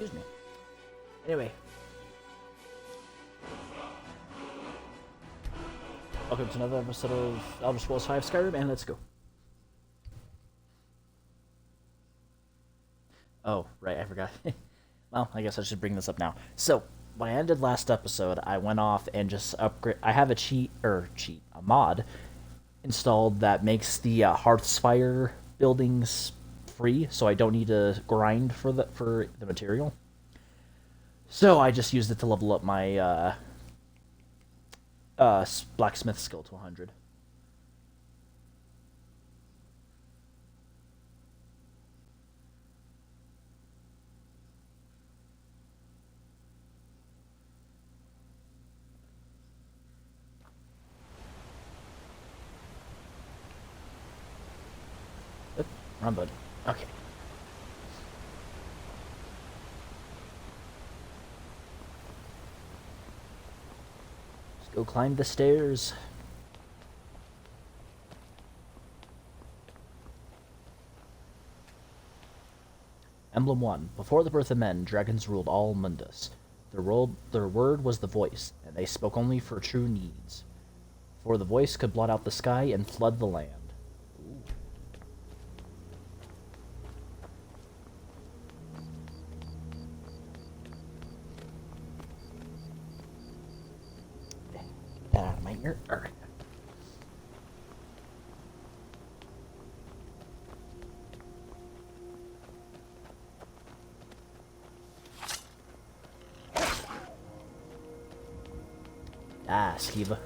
Excuse me. Anyway. Welcome to another episode of Elder Scrolls V Skyrim, and let's go. Oh, right, I forgot. Well, I guess I should bring this up now. So, when I ended last episode, I went off and just upgrade. I have a mod installed that makes the Hearthspire buildings free, so I don't need to grind for the material. So I just used it to level up my blacksmith skill to 100. Oop, wrong button. Okay. Let's go climb the stairs. Emblem 1. Before the birth of men, dragons ruled all Mundus. Their word was the voice, and they spoke only for true needs. For the voice could blot out the sky and flood the land. Ooh. Get that out of my ear. Alright. Ah, Skiva.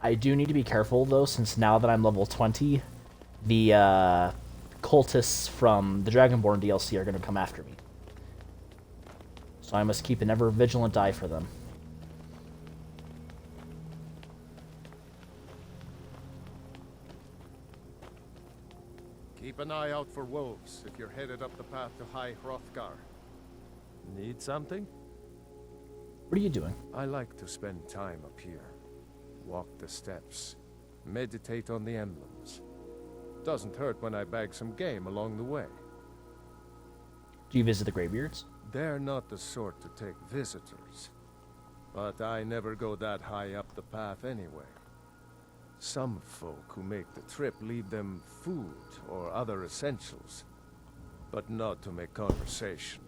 I do need to be careful, though, since now that I'm level 20, the cultists from the Dragonborn DLC are going to come after me. So I must keep an ever vigilant eye for them. Keep an eye out for wolves if you're headed up the path to High Hrothgar. Need something? What are you doing? I like to spend time up here. Walk the steps. Meditate on the emblems. Doesn't hurt when I bag some game along the way. Do you visit the Greybeards? They're not the sort to take visitors. But I never go that high up the path anyway. Some folk who make the trip leave them food or other essentials. But not to make conversation.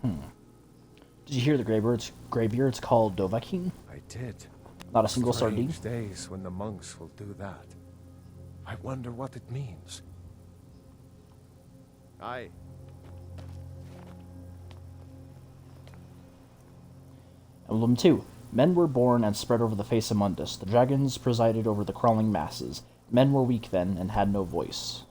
Did you hear the Greybeards called Dovahkiin? I did. Not a single sardine? Strange days when the monks will do that. I wonder what it means. Aye. Emblem 2. Men were born and spread over the face of Mundus. The dragons presided over the crawling masses. Men were weak then and had no voice.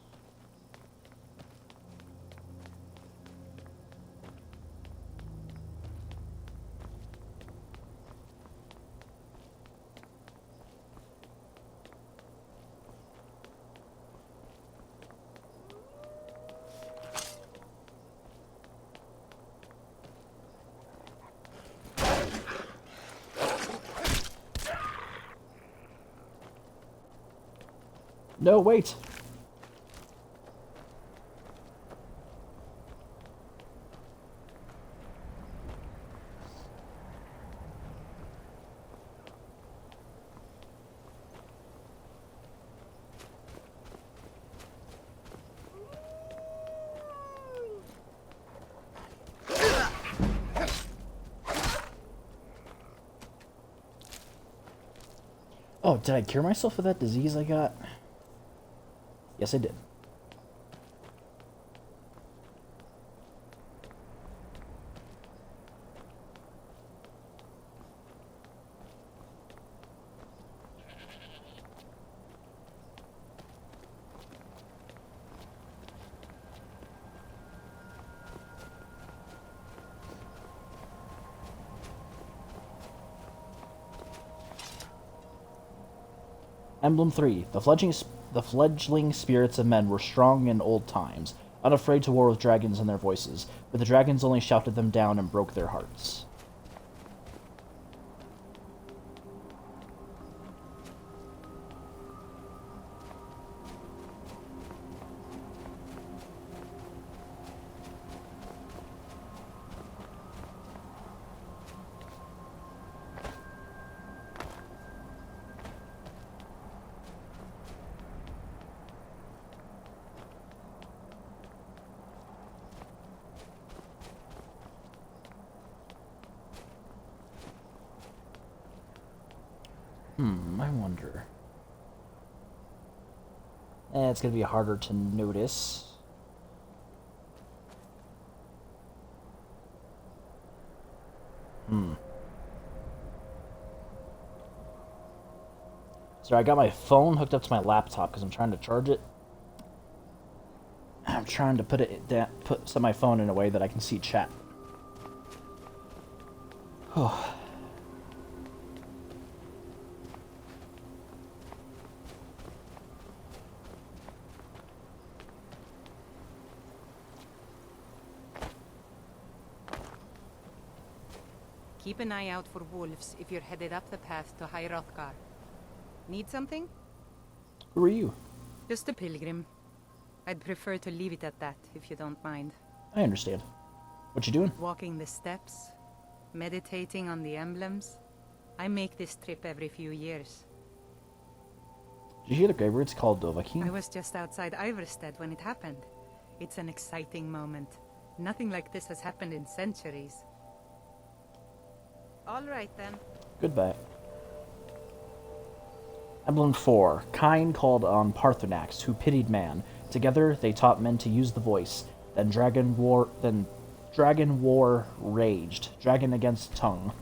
No, wait! Oh, did I cure myself of that disease I got? Yes, I did. Emblem 3. The fledgling spirits of men were strong in old times. unafraid to war with dragons and their voices, but the dragons only shouted them down and broke their hearts. I wonder. It's going to be harder to notice. So I got my phone hooked up to my laptop because I'm trying to charge it. I'm trying to set my phone in a way that I can see chat. Oh. Keep an eye out for wolves if you're headed up the path to High Hrothgar. Need something? Who are you? Just a pilgrim. I'd prefer to leave it at that, if you don't mind. I understand. What you doing? Walking the steps, meditating on the emblems. I make this trip every few years. Did you hear the Greybeard's called Dovahkiin? I was just outside Iverstead when it happened. It's an exciting moment. Nothing like this has happened in centuries. All right, then. Goodbye. Emblem 4. Kine called on Paarthurnax, who pitied man. Together they taught men to use the voice. Then dragon war raged. Dragon against tongue.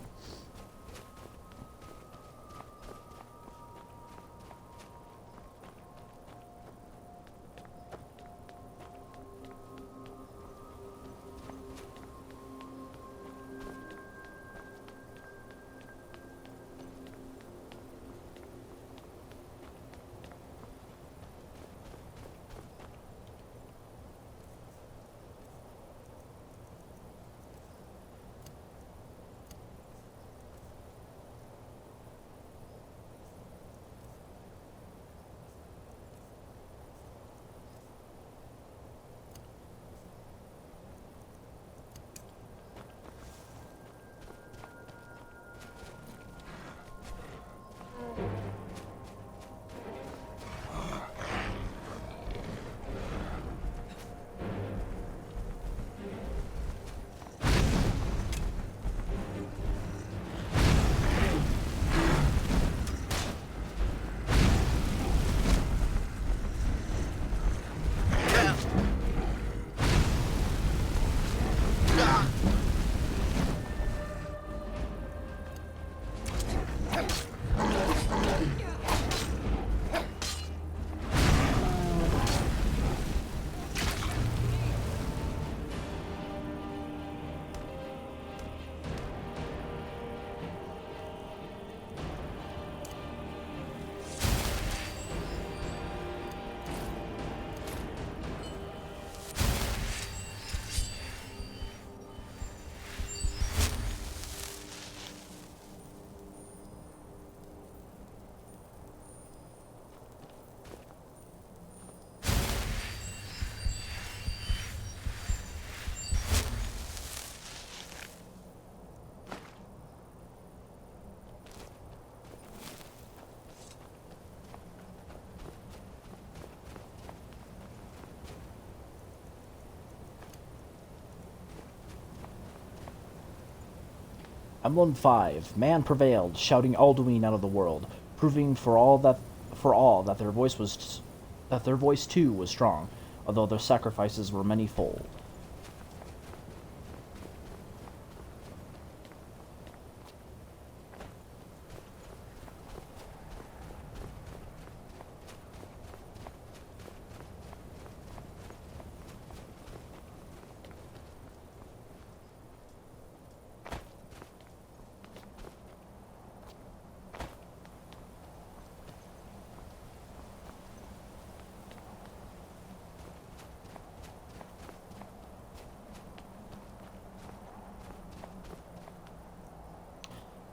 Emblem 5. Man prevailed, shouting Alduin out of the world, proving for all that their voice too was strong, although their sacrifices were manyfold.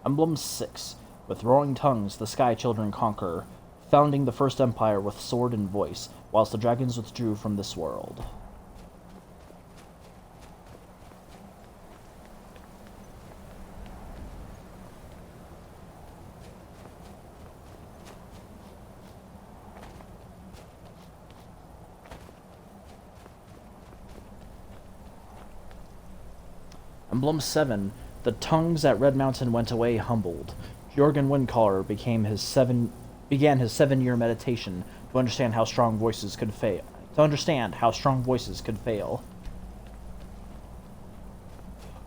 Emblem 6. With roaring tongues, the Sky Children conquer, founding the first empire with sword and voice, whilst the dragons withdrew from this world. Emblem 7. The tongues at Red Mountain went away humbled. Jorgen Windcaller began his 7-year meditation to understand how strong voices could fail.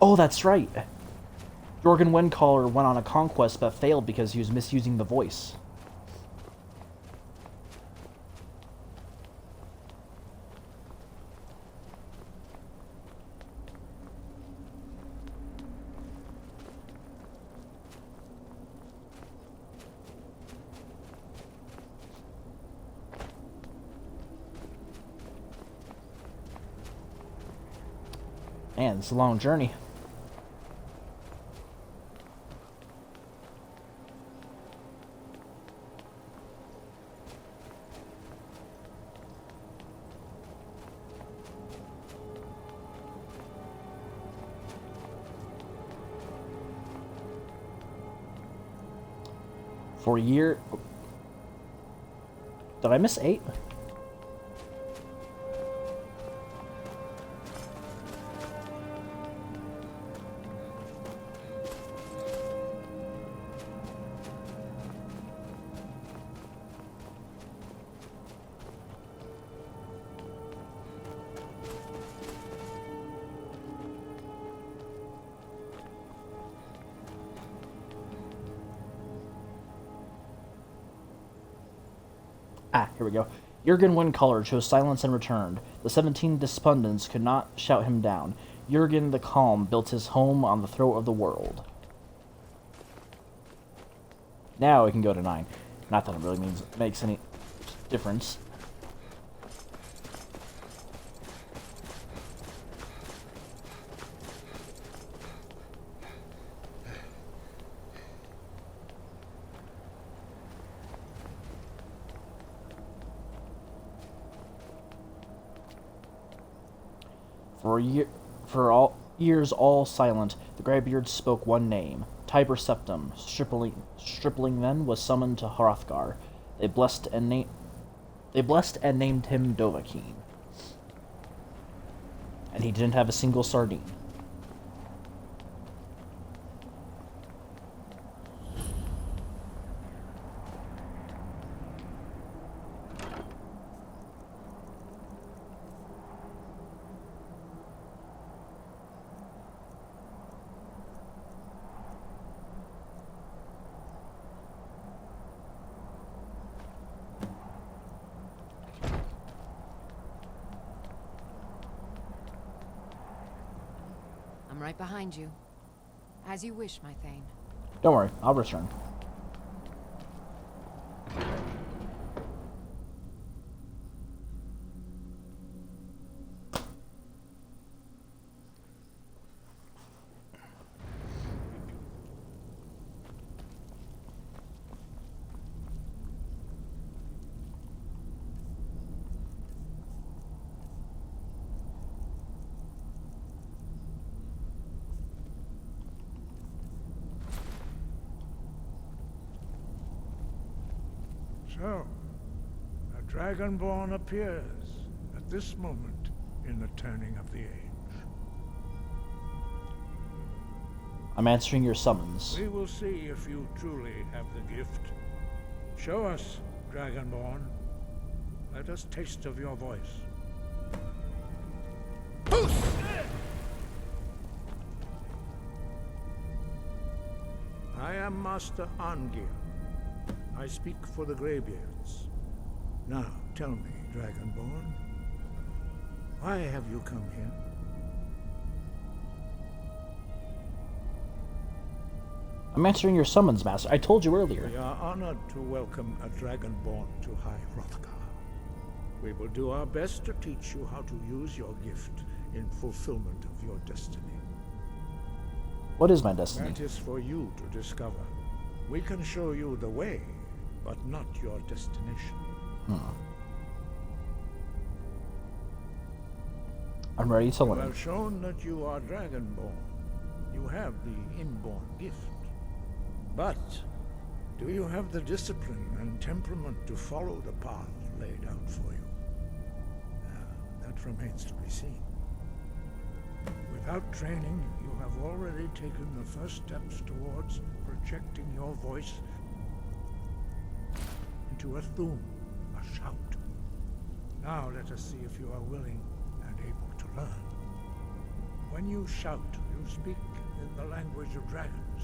Oh, that's right. Jorgen Windcaller went on a conquest but failed because he was misusing the voice. Man, it's a long journey. For a year... Did I miss 8? Here we go. Jurgen Windcaller chose silence and returned. The 17 despondents could not shout him down. Jurgen the Calm built his home on the throat of the world. Now we can go to 9. Not that it really makes any difference. For all years all silent, the Greybeards spoke one name, Tiber Septim. Stripling then was summoned to Hrothgar. They blessed and named him Dovahkiin. And he didn't have a single sardine. I'm right behind you. As you wish, my Thane. Don't worry, I'll return. So, a Dragonborn appears at this moment in the turning of the age. I'm answering your summons. We will see if you truly have the gift. Show us, Dragonborn. Let us taste of your voice. I am Master Angir. I speak for the Greybeards. Now, tell me, Dragonborn, why have you come here? I'm answering your summons, Master. I told you earlier. We are honored to welcome a Dragonborn to High Hrothgar. We will do our best to teach you how to use your gift in fulfillment of your destiny. What is my destiny? That is for you to discover. We can show you the way, but not your destination. I'm ready to You learn. have shown that you are dragonborn. You have the inborn gift. But do you have the discipline and temperament to follow the path laid out for you? That remains to be seen. Without training, you have already taken the first steps towards projecting your voice into a thum, a shout. Now let us see if you are willing and able to learn. When you shout, you speak in the language of dragons.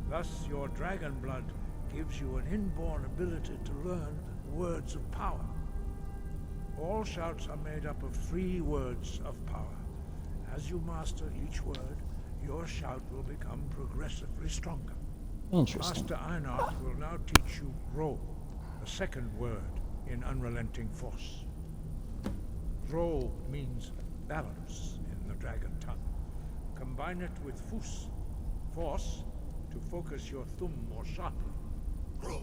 Thus, your dragon blood gives you an inborn ability to learn words of power. All shouts are made up of 3 words of power. As you master each word, your shout will become progressively stronger. Interesting. Master Einarth will now teach you Ro, the second word in Unrelenting Force. Ro means balance in the dragon tongue. Combine it with Fus, force, to focus your thumb more sharply. Ro.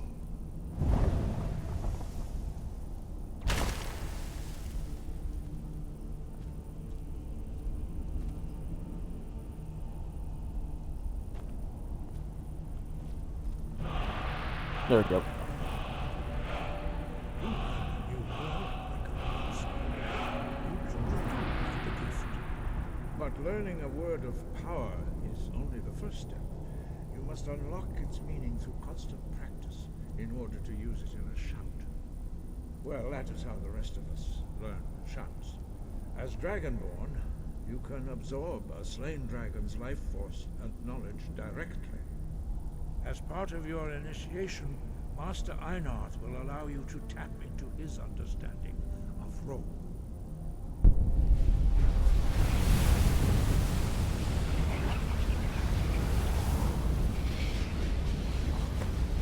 There we go. But learning a word of power is only the first step. You must unlock its meaning through constant practice in order to use it in a shout. Well, that is how the rest of us learn shouts. As Dragonborn, you can absorb a slain dragon's life force and knowledge directly. As part of your initiation, Master Einarth will allow you to tap into his understanding of Ro.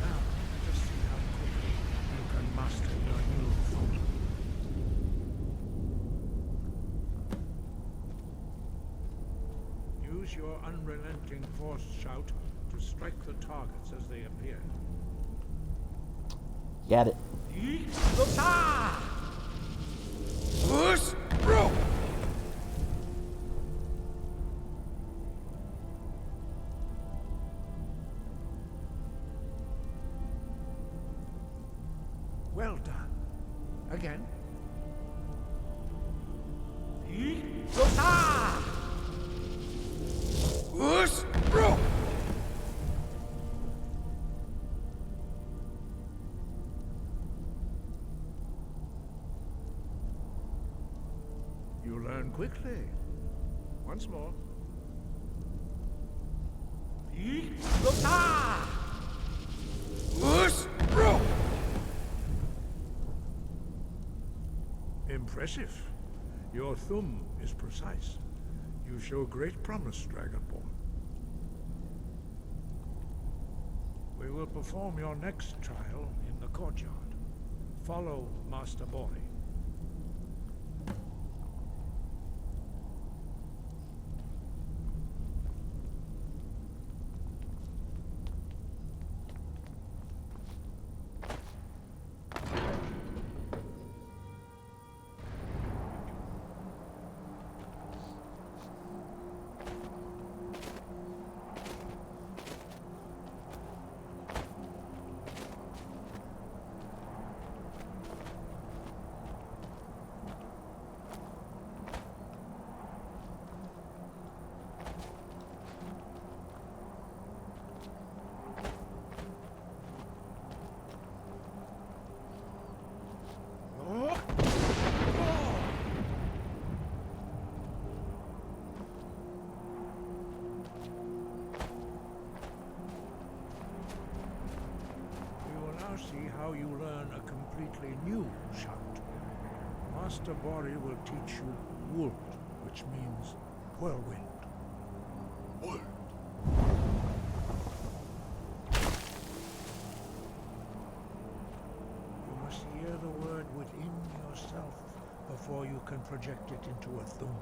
Now, let us see how quickly you can master your new form. Use your unrelenting force shout to strike the targets as they appear. Got it. Well done. Again. You learn quickly. Once more. Impressive. Your thumb is precise. You show great promise, Dragonborn. We will perform your next trial in the courtyard. Follow Master Bori. See how you learn a completely new shout. Master Bori will teach you Wuld, which means whirlwind. Wuld. You must hear the word within yourself before you can project it into a thum.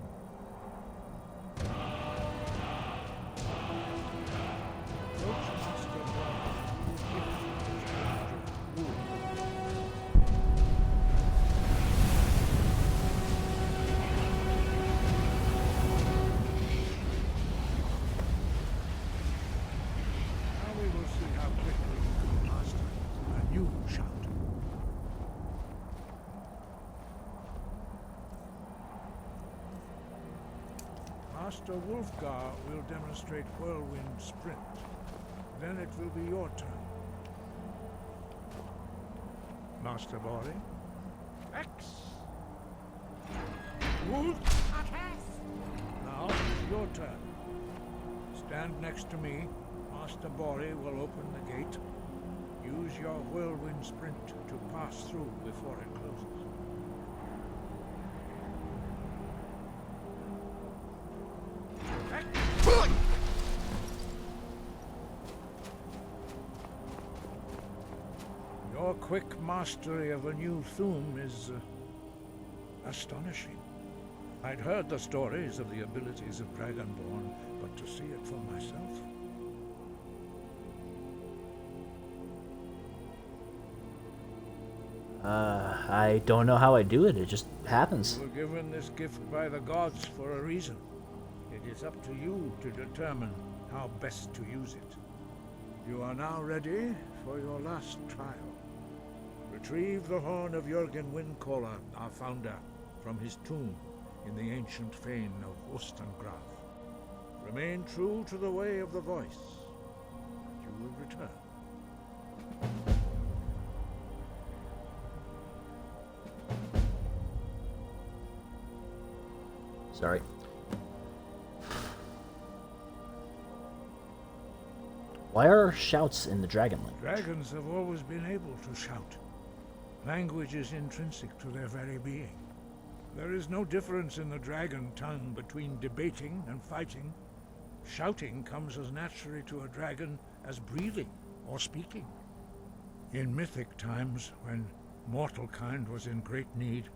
Master Wolfgar will demonstrate Whirlwind Sprint. Then it will be your turn. Master Bori? X! Wolf! Now it's your turn. Stand next to me. Master Bori will open the gate. Use your Whirlwind Sprint to pass through before it closes. Your quick mastery of a new Thum is astonishing. I'd heard the stories of the abilities of Dragonborn, but to see it for myself... I don't know how I do it. It just happens. You were given this gift by the gods for a reason. It is up to you to determine how best to use it. You are now ready for your last trial. Retrieve the horn of Jürgen Windcaller, our founder, from his tomb in the ancient fane of Ostengraf. Remain true to the way of the voice, and you will return. Sorry. Why are shouts in the dragon language? Dragons have always been able to shout. Language is intrinsic to their very being. There is no difference in the dragon tongue between debating and fighting. Shouting comes as naturally to a dragon as breathing or speaking. In mythic times, when mortal kind was in great need,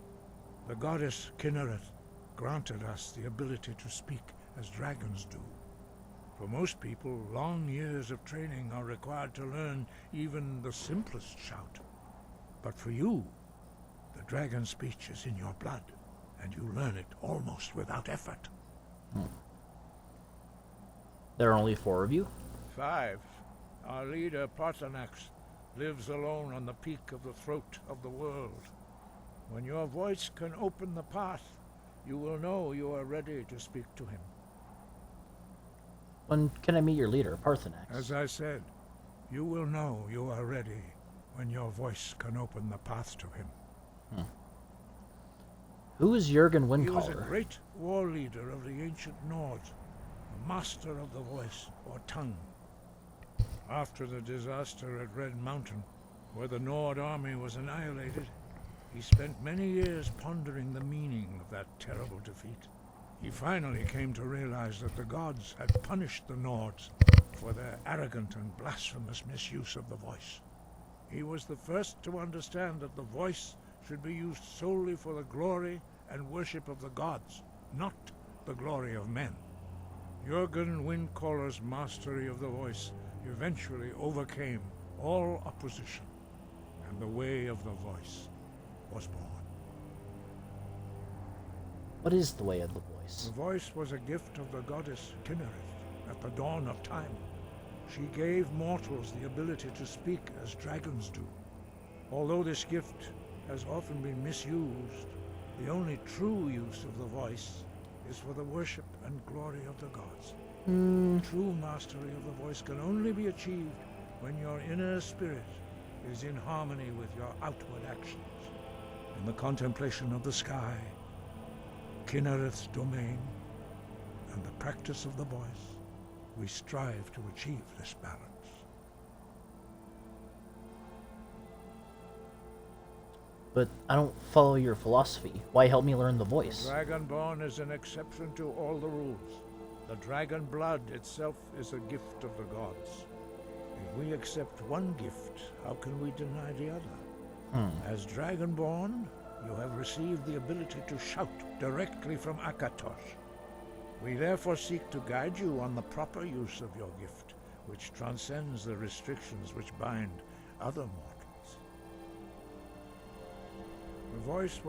the goddess Kinnereth granted us the ability to speak as dragons do. For most people, long years of training are required to learn even the simplest shout. But for you, the dragon speech is in your blood, and you learn it almost without effort. There are only 4 of you? 5. Our leader, Parthenax, lives alone on the peak of the throat of the world. When your voice can open the path, you will know you are ready to speak to him. When can I meet your leader, Parthenax? As I said, you will know you are ready when your voice can open the path to him. Who is Jürgen He was a Windcaller? great war leader of the ancient Nords, a master of the voice, or tongue. After the disaster at Red Mountain, where the Nord army was annihilated, he spent many years pondering the meaning of that terrible defeat. He finally came to realize that the gods had punished the Nords for their arrogant and blasphemous misuse of the voice. He was the first to understand that the voice should be used solely for the glory and worship of the gods, not the glory of men. Jürgen Windcaller's mastery of the voice eventually overcame all opposition, and the way of the voice was born. What is the way of the voice? The voice was a gift of the goddess Kinnereth at the dawn of time. She gave mortals the ability to speak as dragons do. Although this gift has often been misused, the only true use of the voice is for the worship and glory of the gods. True mastery of the voice can only be achieved when your inner spirit is in harmony with your outward actions. In the contemplation of the sky, Kinnereth's domain, and the practice of the voice, we strive to achieve this balance. But I don't follow your philosophy. Why help me learn the voice? Dragonborn is an exception to all the rules. The dragon blood itself is a gift of the gods. If we accept one gift, how can we deny the other? As Dragonborn, you have received the ability to shout directly from Akatosh. We therefore seek to guide you on the proper use of your gift, which transcends the restrictions which bind other mortals. The voice,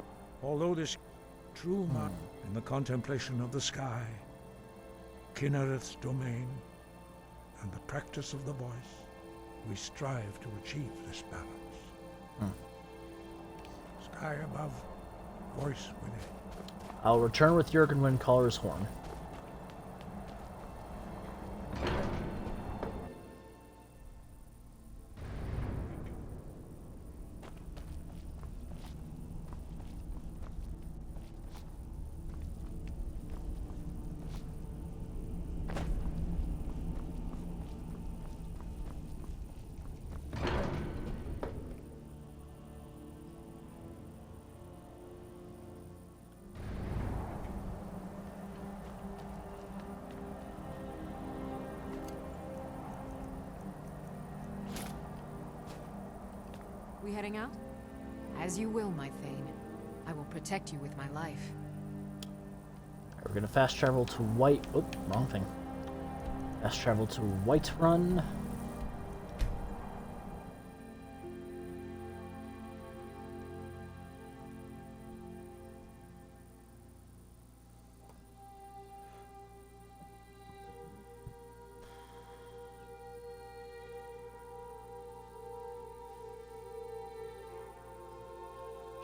although this true man in the contemplation of the sky, Kinnereth's domain, and the practice of the voice, we strive to achieve this balance. Sky above, voice within. I'll return with Jürgen Windcaller's horn. we heading out? As you will, my Thane. I will protect you with my life. We're gonna fast travel to White... Oh, wrong thing. Fast travel to Whiterun.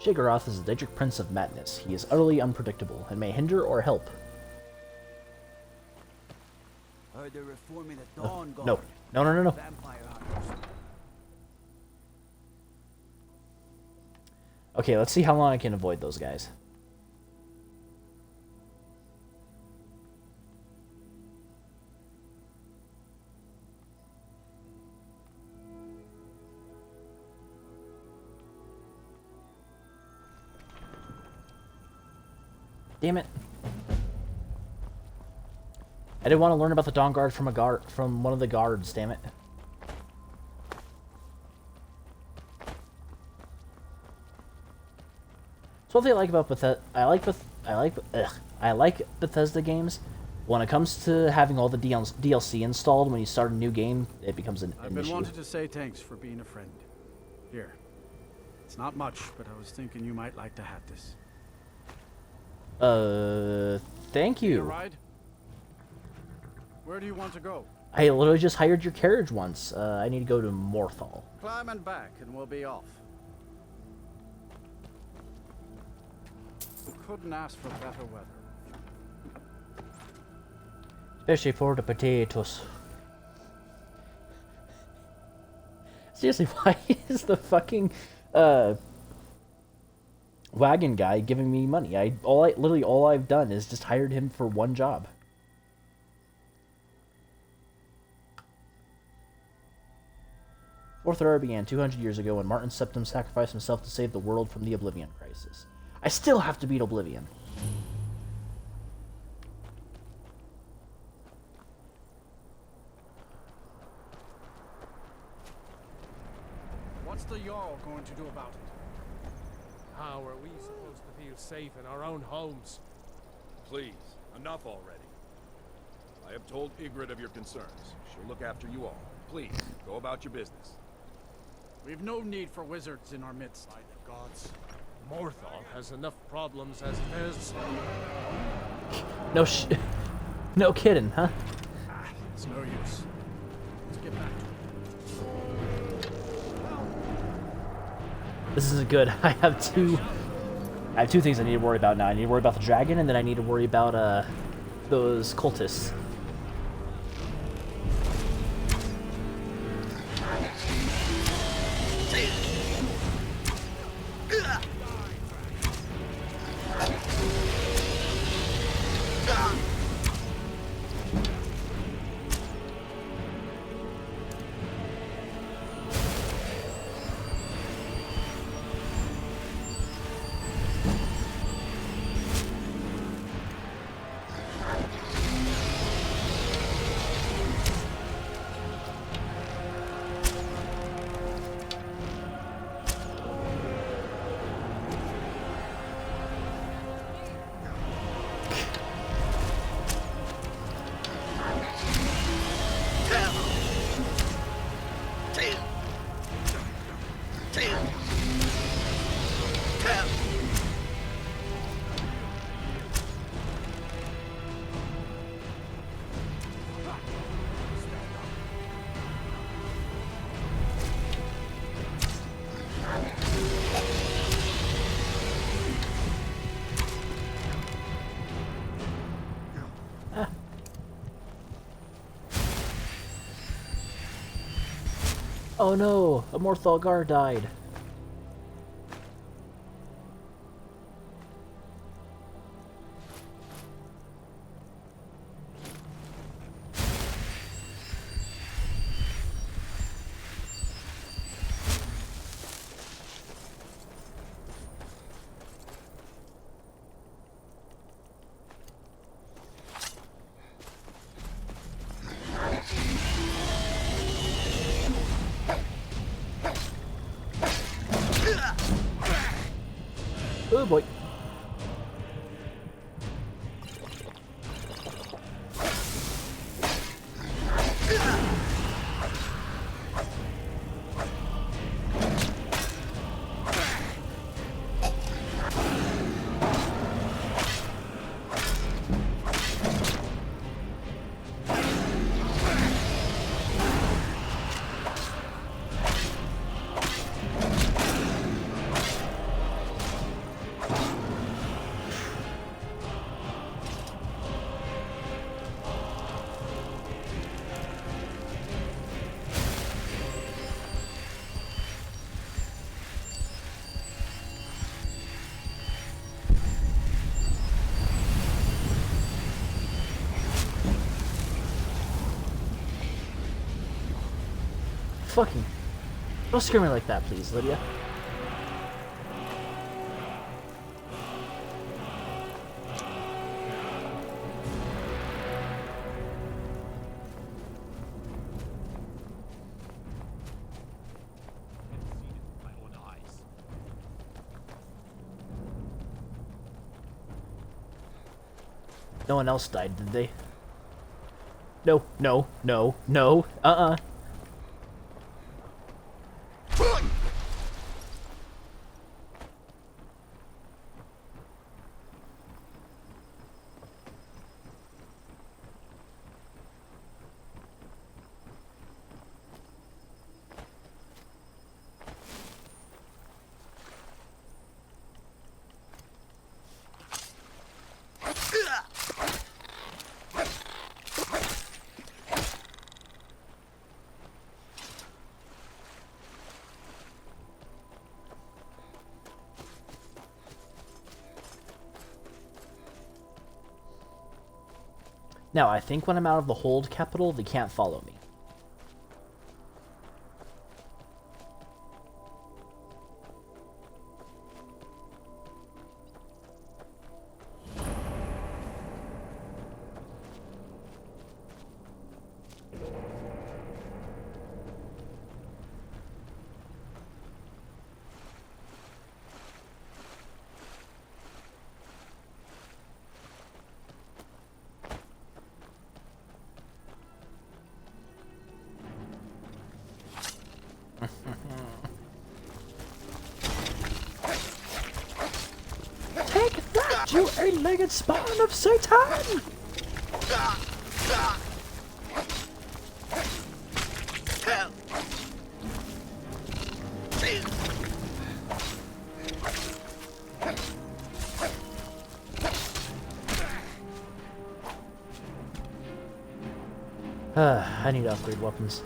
Shigarath is the Daedric Prince of Madness. He is utterly unpredictable and may hinder or help. Heard they're reforming the Dawn Guard. No. No, no, no, no. Vampire hunters. Okay, let's see how long I can avoid those guys. Damn it. I didn't want to learn about the Dawn Guard from one of the guards, damn it. That's what they like about Bethesda. I like Bethesda games. When it comes to having all the DLC installed when you start a new game, it becomes an I've been issue. wanting to say thanks for being a friend. Here. It's not much, but I was thinking you might like to have this. Thank Need a you. ride? Where do you want to go? I literally just hired your carriage once. I need to go to Morthal. Climb and back, and we'll be off. Couldn't ask for better weather. Especially for the potatoes. Seriously, why is the fucking wagon guy giving me money? Literally all I've done is just hired him for one job. Fourth Era began 200 years ago when Martin Septim sacrificed himself to save the world from the Oblivion Crisis. I still have to beat Oblivion. What's the Jarl going to do about it? How are we supposed to feel safe in our own homes? Please, enough already. I have told Ygritte of your concerns. She'll look after you all. Please, go about your business. We've no need for wizards in our midst. By the gods, Morthal has enough problems as it is. No kidding, huh? It's no use. Let's get back to it. This isn't good. I have two things I need to worry about now. I need to worry about the dragon, and then I need to worry about those cultists. Oh no, a Morthal guard died. fucking... Don't scare me like that, please, Lydia. No one else died, did they? No, no, no, no, Now, I think when I'm out of the hold capital, they can't follow me. Take that, you eight-legged spawn of Satan! I need to upgrade weapons.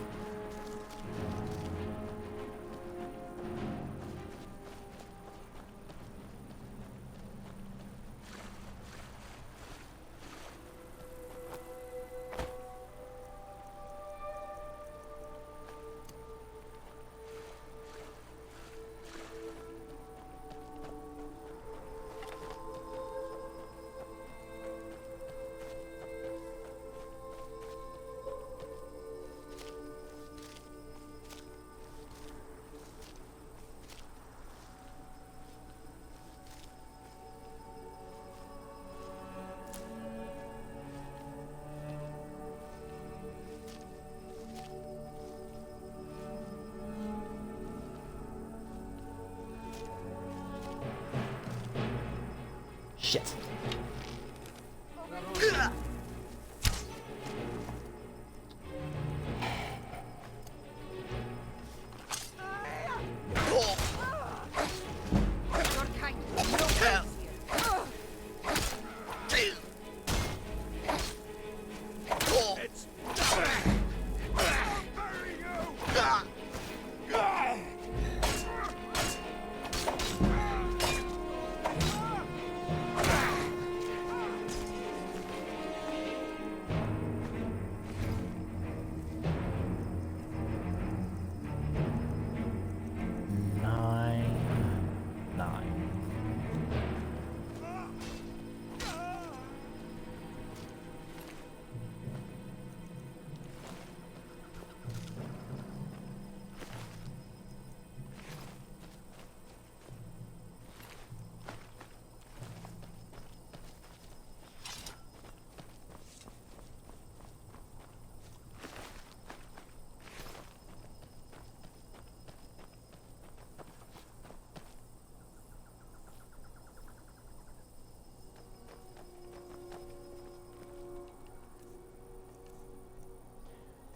Shit.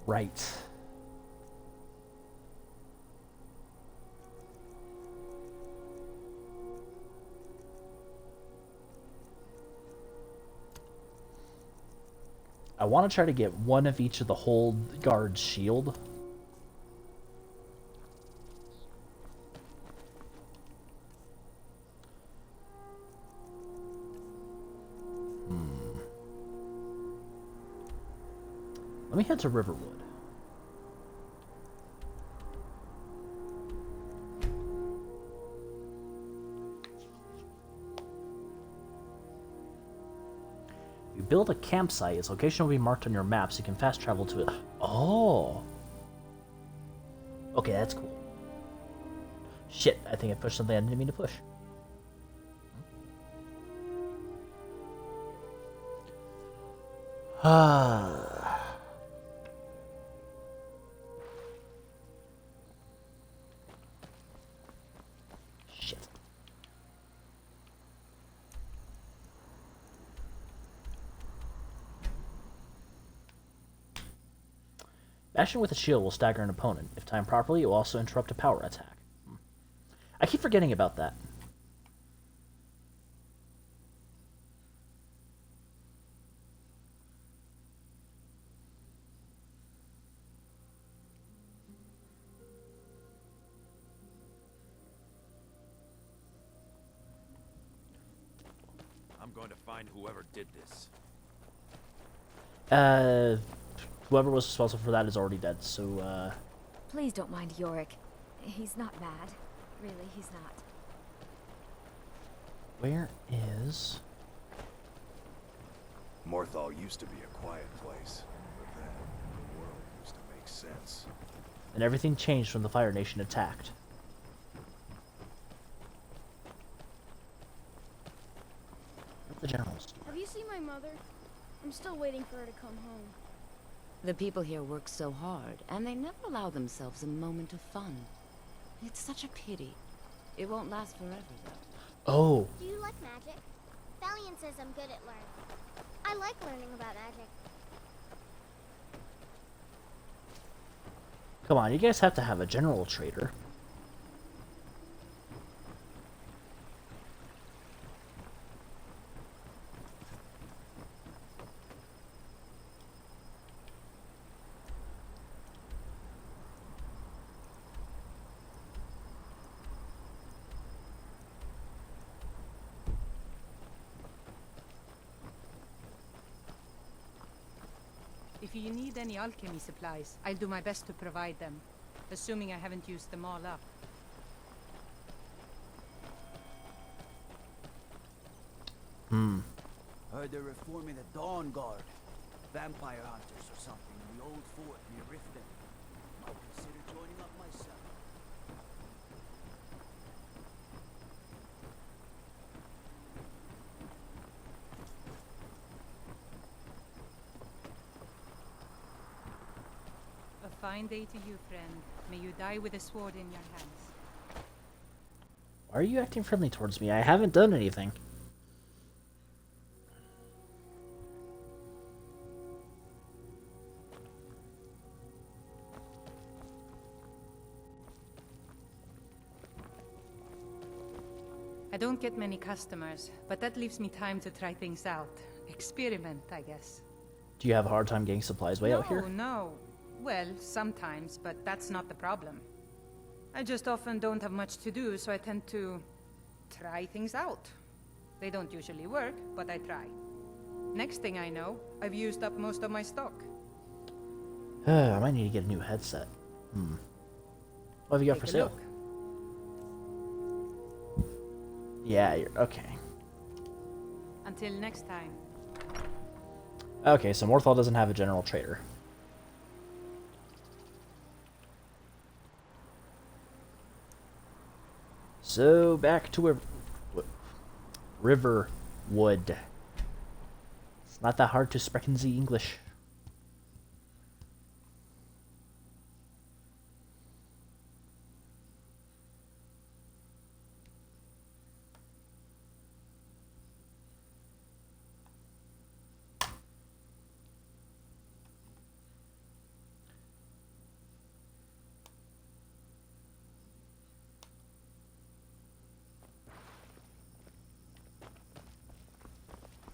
Right. I want to try to get one of each of the hold guard's shield. Let me head to Riverwood. build a campsite, its location will be marked on your map so you can fast travel to it. Oh! Okay, that's cool. Shit, I think I pushed something I didn't mean to push. Ah. Shit. Bashing with a shield will stagger an opponent. If timed properly, it will also interrupt a power attack. I keep forgetting about that. I'm going to find whoever did this. Whoever was responsible for that is already dead, so, Please don't mind Yorick. He's not bad. Really, he's not. where is... Morthal used to be a quiet place, but then the world used to make sense. And everything changed when the Fire Nation attacked. The generals. Have you seen my mother? I'm still waiting for her to come home. The people here work so hard, and they never allow themselves a moment of fun. It's such a pity. It won't last forever, though. Oh, Do you like magic? Valiant says I'm good at learning. I like learning about magic. come on, you guys have to have a general trader. If you need any alchemy supplies, I'll do my best to provide them, assuming I haven't used them all up. Heard they're reforming the Dawn Guard. Vampire hunters or something in the old fort near Riften. Might consider joining up myself. A fine day to you, friend. May you die with a sword in your hands. Why are you acting friendly towards me? I haven't done anything. I don't get many customers, but that leaves me time to try things out. Experiment, I guess. Do you have a hard time getting supplies way out here? No. Well, sometimes, but that's not the problem. I just often don't have much to do, so I tend to try things out. They don't usually work, but I try. Next thing I know, I've used up most of my stock. I might need to get a new headset. What have you got for Take a sale? look. Yeah, you're okay. Until next time. Okay, so Morthal doesn't have a general trader. So back to Riverwood. It's not that hard to sprechen the English.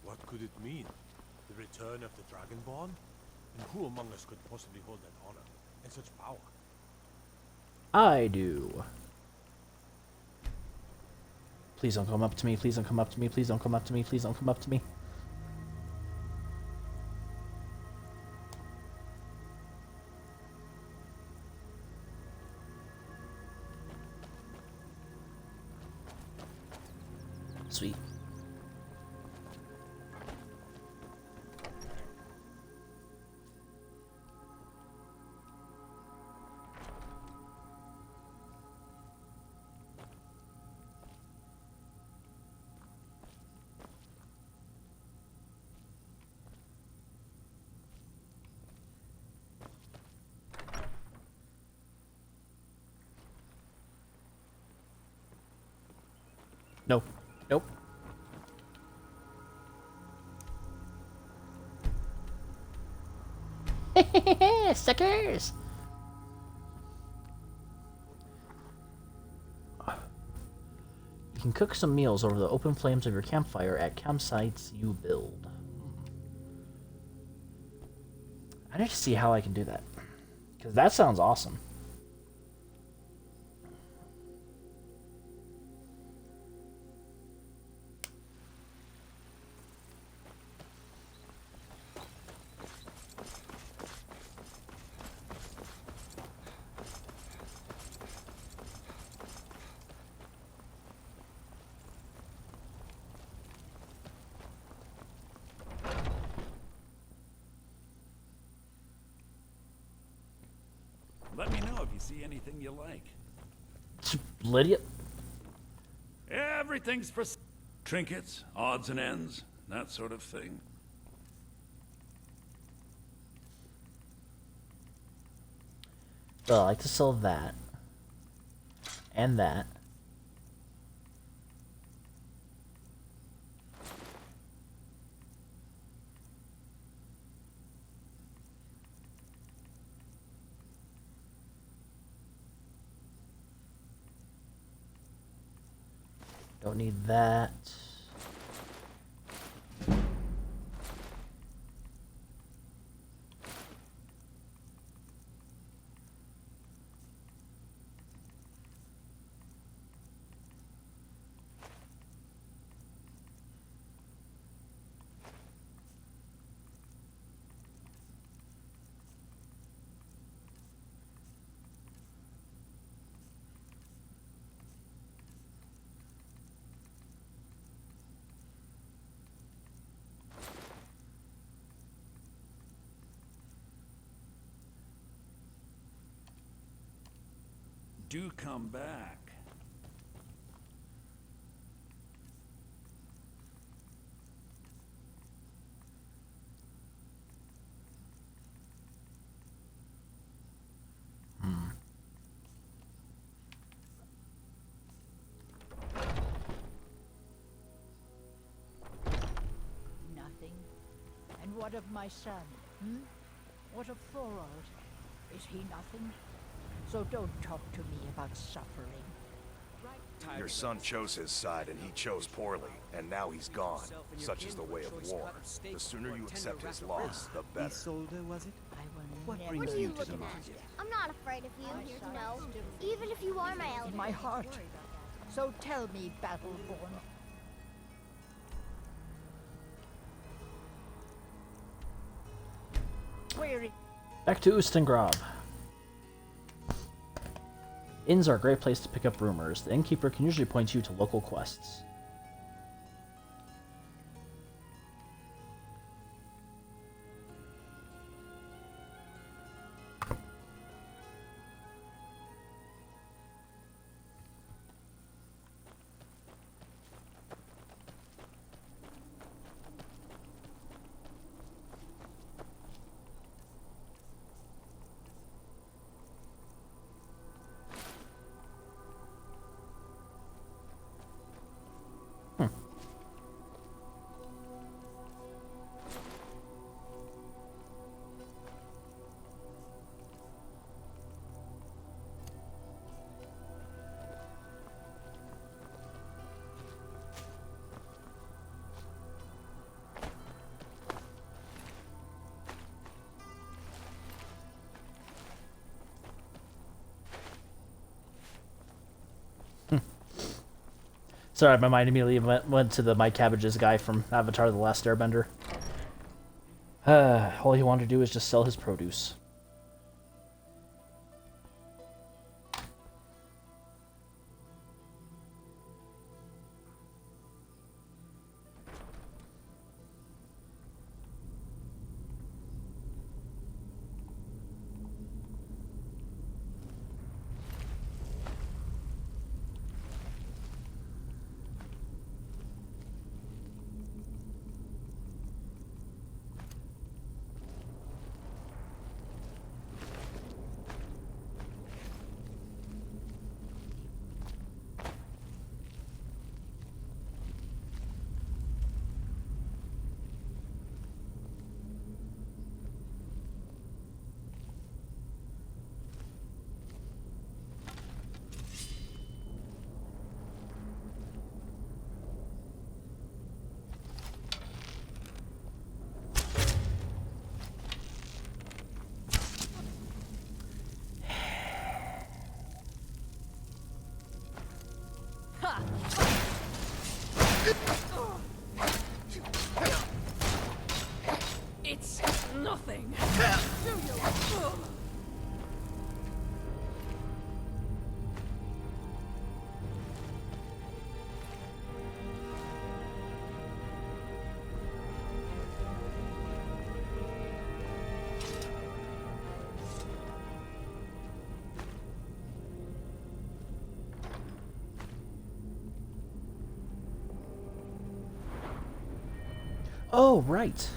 What could it mean? The return of the Dragonborn? And who among us could possibly hold that honor and such power? I do. Please don't come up to me. Please don't come up to me. Please don't come up to me. Please don't come up to me. Sweet. Nope. Nope. Suckers! You can cook some meals over the open flames of your campfire at campsites you build. I need to see how I can do that. Because that sounds awesome. Let me know if you see anything you like. Lydia? Everything's for trinkets, odds and ends, that sort of thing. Well, I like to sell that. And that. Don't need that. Do come back. Nothing. And what of my son? What of Thorold? Is he nothing? So don't talk to me about suffering. Your son chose his side, and he chose poorly, and now he's gone. Such is the way of war. The sooner you accept his loss, the better. Isolde, was it? What What brings are you you to the looking mountain? at? I'm not afraid of you, no. Even if you are my elder. In my heart. So tell me, Battleborn. Where is... Back to Ustengrav. Inns are a great place to pick up rumors. The innkeeper can usually point you to local quests. Sorry, my mind immediately went to the Mike Cabbage's guy from Avatar: The Last Airbender. All he wanted to do is just sell his produce. It's nothing. Do you? Oh, right.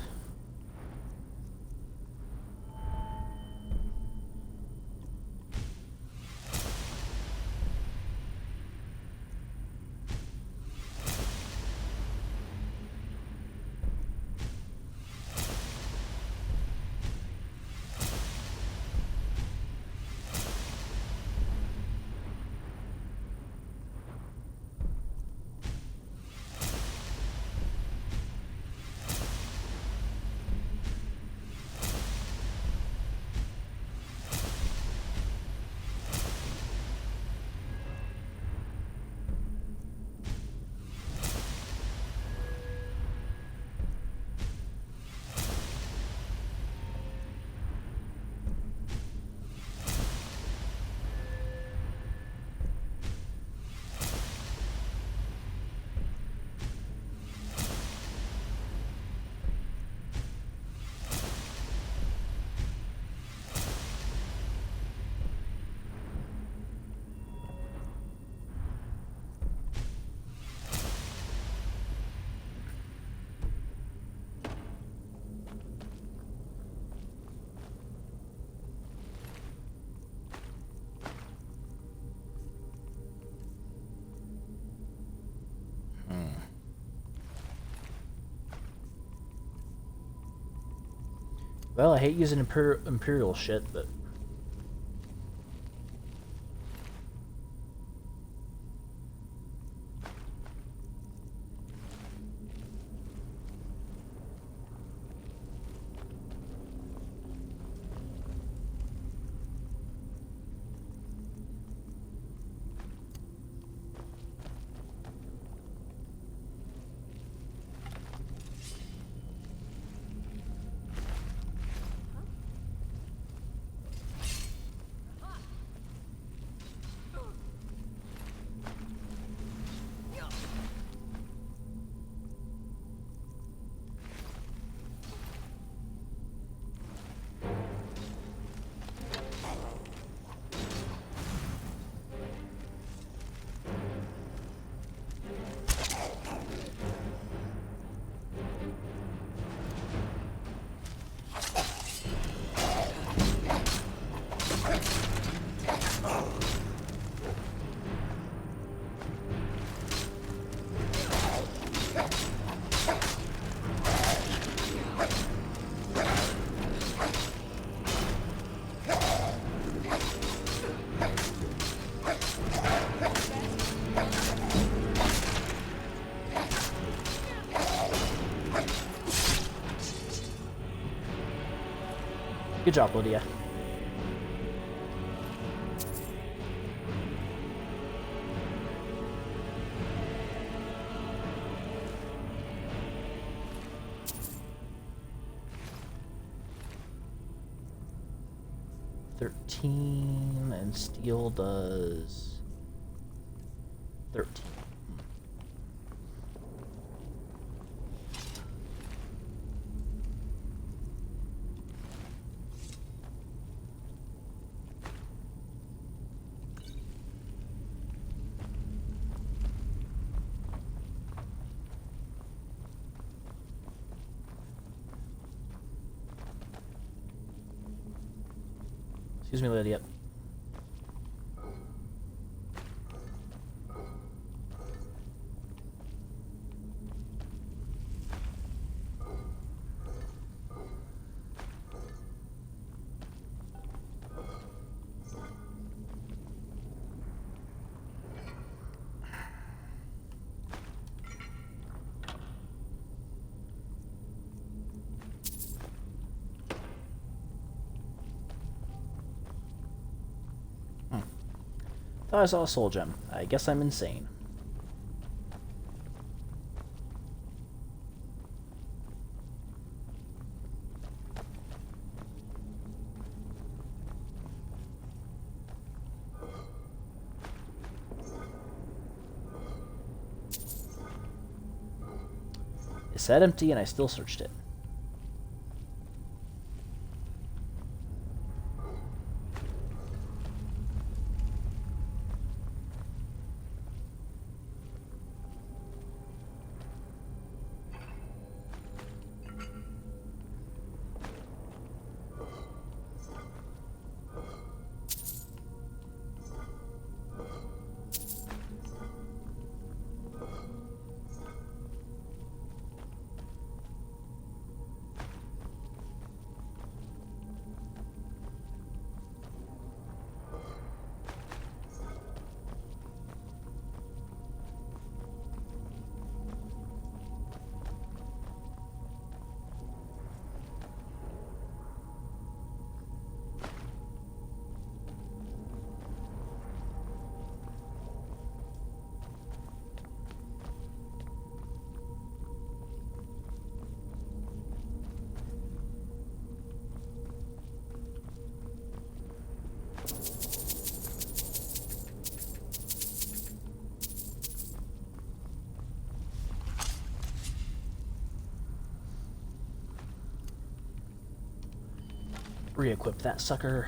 Well, I hate using Imperial shit, but... Good job, Lydia. And steel does 13. Excuse me, Lydia. Thought I saw a soul gem. I guess I'm insane. It said empty, and I still searched it. Re-equip that sucker.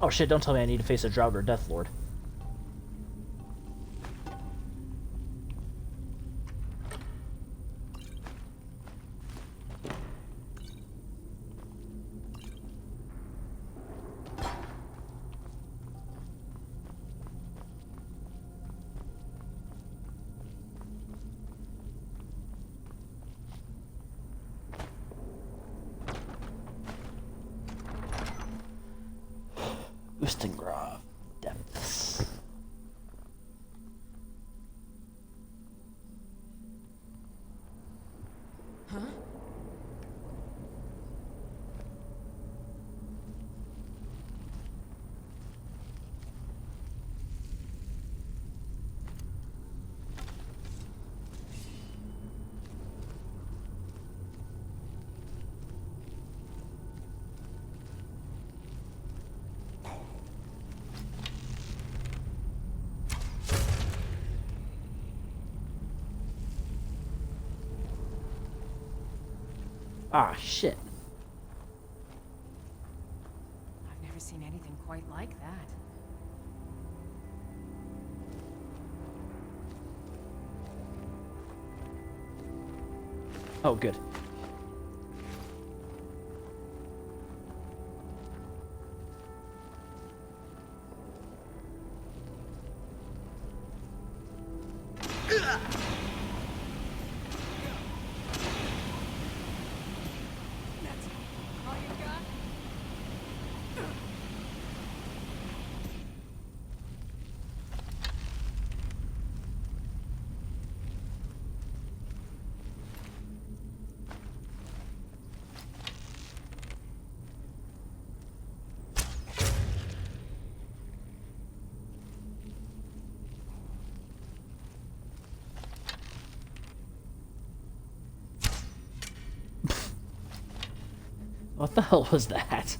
Oh shit, don't tell me I need to face a Drought or Death Lord. Ustengrav Depths. Huh? Ah, shit. I've never seen anything quite like that. Oh, good. What the hell was that?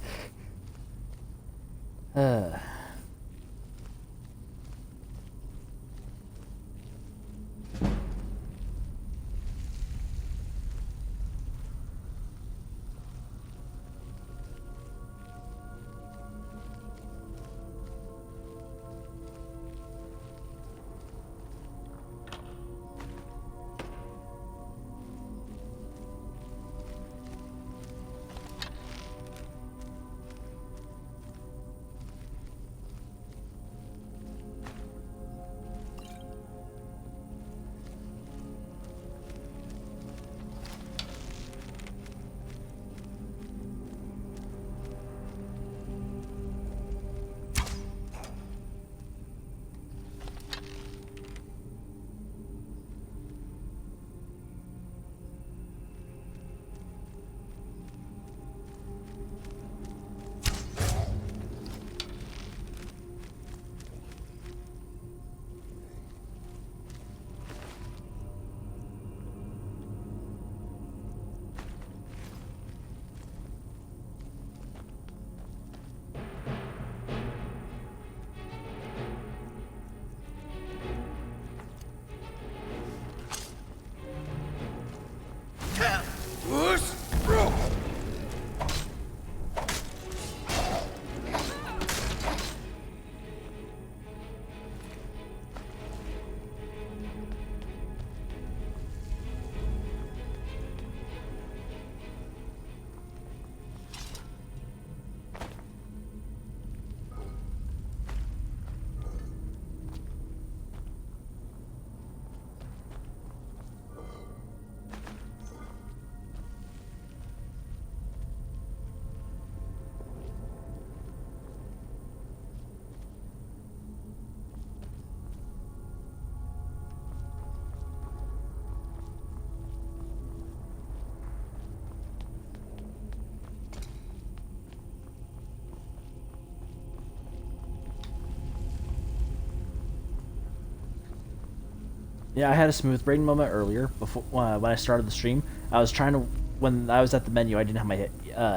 Yeah, I had a smooth brain moment earlier before when I started the stream. I was trying to when I was at the menu, I didn't have my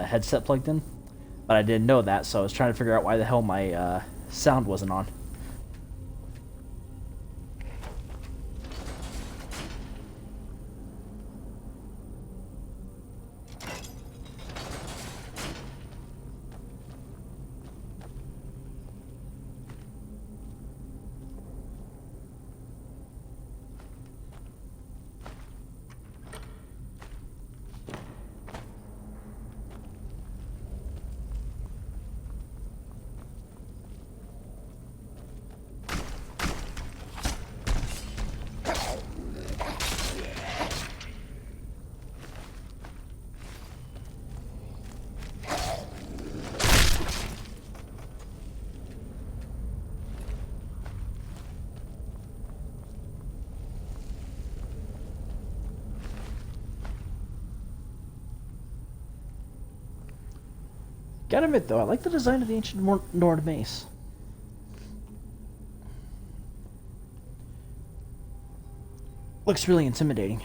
headset plugged in, but I didn't know that, so I was trying to figure out why the hell my sound wasn't on. Gotta admit though, I like the design of the ancient Nord mace. Looks really intimidating.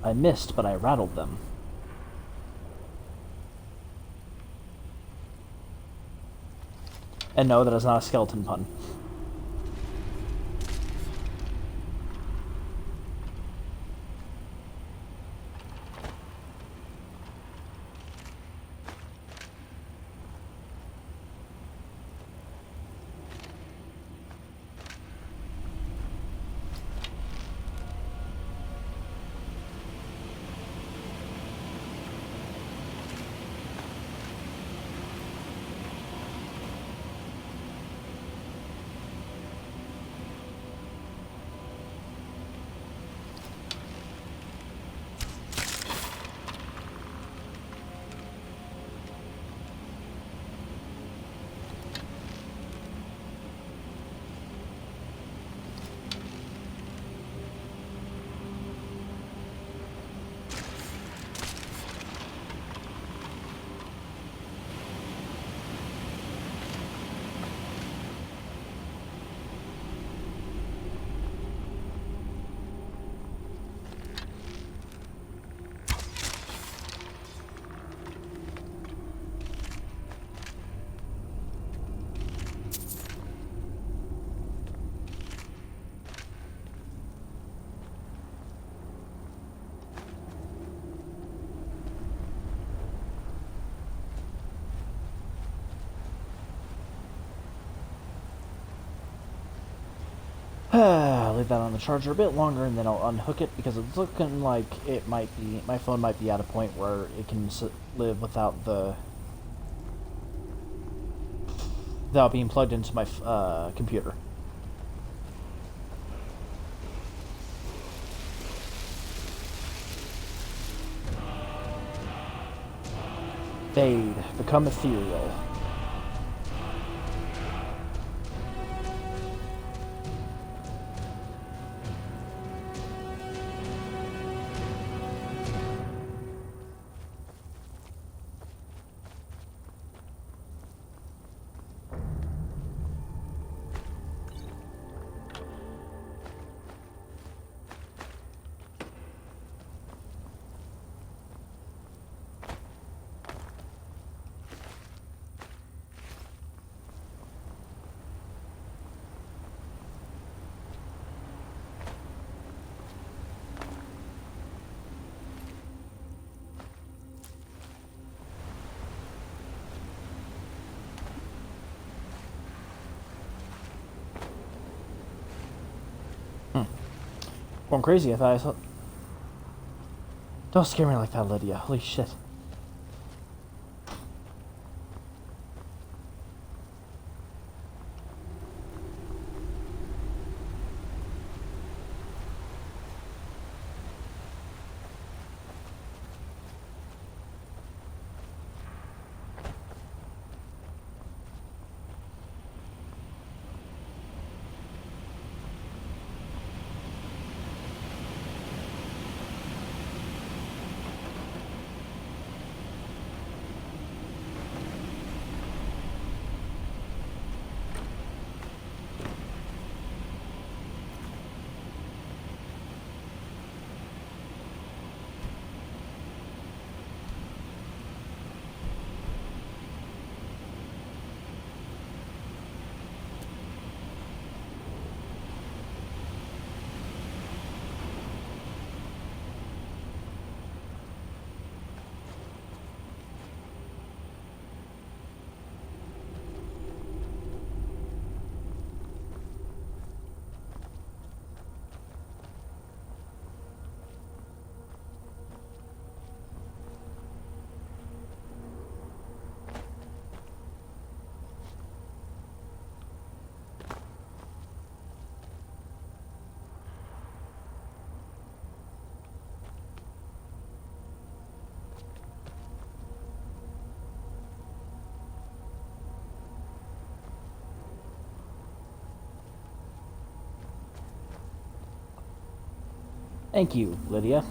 I missed, but I rattled them. And no, that is not a skeleton pun. I'll leave that on the charger a bit longer and then I'll unhook it because it's looking like it might be, my phone might be at a point where it can live without without being plugged into my computer. Fade, become ethereal. Going crazy, I thought I saw... Don't scare me like that, Lydia. Holy shit. Thank you, Lydia.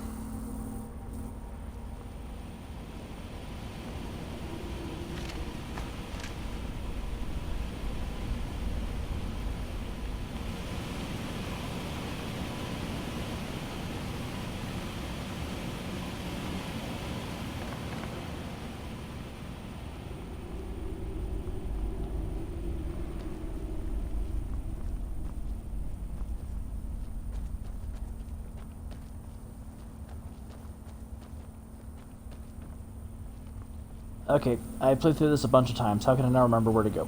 Okay, I played through this a bunch of times. How can I now remember where to go?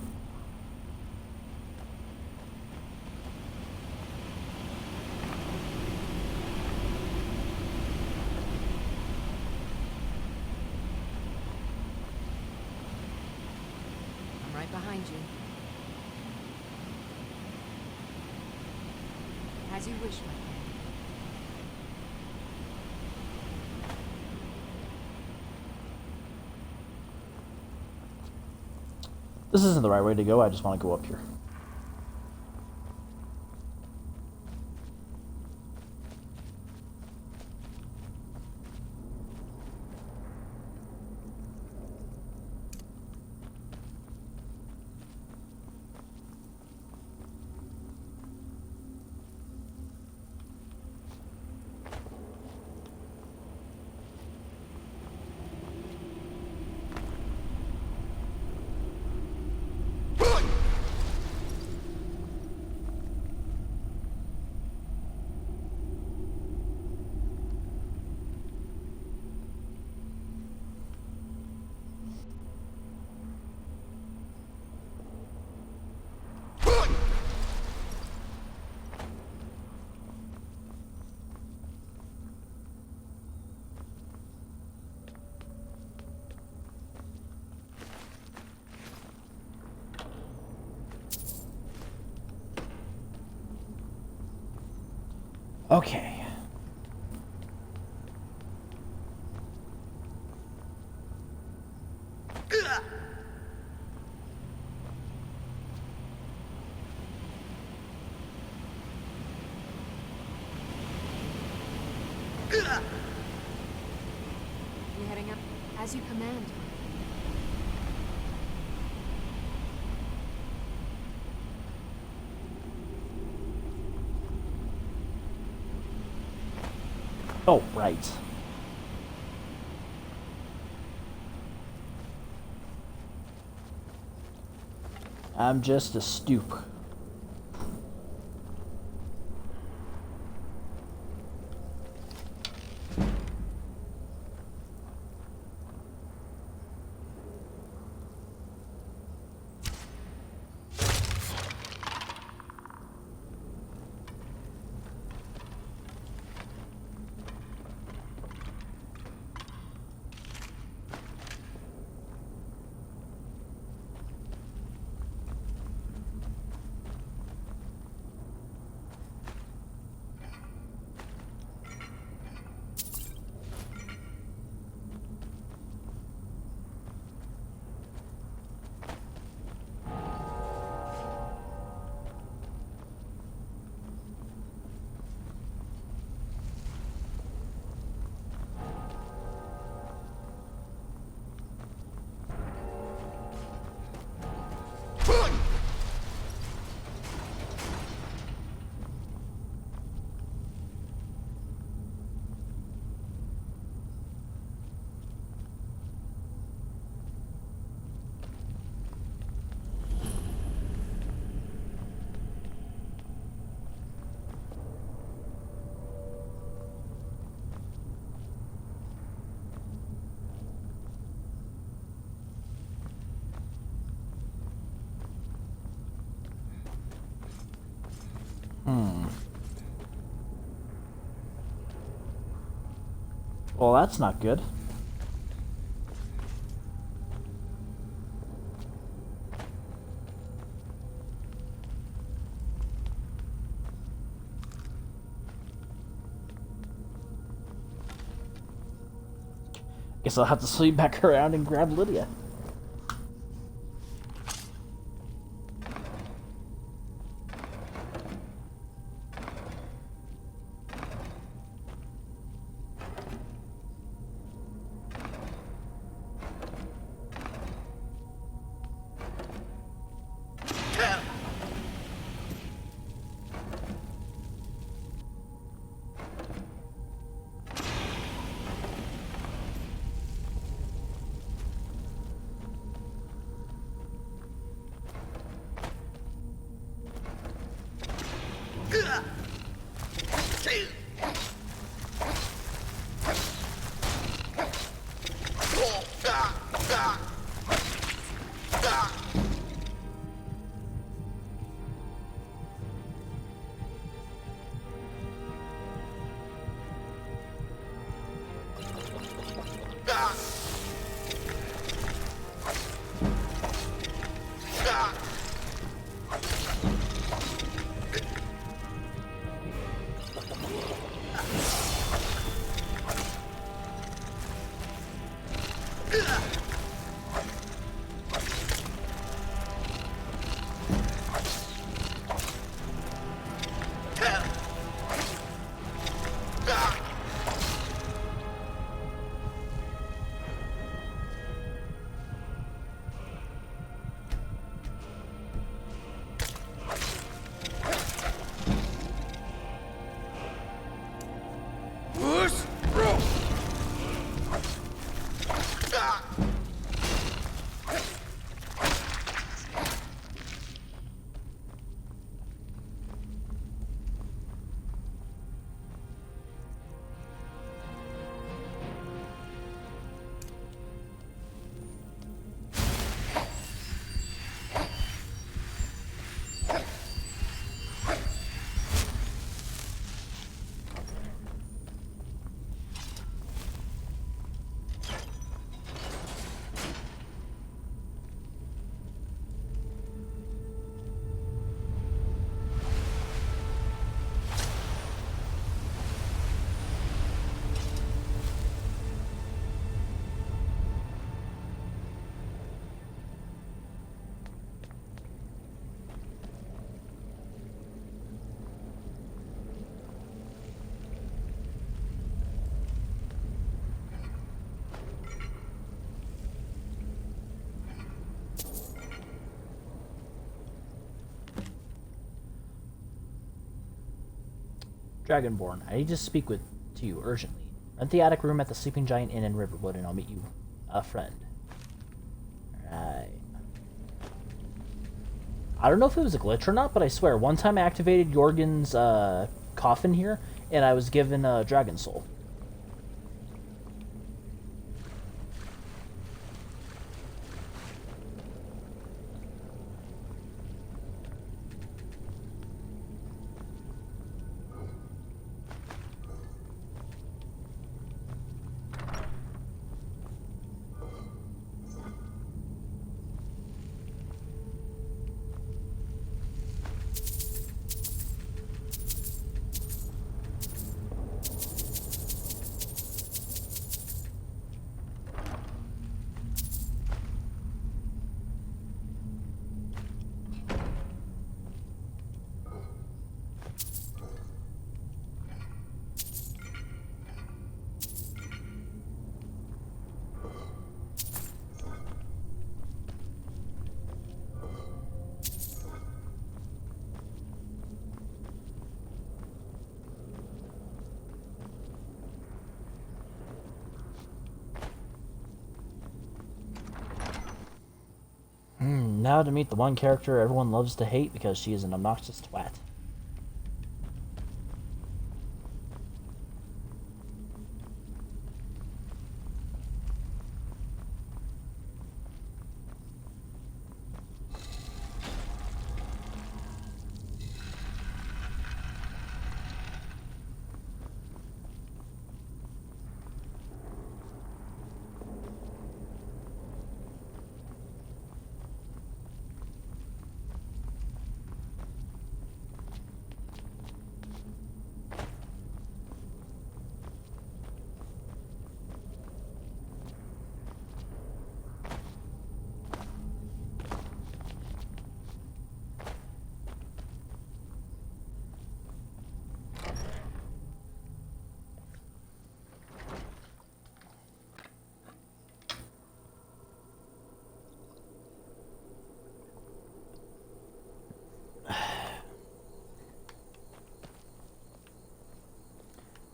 I'm right behind you. As you wish, my friend. This isn't the right way to go, I just want to go up here. Okay. You heading up? As you command. Oh, right. I'm just a stoop. Well, that's not good. Guess I'll have to swing back around and grab Lydia. Dragonborn, I need to speak to you urgently. Rent the attic room at the Sleeping Giant Inn in Riverwood, and I'll meet you a friend. Right. I don't know if it was a glitch or not, but I swear, one time I activated Jorgen's coffin here, and I was given a dragon soul. Now to meet the one character everyone loves to hate because she is an obnoxious twat.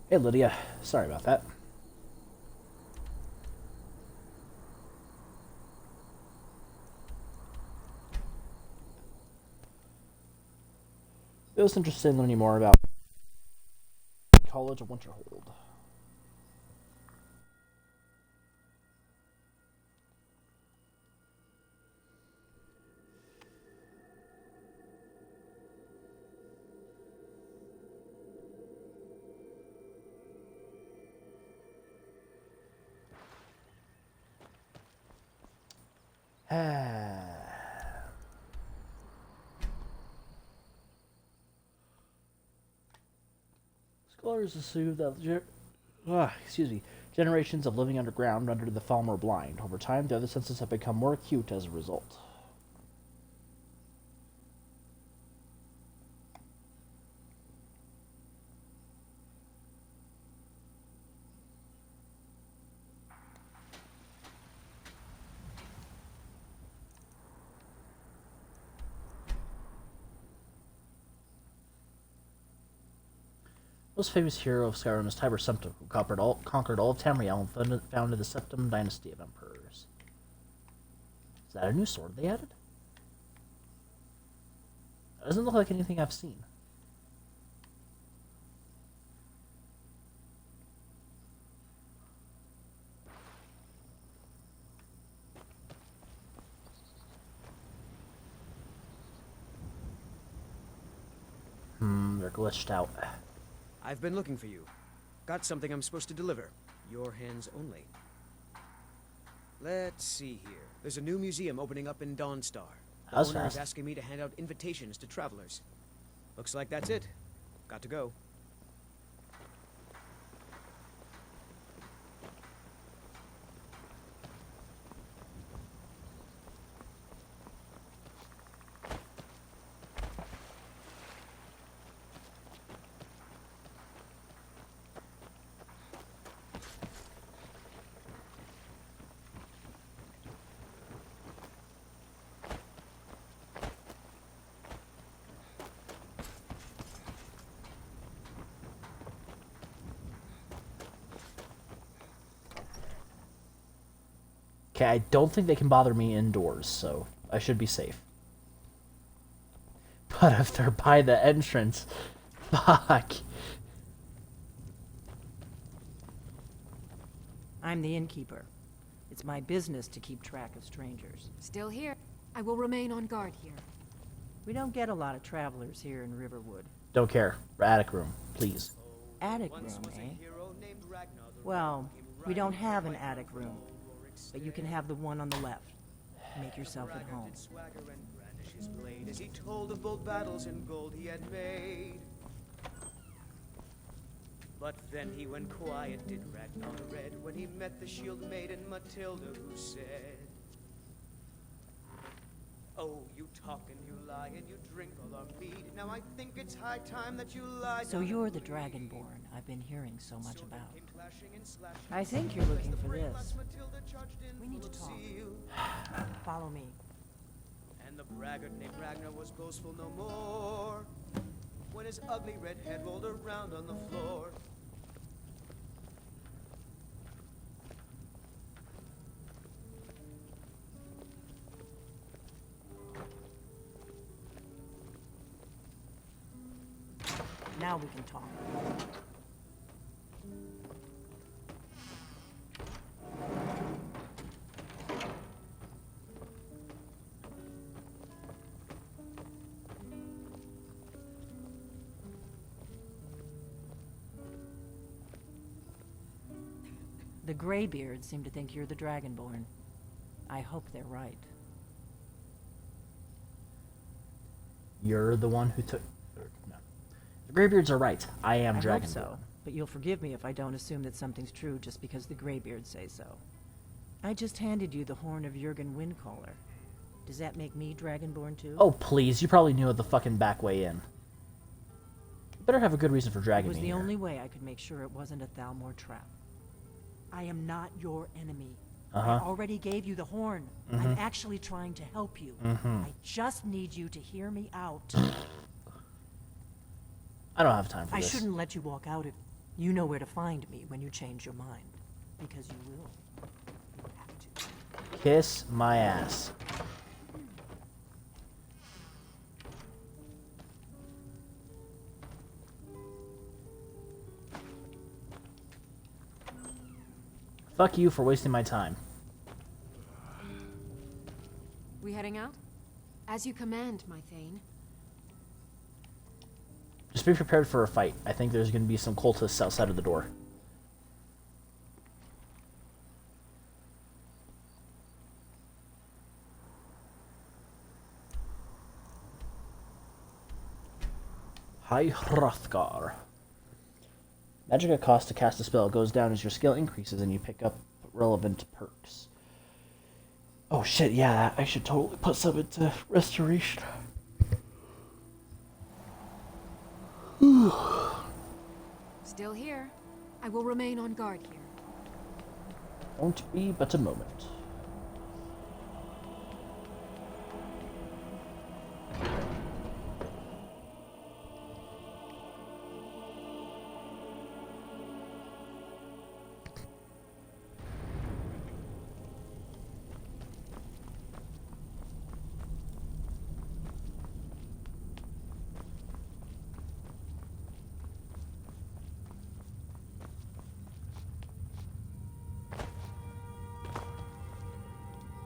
Hey, Lydia. Sorry about that. I was interested in learning more about College of Winterhold. Scholars assume that generations of living underground rendered the fall more blind. Over time, the other senses have become more acute as a result. Most famous hero of Skyrim is Tiber Septim, who conquered all of Tamriel and founded the Septim dynasty of emperors. Is that a new sword they added? That doesn't look like anything I've seen. They're glitched out. I've been looking for you. Got something I'm supposed to deliver. Your hands only. Let's see here. There's a new museum opening up in Dawnstar. The That's owner fast. is asking me to hand out invitations to travelers. Looks like that's it. Got to go. Okay, I don't think they can bother me indoors, so I should be safe. But if they're by the entrance, fuck. I'm the innkeeper. It's my business to keep track of strangers. Still here. I will remain on guard here. We don't get a lot of travelers here in Riverwood. Don't care. Attic room, please. Attic room, eh? Well, we don't have an attic room, but you can have the one on the left. Make yourself at home. His blade as he told of bold battles and gold he had made. But then he went quiet, did Ragnar Red, when he met the shield maiden Matilda, who said, "Oh, you talk and you lie and you drink all our mead. Now I think it's high time that you lie." So you're the Dragonborn I've been hearing so much about. I think you're looking for this. We need to talk. Follow me. And the braggart named Ragnar was boastful no more when his ugly red head rolled around on the floor. Now we can talk. The Greybeards seem to think you're the Dragonborn. I hope they're right. You're the one who took... No. The Greybeards are right. I am Dragonborn. I hope so, but you'll forgive me if I don't assume that something's true just because the Greybeards say so. I just handed you the horn of Jurgen Windcaller. Does that make me Dragonborn too? Oh, please. You probably knew it the fucking back way in. You better have a good reason for dragging me It was the here. only way I could make sure it wasn't a Thalmor trap. I am not your enemy. Uh-huh. I already gave you the horn. Mhm. I'm actually trying to help you. Mhm. I just need you to hear me out. I don't have time for I this. shouldn't let you walk out You know where to find me when you change your mind. Because you will. You have to. Kiss my ass. Fuck you for wasting my time. We heading out? As you command, my Thane. Just be prepared for a fight. I think there's going to be some cultists outside of the door. High Hrothgar. Magic cost to cast a spell goes down as your skill increases and you pick up relevant perks. Oh shit, yeah, I should totally put some into restoration. Still here. I will remain on guard here. Won't be but a moment.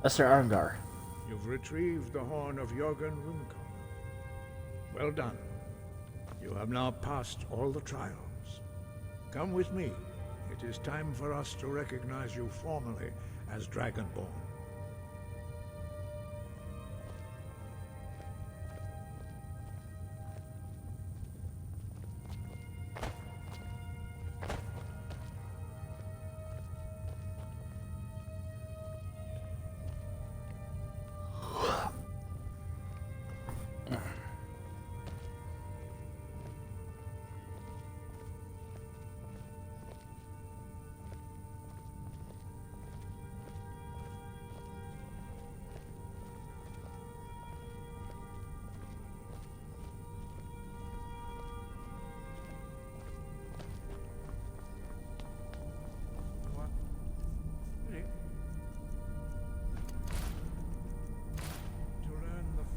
Mr. Arngar. You've retrieved the horn of Jörgen Windcollar. Well done. You have now passed all the trials. Come with me. It is time for us to recognize you formally as Dragonborn.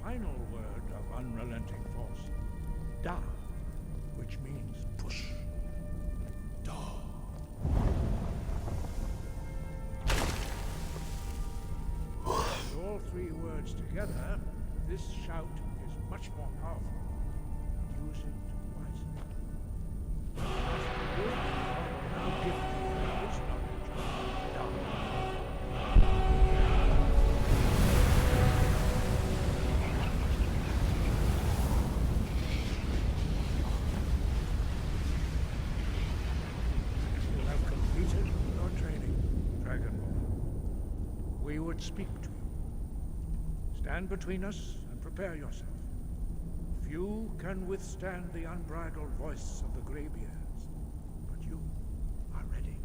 Final word of unrelenting force, Da, which means push. Da. With all three words together, this shout is much more powerful. Use it wisely. Now give me this knowledge of Da. We would speak to you. Stand between us and prepare yourself. Few can withstand the unbridled voice of the Greybeards, but you are ready.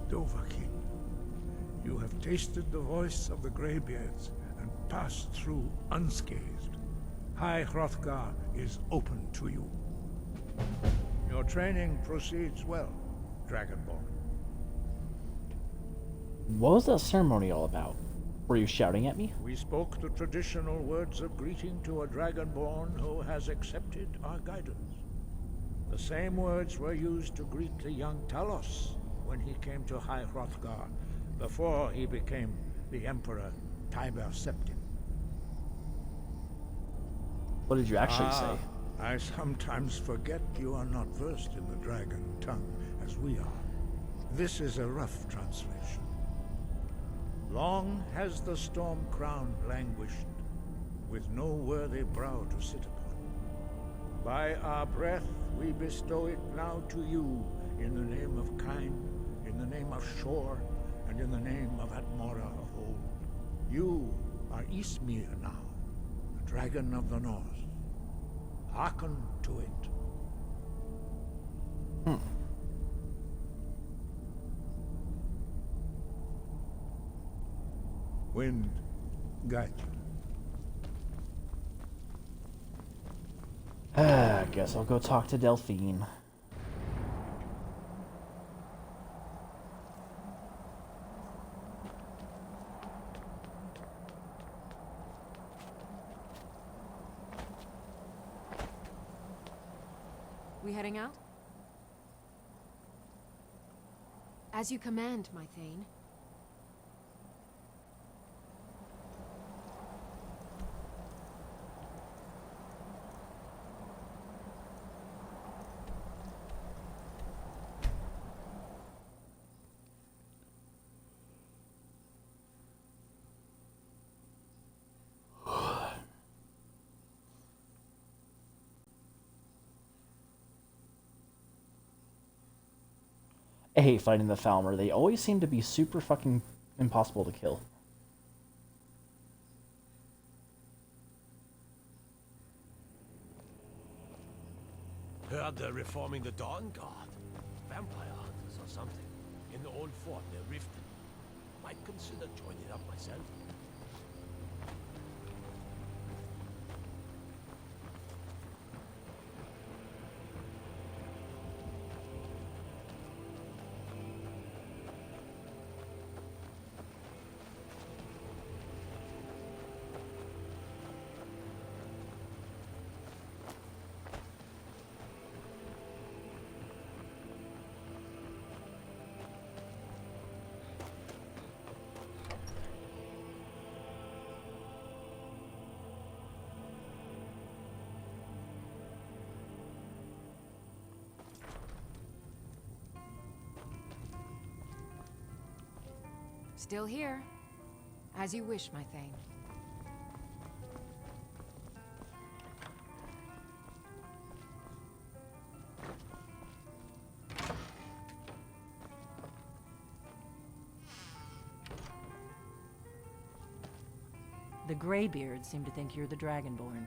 Dovahkiin, you have tasted the voice of the Greybeards and passed through unscathed. High Hrothgar is open to you. Your training proceeds well, Dragonborn. What was that ceremony all about? Were you shouting at me? We spoke the traditional words of greeting to a Dragonborn who has accepted our guidance. The same words were used to greet the young Talos when he came to High Hrothgar, before he became the Emperor Tiber Septim. What did you actually say? I sometimes forget you are not versed in the dragon tongue as we are. This is a rough translation. Long has the storm crown languished, with no worthy brow to sit upon. By our breath we bestow it now to you, in the name of Kine, in the name of Shore, and in the name of Atmora of old. You are Ismir now, the dragon of the north. Hearken to it. Wind, guide you. I guess I'll go talk to Delphine. We heading out? As you command, my Thane. I hate fighting the Falmer. They always seem to be super fucking impossible to kill. Heard they're reforming the Dawn Guard. Vampire hunters or something. In the old fort near Riften. Might consider joining up myself. Still here. As you wish, my Thane. The Greybeards seem to think you're the Dragonborn.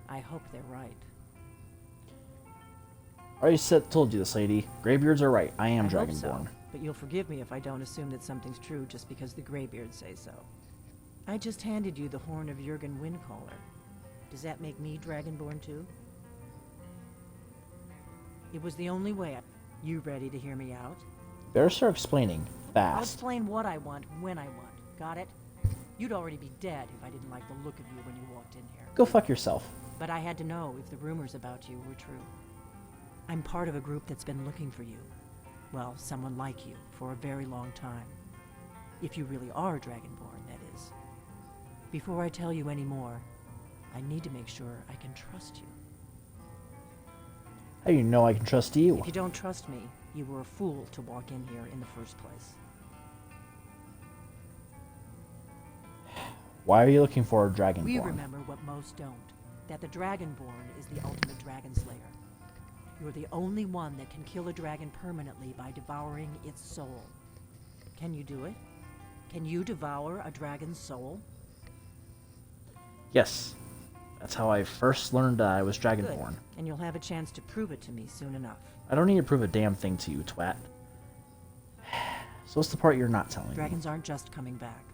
I hope they're right. I already told you this, lady. Greybeards are right. I am hope Dragonborn. so, but you'll forgive me if I don't assume that something's true just because the Greybeards say so. I just handed you the horn of Jurgen Windcaller. Does that make me Dragonborn too? It was the only way. You ready to hear me out? Better start explaining I'll fast. explain what I want when I want. Got it? You'd already be dead if I didn't like the look of you when you walked in here. Go fuck yourself. But I had to know if the rumors about you were true. I'm part of a group that's been looking for you. Well, someone like you, for a very long time. If you really are Dragonborn, that is. Before I tell you any more, I need to make sure I can trust you. How do you know I can trust you? If you don't trust me, you were a fool to walk in here in the first place. Why are you looking for a Dragonborn? We remember what most don't, that the Dragonborn is the ultimate dragon slayer. You're the only one that can kill a dragon permanently by devouring its soul. Can you do it? Can you devour a dragon's soul? Yes. That's how I first learned I was Dragonborn. Good. And you'll have a chance to prove it to me soon enough. I don't need to prove a damn thing to you, twat. So what's the part you're not telling me? Dragons aren't just coming back.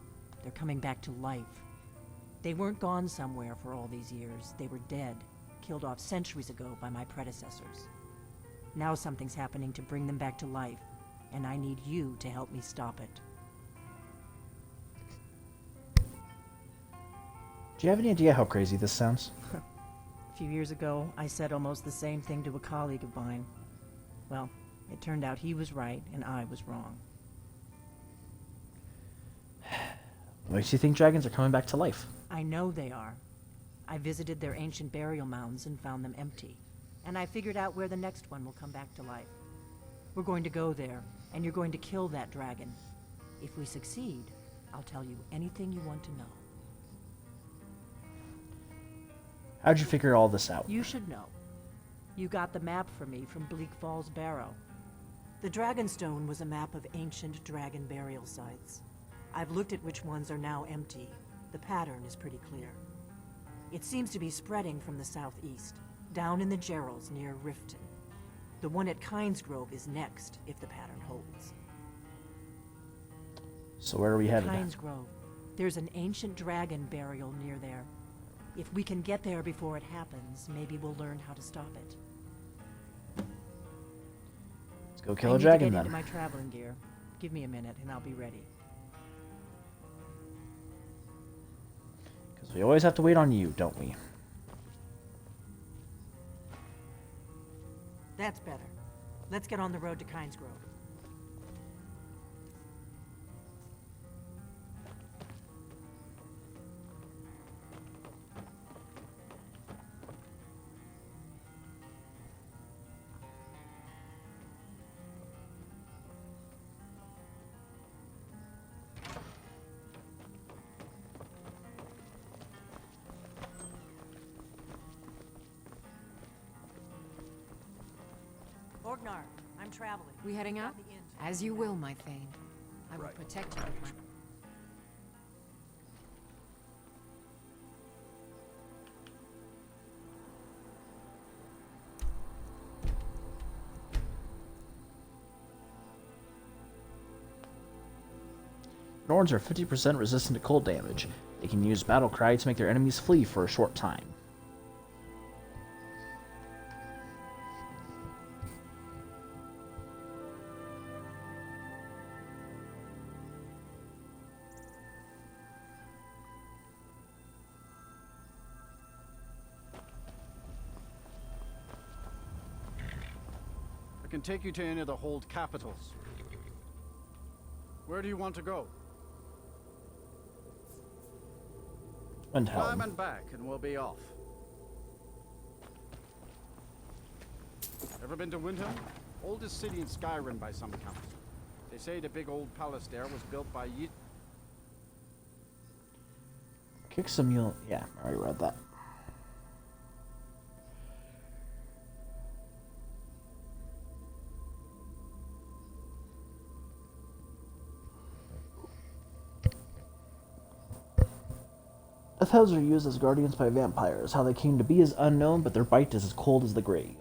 They're coming back to life. They weren't gone somewhere for all these years. They were dead, killed off centuries ago by my predecessors. Now something's happening to bring them back to life, and I need you to help me stop it. Do you have any idea how crazy this sounds? A few years ago, I said almost the same thing to a colleague of mine. Well, it turned out he was right and I was wrong. What makes you think dragons are coming back to life? I know they are. I visited their ancient burial mounds and found them empty. And I figured out where the next one will come back to life. We're going to go there, and you're going to kill that dragon. If we succeed, I'll tell you anything you want to know. How'd you figure all this out? You should know. You got the map for me from Bleak Falls Barrow. The Dragonstone was a map of ancient dragon burial sites. I've looked at which ones are now empty. The pattern is pretty clear. It seems to be spreading from the southeast, down in the Gerals near Riften. The one at Kinesgrove is next, if the pattern holds. So where are we headed? Kinesgrove. There's an ancient dragon burial near there. If we can get there before it happens, maybe we'll learn how to stop it. Let's go kill a dragon I need to get then. into my traveling gear. Give me a minute and I'll be ready. Because we always have to wait on you, don't we? That's better. Let's get on the road to Kinesgrove. Orgnar, I'm traveling. We heading out? As you will, my Thane. I will protect you with my... Norns are 50% resistant to cold damage. They can use battle cry to make their enemies flee for a short time. I can take you to any of the hold capitals. Where do you want to go? And Climb and back, and we'll be off. Ever been to Windhelm? Oldest city in Skyrim by some accounts. They say the big old palace there was built by Kick some mule. Yeah, I already read that. Death Hounds are used as guardians by vampires. How they came to be is unknown, but their bite is as cold as the grave.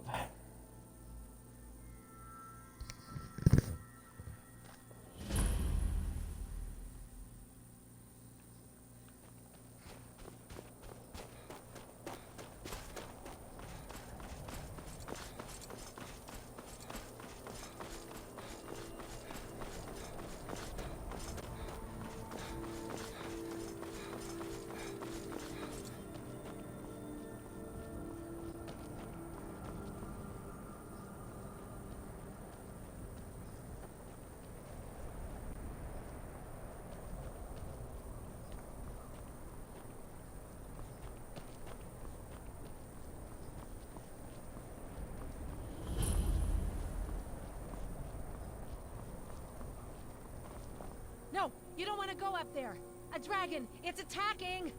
No, you don't want to go up there. A dragon, it's attacking.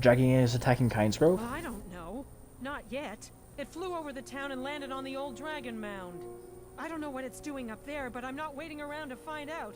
Dragon is attacking Kinesgrove? Well, I don't know. Not yet. It flew over the town and landed on the old dragon mound. I don't know what it's doing up there, but I'm not waiting around to find out.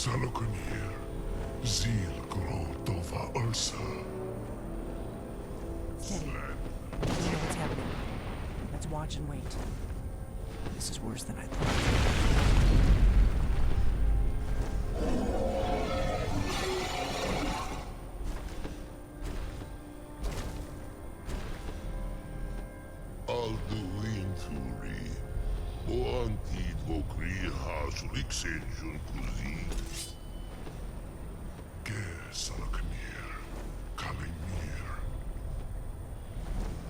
Salokunir, Zil Grotova Ursa. Steady. I know what's happening. Let's watch and wait. This is worse than I thought. Alduinturi, Boantid Vokri Hazuliksenjun Kuzi. Ger Salakmir, Kalimir.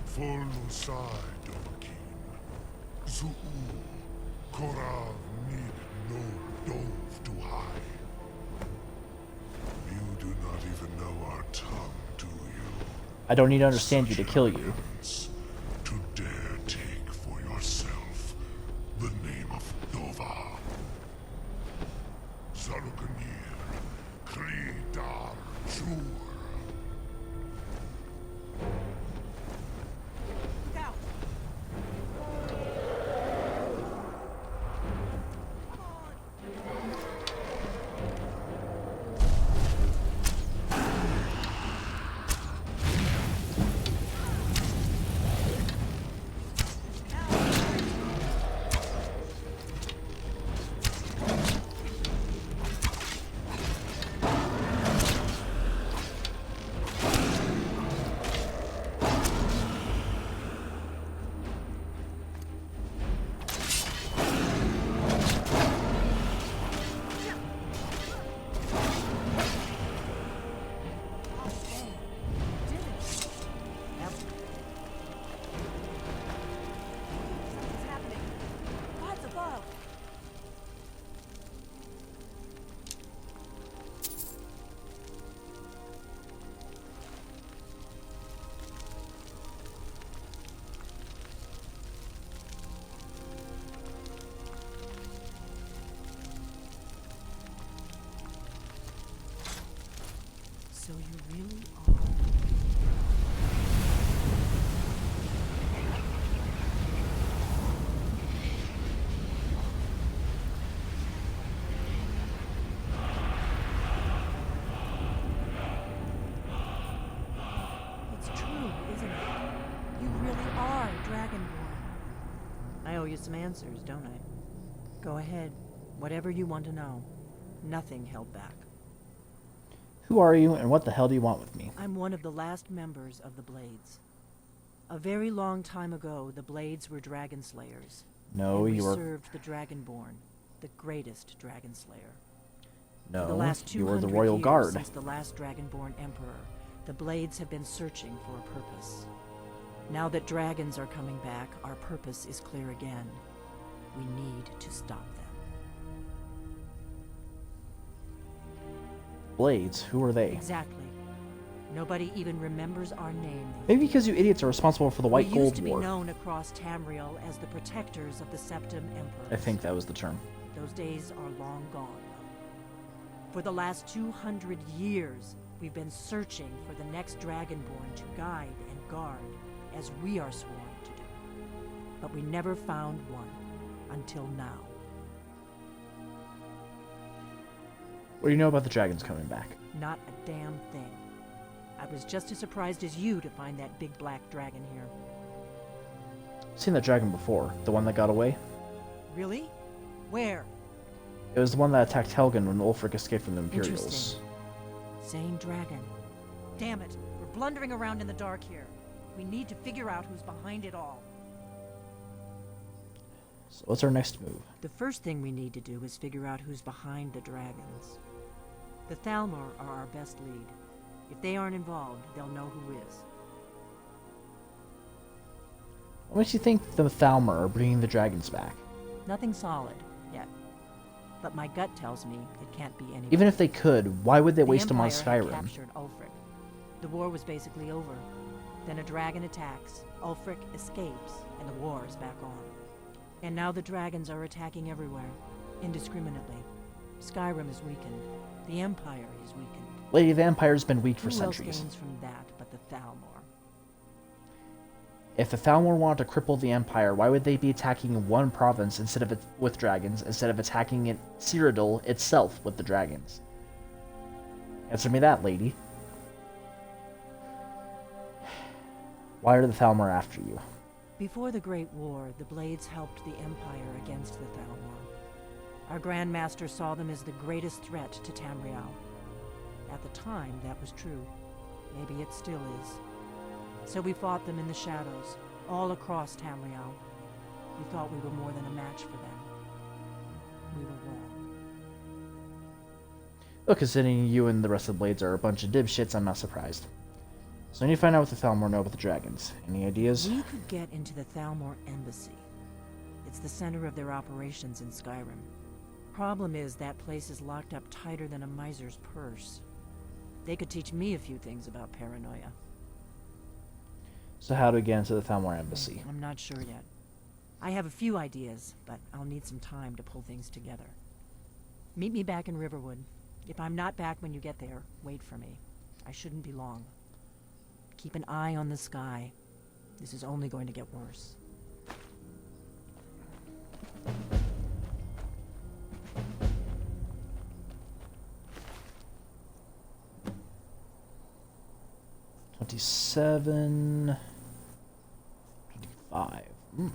Folnusai Dovakin. Zuu, Korav Nid no Dove to high. You do not even know our tongue, do you? I don't need to understand you to kill you. To dare take for yourself the name of Dova. Zalukanir, Kridar, Jur. Look out! So you really are. It's true, isn't it? You really are Dragonborn. I owe you some answers, don't I? Go ahead. Whatever you want to know. Nothing held back. Who are you, and what the hell do you want with me? I'm one of the last members of the Blades. A very long time ago, the Blades were dragon slayers. No, and you were... we served the Dragonborn, the greatest dragon slayer. No, For the last you were the 200 Royal years Guard. Since the last Dragonborn Emperor, the Blades have been searching for a purpose. Now that dragons are coming back, our purpose is clear again. We need to stop them. Blades? Who are they? Exactly. Nobody even remembers our name. Maybe because you idiots are responsible for the White We Gold used to be War. known across Tamriel as the protectors of the Septim Emperor. I think that was the term. Those days are long gone. For the last 200 years, we've been searching for the next Dragonborn to guide and guard, as we are sworn to do. But we never found one, until now. What do you know about the dragons coming back? Not a damn thing. I was just as surprised as you to find that big black dragon here. I've seen that dragon before. The one that got away? Really? Where? It was the one that attacked Helgen when Ulfric escaped from the Imperials. Interesting. Same dragon. Damn it, we're blundering around in the dark here. We need to figure out who's behind it all. So what's our next move? The first thing we need to do is figure out who's behind the dragons. The Thalmor are our best lead. If they aren't involved, they'll know who is. What makes you think the Thalmor are bringing the dragons back? Nothing solid, yet. But my gut tells me it can't be anyone. Even if they could, why would they waste them on Empire had Skyrim? captured Ulfric. The war was basically over. Then a dragon attacks, Ulfric escapes, and the war is back on. And now the dragons are attacking everywhere, indiscriminately. Skyrim is weakened. The Empire is weakened. Lady, the Empire's been weak for Who centuries. else gains from that but the Thalmor? If the Thalmor wanted to cripple the Empire, why would they be attacking one province with dragons instead of attacking Cyrodiil itself with the dragons? Answer me that, lady. Why are the Thalmor after you? Before the Great War, the Blades helped the Empire against the Thalmor. Our Grand Master saw them as the greatest threat to Tamriel. At the time, that was true. Maybe it still is. So we fought them in the shadows, all across Tamriel. We thought we were more than a match for them. We were wrong. Well, considering you and the rest of the Blades are a bunch of dipshits, I'm not surprised. So I need to find out what the Thalmor know about the dragons. Any ideas? We could get into the Thalmor embassy. It's the center of their operations in Skyrim. Problem is, that place is locked up tighter than a miser's purse. They could teach me a few things about paranoia. So how do we get into the Thalmor embassy? I'm not sure yet. I have a few ideas, but I'll need some time to pull things together. Meet me back in Riverwood. If I'm not back when you get there, wait for me. I shouldn't be long. Keep an eye on the sky. This is only going to get worse. $27, $25.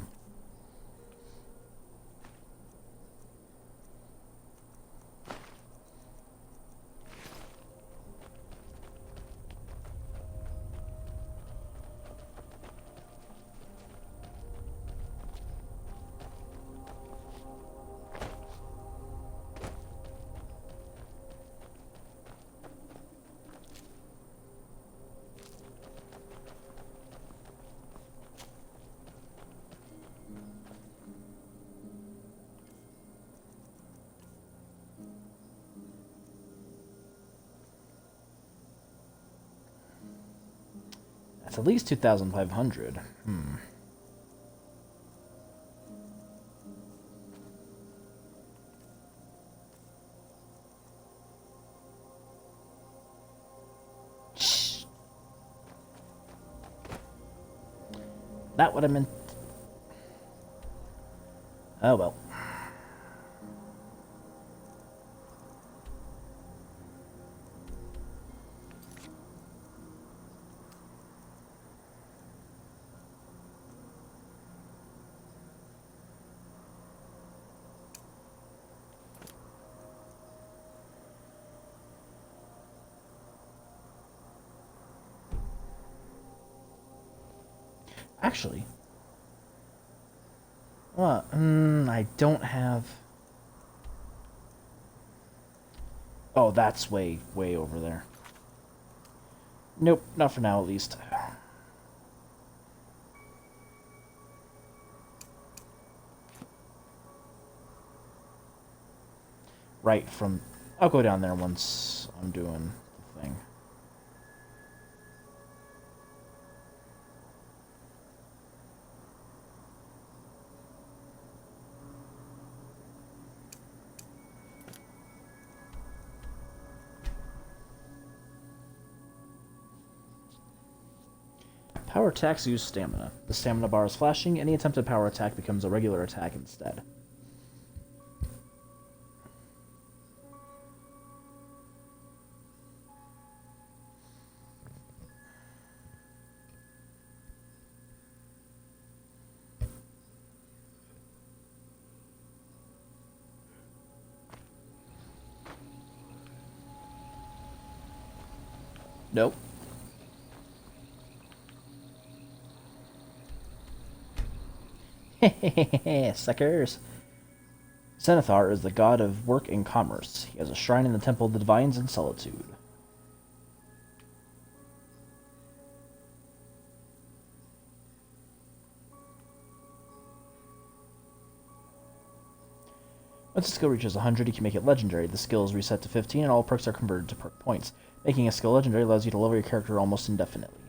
That's at least 2,500. Not what I meant. Oh well. Actually, well, I don't have. Oh, that's way over there. Nope, not for now at least. Right from. I'll go down there once I'm doing the thing. Power attacks use stamina. The stamina bar is flashing. Any attempted power attack becomes a regular attack instead. Nope. Suckers. Zenithar is the god of work and commerce. He has a shrine in the Temple of the Divines in Solitude. Once a skill reaches 100, you can make it legendary. The skill is reset to 15, and all perks are converted to perk points. Making a skill legendary allows you to level your character almost indefinitely.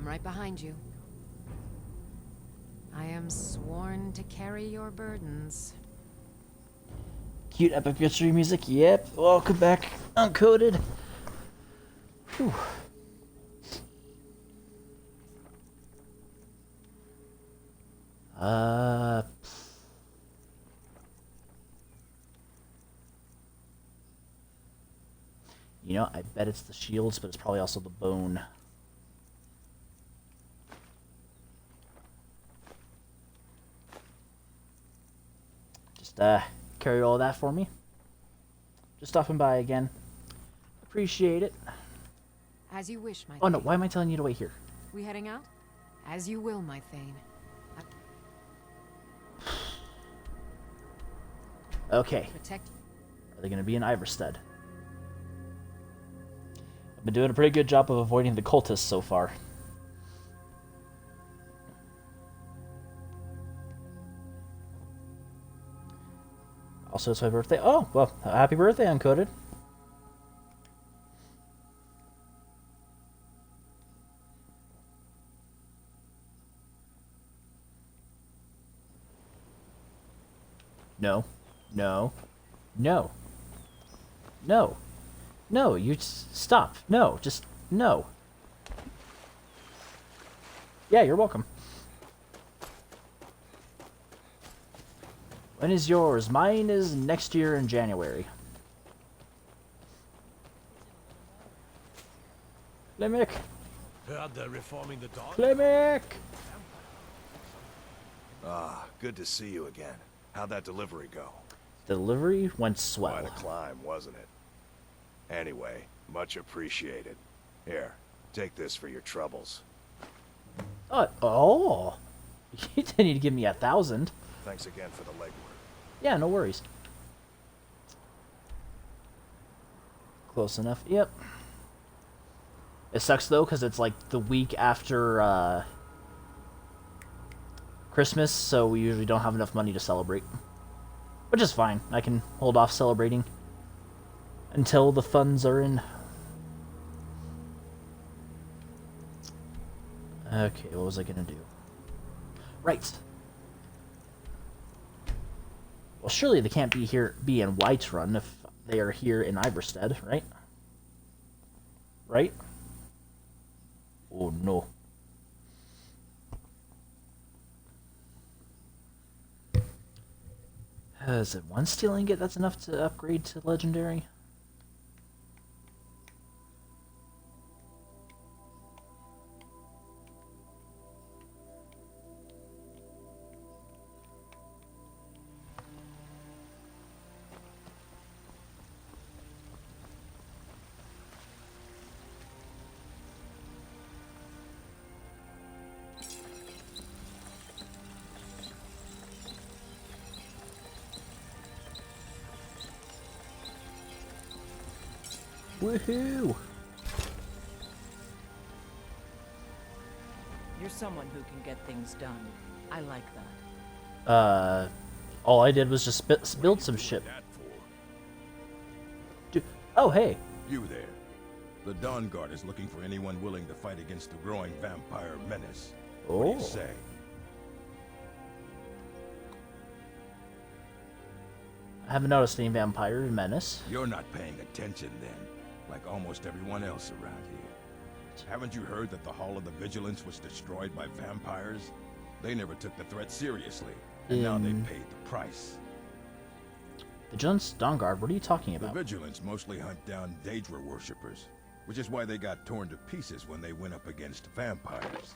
Right behind you. I am sworn to carry your burdens. Cute epic victory music. Yep. Welcome back, Uncoded. Whew. You know, I bet it's the shields, but it's probably also the bone. Carry all that for me. Just stopping by again. Appreciate it. As you wish, my Oh no, why am I telling you to wait here? We heading out? As you will, my Thane. Okay. Protect. Are they going to be in Iverstead? I've been doing a pretty good job of avoiding the cultists so far. Also, it's my birthday. Oh, well, happy birthday, Uncoded. No. No. No. No. No, you stop. No, just no. Yeah, you're welcome. When is yours? Mine is next year in January. Limic! Heard they're reforming the dawn. Limic! Ah, good to see you again. How'd that delivery go? Delivery went swell. Quite a climb, wasn't it? Anyway, much appreciated. Here, take this for your troubles. Oh! You didn't need to give me 1,000. Thanks again for the legwork. Yeah, no worries. Close enough. Yep. It sucks though, because it's like the week after Christmas, so we usually don't have enough money to celebrate. Which is fine. I can hold off celebrating until the funds are in. Okay, what was I gonna do? Right. Well, surely they can't be in Whiterun if they are here in Iverstead, right? Right? Oh no. Is it one steel ingot that's enough to upgrade to legendary? Woohoo! You're someone who can get things done. I like that. All I did was just build some shit. Oh, hey. You there. The Dawn Guard is looking for anyone willing to fight against the growing vampire menace. What do you say? I haven't noticed any vampire menace. You're not paying attention then, like almost everyone else around here. Haven't you heard that the Hall of the Vigilance was destroyed by vampires? They never took the threat seriously, and now they paid the price. Vigilance? Dawn Guard? What are you talking about? The Vigilance mostly hunt down Daedra worshippers, which is why they got torn to pieces when they went up against vampires.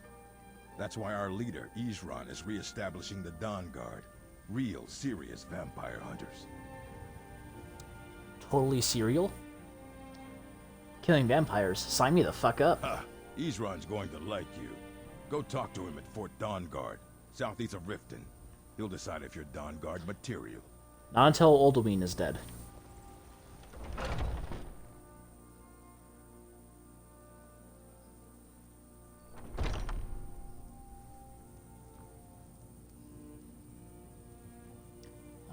That's why our leader, Isran, is re-establishing the Dawn Guard. Real, serious vampire hunters. Totally serial? Killing vampires? Sign me the fuck up. Ha! Isran's going to like you. Go talk to him at Fort Dawn Guard, southeast of Riften. He'll decide if you're Dawn Guard material. Not until Oldween is dead.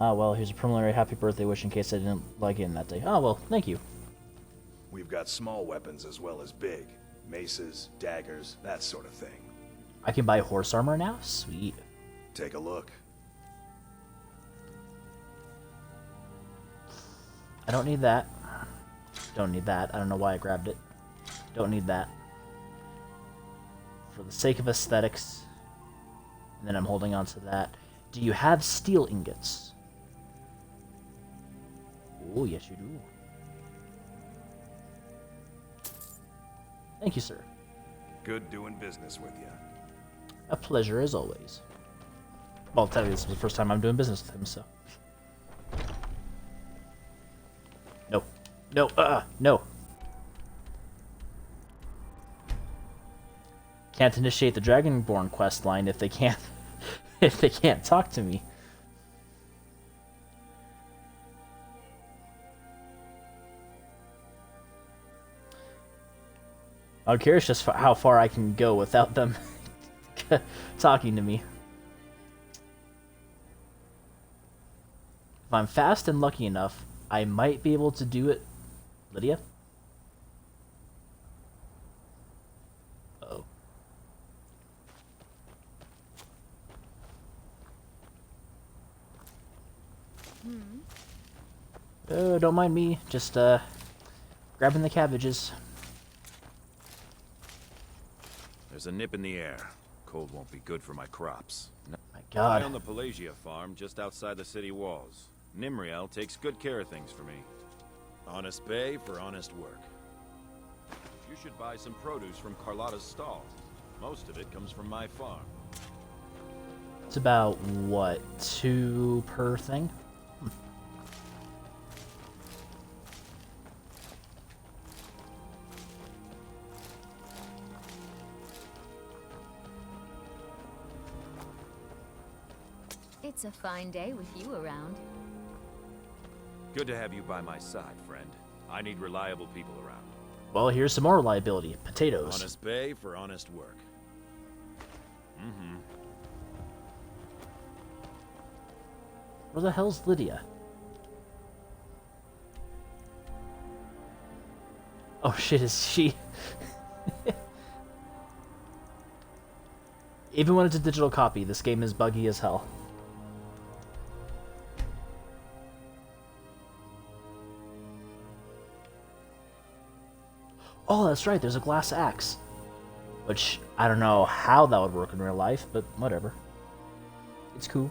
Ah, well, here's a preliminary happy birthday wish in case I didn't like it in that day. Oh, well, thank you. We've got small weapons as well as big. Maces, daggers, that sort of thing. I can buy horse armor now? Sweet. Take a look. I don't need that. Don't need that. I don't know why I grabbed it. Don't need that. For the sake of aesthetics. And then I'm holding on to that. Do you have steel ingots? Oh, yes you do. Thank you, sir. Good doing business with you. A pleasure as always. Well, I'll tell you, this is the first time I'm doing business with him, so. No. No, no. Can't initiate the Dragonborn quest line if they can't if they can't talk to me. I'm curious just how far I can go without them talking to me. If I'm fast and lucky enough, I might be able to do it. Lydia? Uh-oh. Oh, don't mind me. Just, grabbing the cabbages. There's a nip in the air. Cold won't be good for my crops. My God. On the Pelagia farm, just outside the city walls. Nimriel takes good care of things for me. Honest pay for honest work. You should buy some produce from Carlotta's stall. Most of it comes from my farm. It's about, what, 2 per thing? It's a fine day with you around. Good to have you by my side, friend. I need reliable people around. Well, here's some more reliability. Potatoes. Honest pay for honest work. Where the hell's Lydia? Oh shit, is she... Even when it's a digital copy, this game is buggy as hell. Oh, that's right, there's a glass axe. Which, I don't know how that would work in real life, but whatever. It's cool.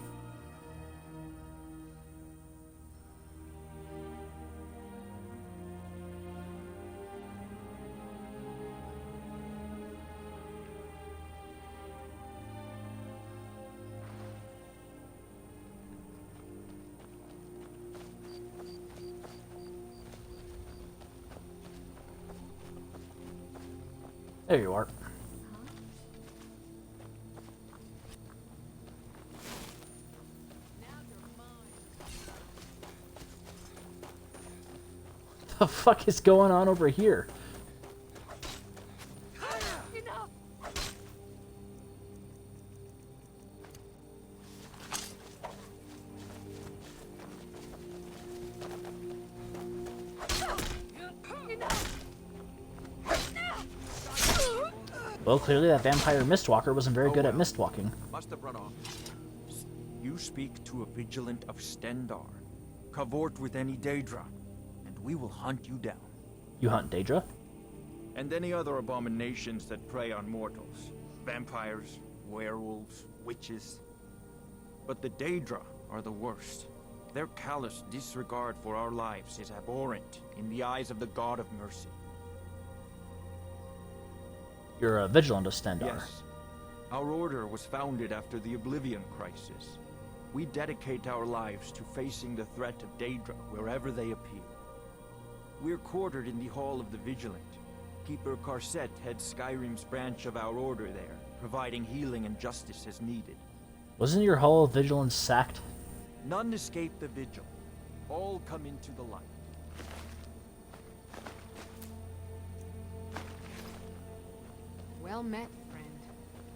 There you are. What the fuck is going on over here? Well, clearly that vampire Mistwalker wasn't very good at mistwalking. Must have run off. You speak to a vigilant of Stendar. Cavort with any Daedra, and we will hunt you down. You hunt Daedra? And any other abominations that prey on mortals. Vampires, werewolves, witches. But the Daedra are the worst. Their callous disregard for our lives is abhorrent in the eyes of the God of Mercy. You're a vigilant of Stendar. Yes. Our order was founded after the Oblivion Crisis. We dedicate our lives to facing the threat of Daedra wherever they appear. We're quartered in the Hall of the Vigilant. Keeper Karset heads Skyrim's branch of our order there, providing healing and justice as needed. Wasn't your Hall of Vigilance sacked? None escape the vigil. All come into the light. Well met, friend.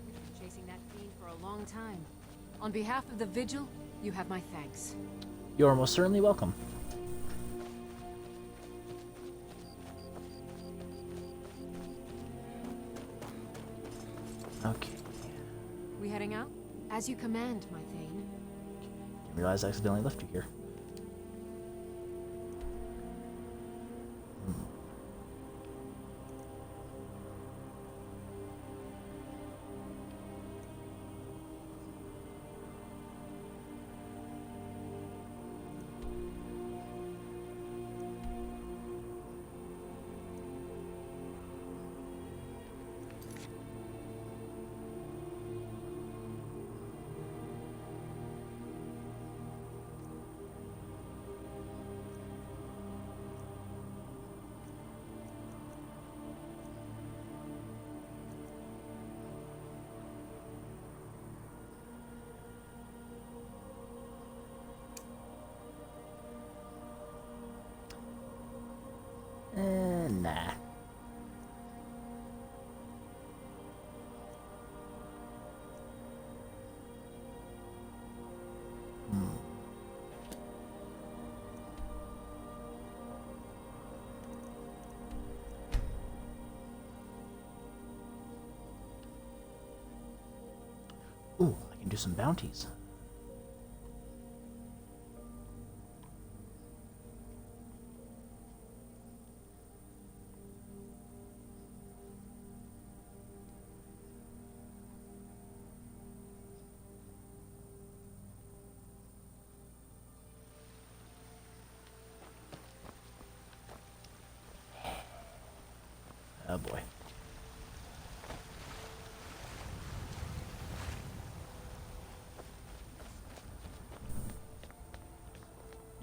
We've been chasing that fiend for a long time. On behalf of the Vigil, you have my thanks. You are most certainly welcome. Okay. We heading out? As you command, my Thane. Didn't realize I accidentally left you here. Nah. Ooh, I can do some bounties. Oh boy.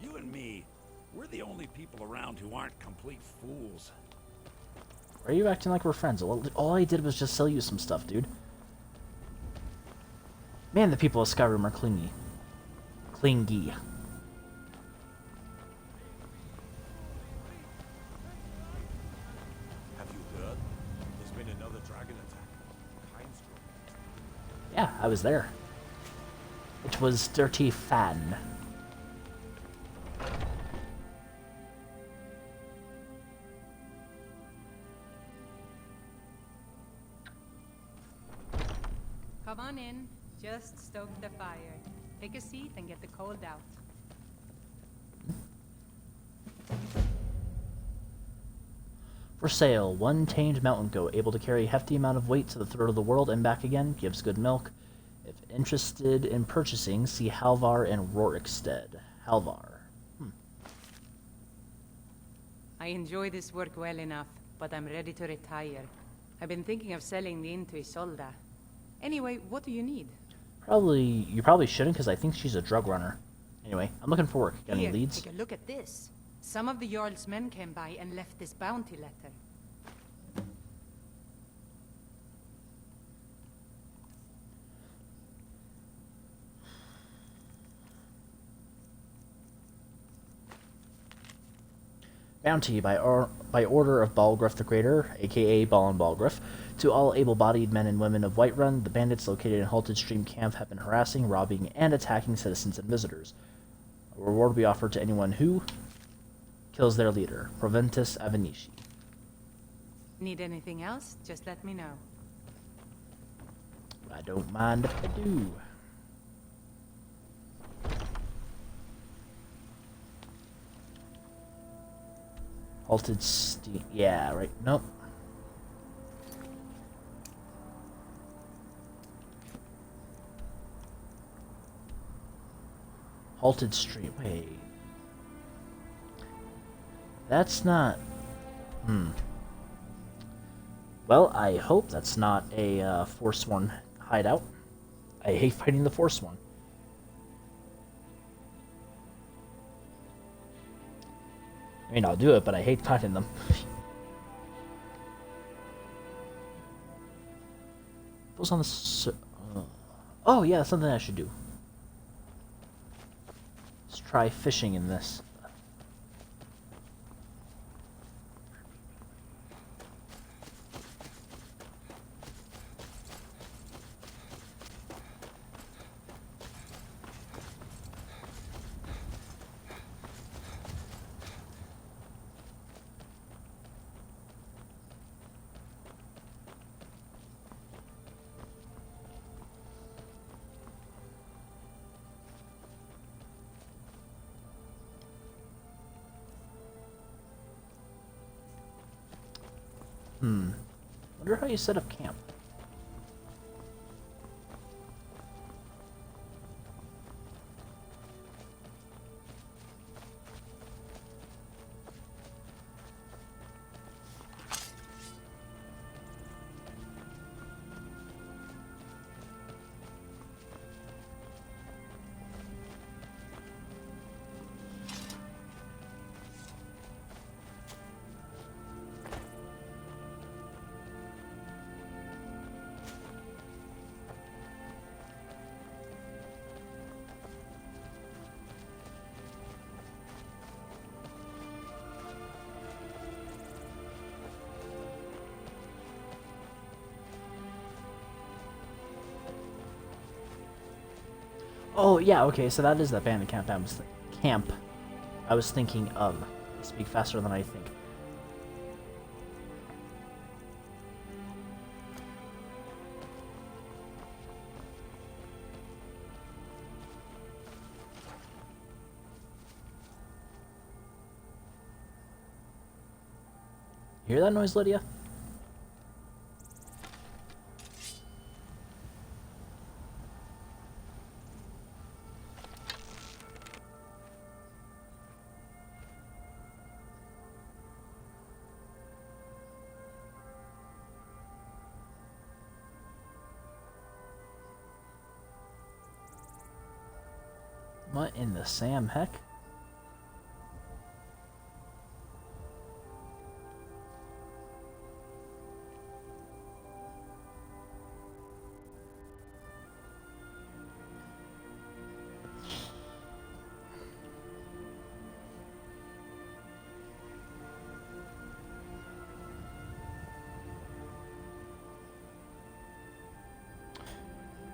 You and me, we're the only people around who aren't complete fools. Why are you acting like we're friends? All I did was just sell you some stuff, dude. Man, the people of Skyrim are clingy. Clingy. Yeah, I was there. It was Dirty Fan. Come on in. Just stoke the fire. Take a seat and get the cold out. For sale, one tamed mountain goat able to carry a hefty amount of weight to the throat of the world and back again, gives good milk. If interested in purchasing, see Halvar in Rorikstead. Halvar. I enjoy this work well enough, but I'm ready to retire. I've been thinking of selling the inn to Isolda. Anyway, what do you need? You probably shouldn't, because I think she's a drug runner. Anyway, I'm looking for work. Got any Here, leads? take a look at this. Some of the Jarl's men came by and left this bounty letter. Bounty by order of Balgruff the Greater, aka Balin Balgruff, to all able-bodied men and women of Whiterun. The bandits located in Halted Stream Camp have been harassing, robbing, and attacking citizens and visitors. A reward will be offered to anyone who kills their leader, Proventus Avenici. Need anything else? Just let me know. I don't mind if I do. Halted Steam. Yeah, right. Nope. Halted Stream. Wait. That's not... Well, I hope that's not a Forsworn hideout. I hate fighting the Forsworn. I mean, I'll do it, but I hate fighting them. What's on the... oh, yeah, that's something I should do. Let's try fishing in this. Wonder how you set up camp. Oh, yeah, okay, so that is the bandit camp I was thinking of. I speak faster than I think. Hear that noise, Lydia? What in the Sam heck?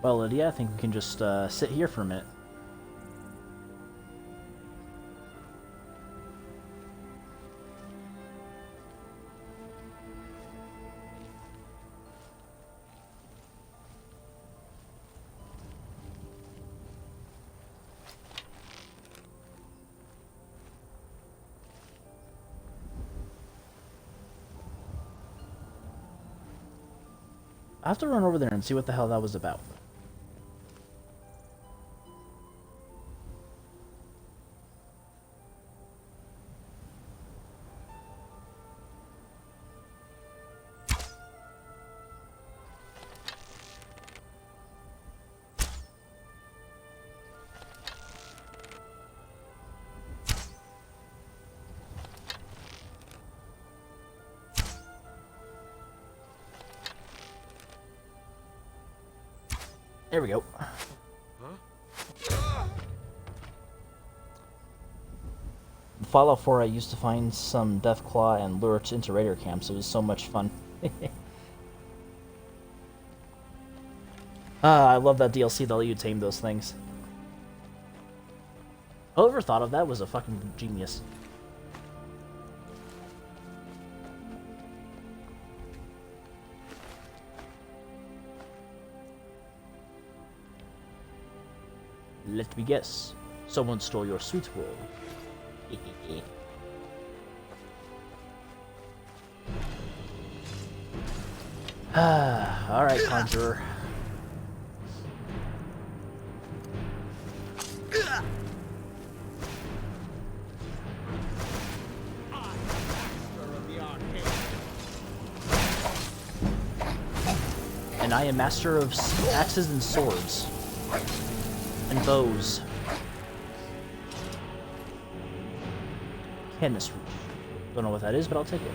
Well, Lydia, I think we can just sit here for a minute. I have to run over there and see what the hell that was about. There we go. In Fallout 4, I used to find some Deathclaw and lure it into raider camps. It was so much fun. I love that DLC that let you tame those things. Whoever thought of that was a fucking genius. Let me guess. Someone stole your sweet roll. Alright, Conjurer. And I am master of axes and swords. And bows. Canvas reach. Don't know what that is, but I'll take it.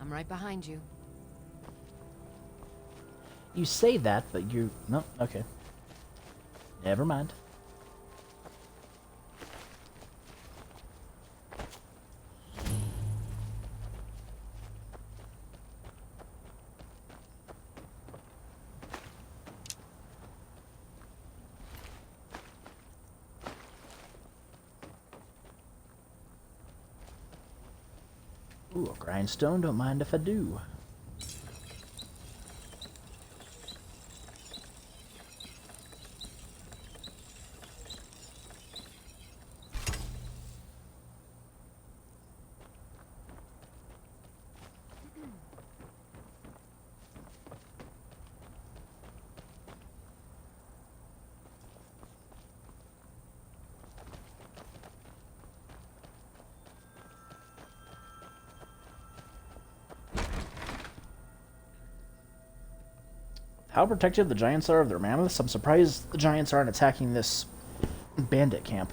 I'm right behind you. You say that, but you... No, okay. Never mind. Ooh, a grindstone, don't mind if I do. How protected the giants are of their mammoths? I'm surprised the giants aren't attacking this bandit camp.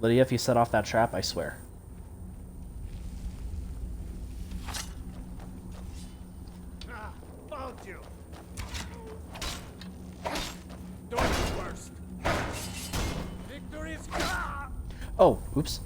Lydia, if you set off that trap, I swear. Found you. Do your worst. Victory is gone. Oh, oops.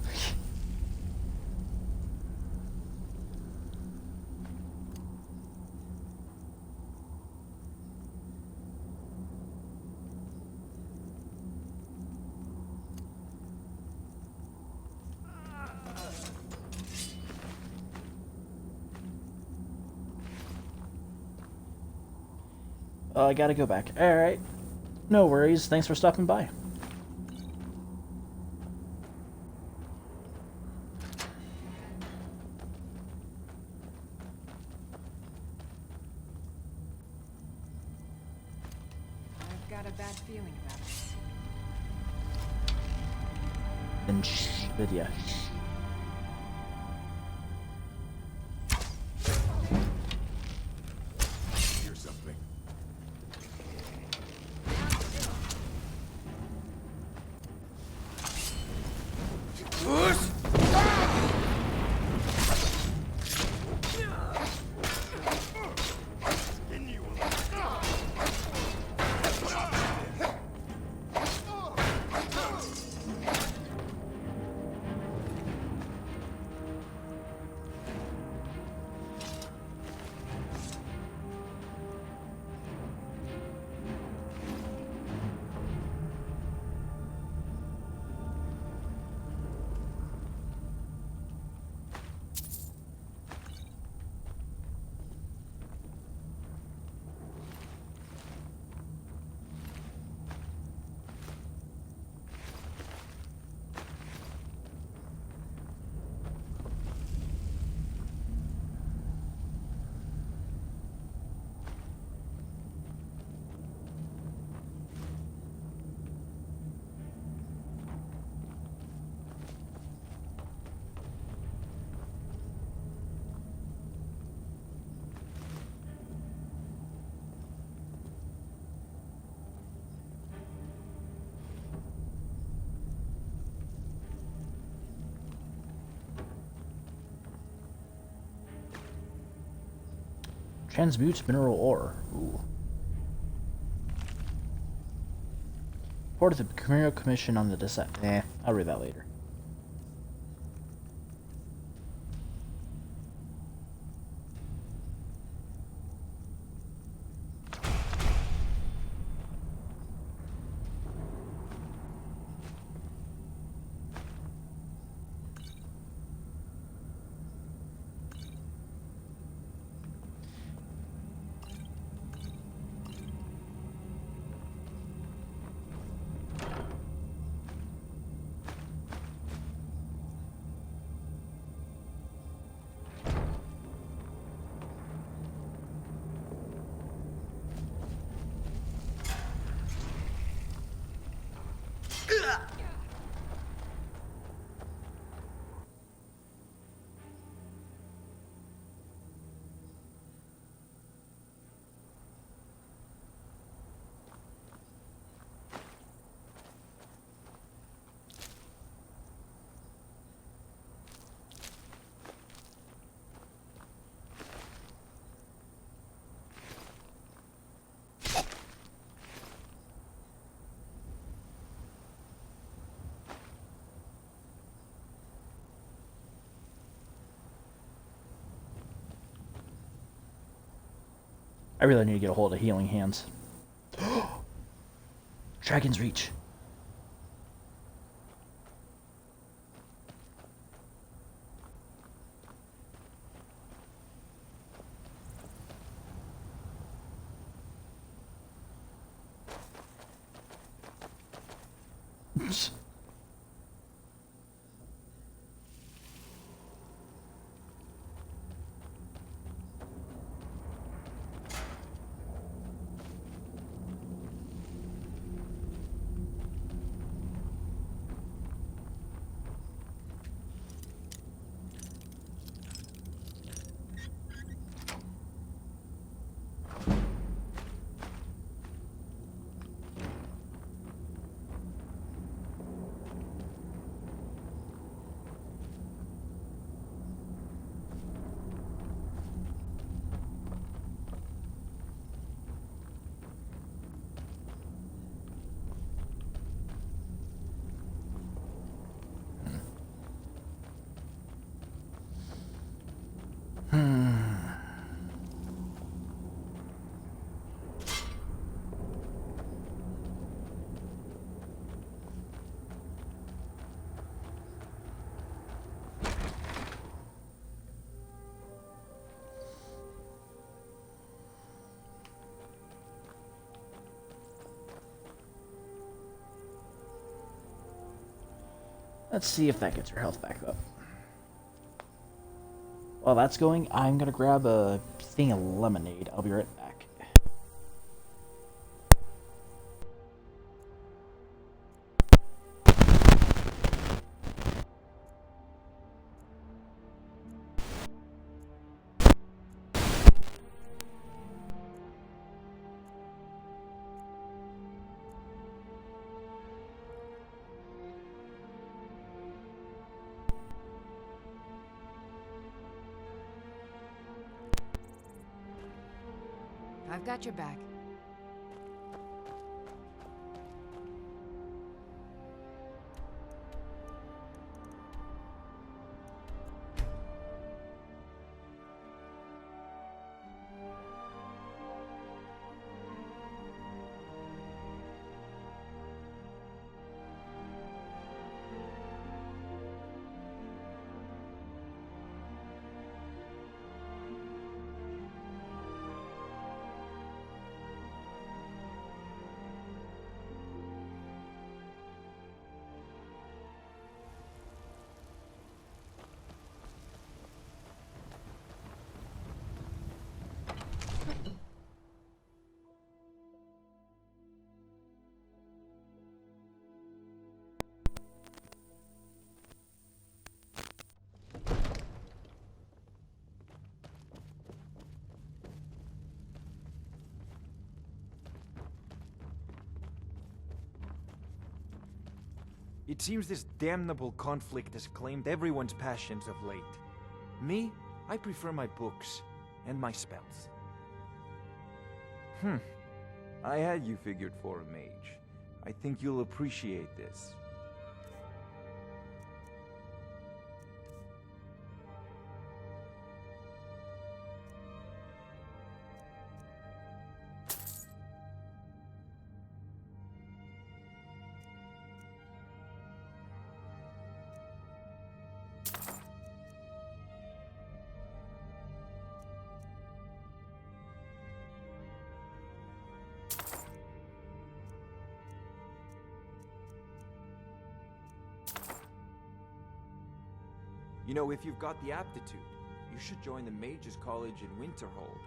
I gotta go back. Alright. No worries. Thanks for stopping by. I've got a bad feeling about this. And Lydia. Hear something. Transmutes mineral ore. Ooh. Report of the Criminal Commission on the Descent. I'll read that later. I really need to get a hold of healing hands. Dragon's Reach. Let's see if that gets her health back up. While that's going, I'm gonna grab a thing of lemonade. I'll be right back. I've got your back. It seems this damnable conflict has claimed everyone's passions of late. Me, I prefer my books and my spells. I had you figured for a mage. I think you'll appreciate this. You know, if you've got the aptitude, you should join the Mages College in Winterhold.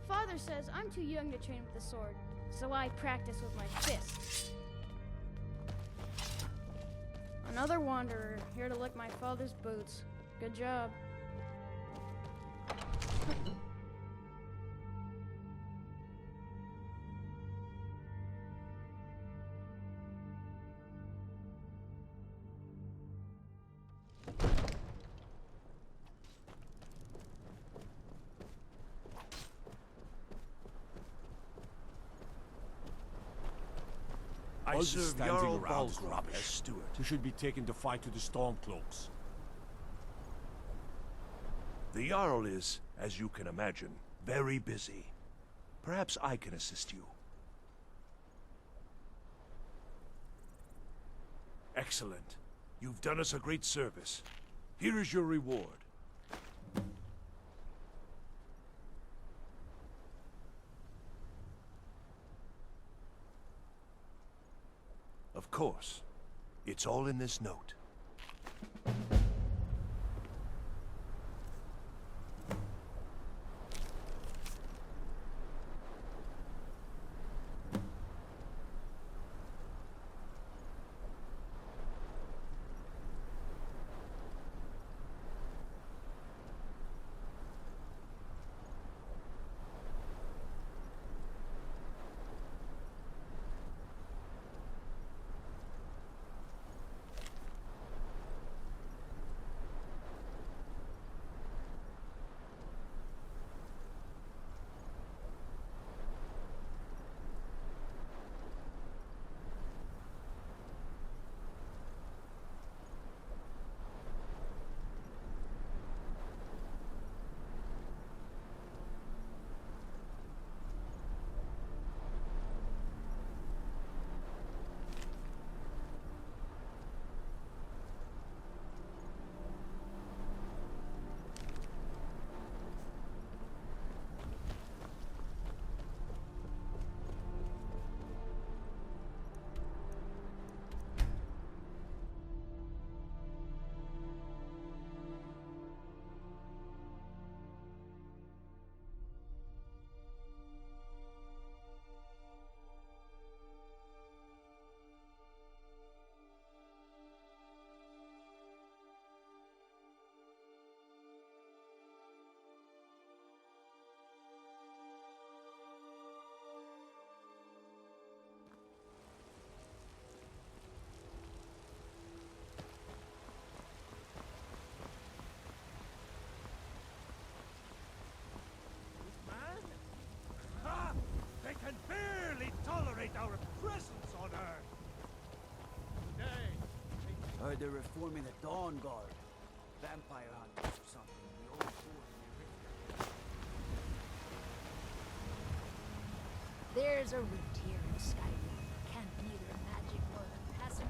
Father says I'm too young to train with the sword, so I practice with my fists. Another wanderer, here to lick my father's boots. Good job. I serve Jarl around is Balgruuf rubbish. as steward. You should be taken to fight with the Stormcloaks. The Jarl is, as you can imagine, very busy. Perhaps I can assist you. Excellent. You've done us a great service. Here is your reward. Of course. It's all in this note. They can barely tolerate our presence on Earth. Today, Heard they're reforming the Dawn Guard. Vampire hunters or something. The old fort near Riften. There's a rift here in Skyrim. Can't neither magic nor the passing.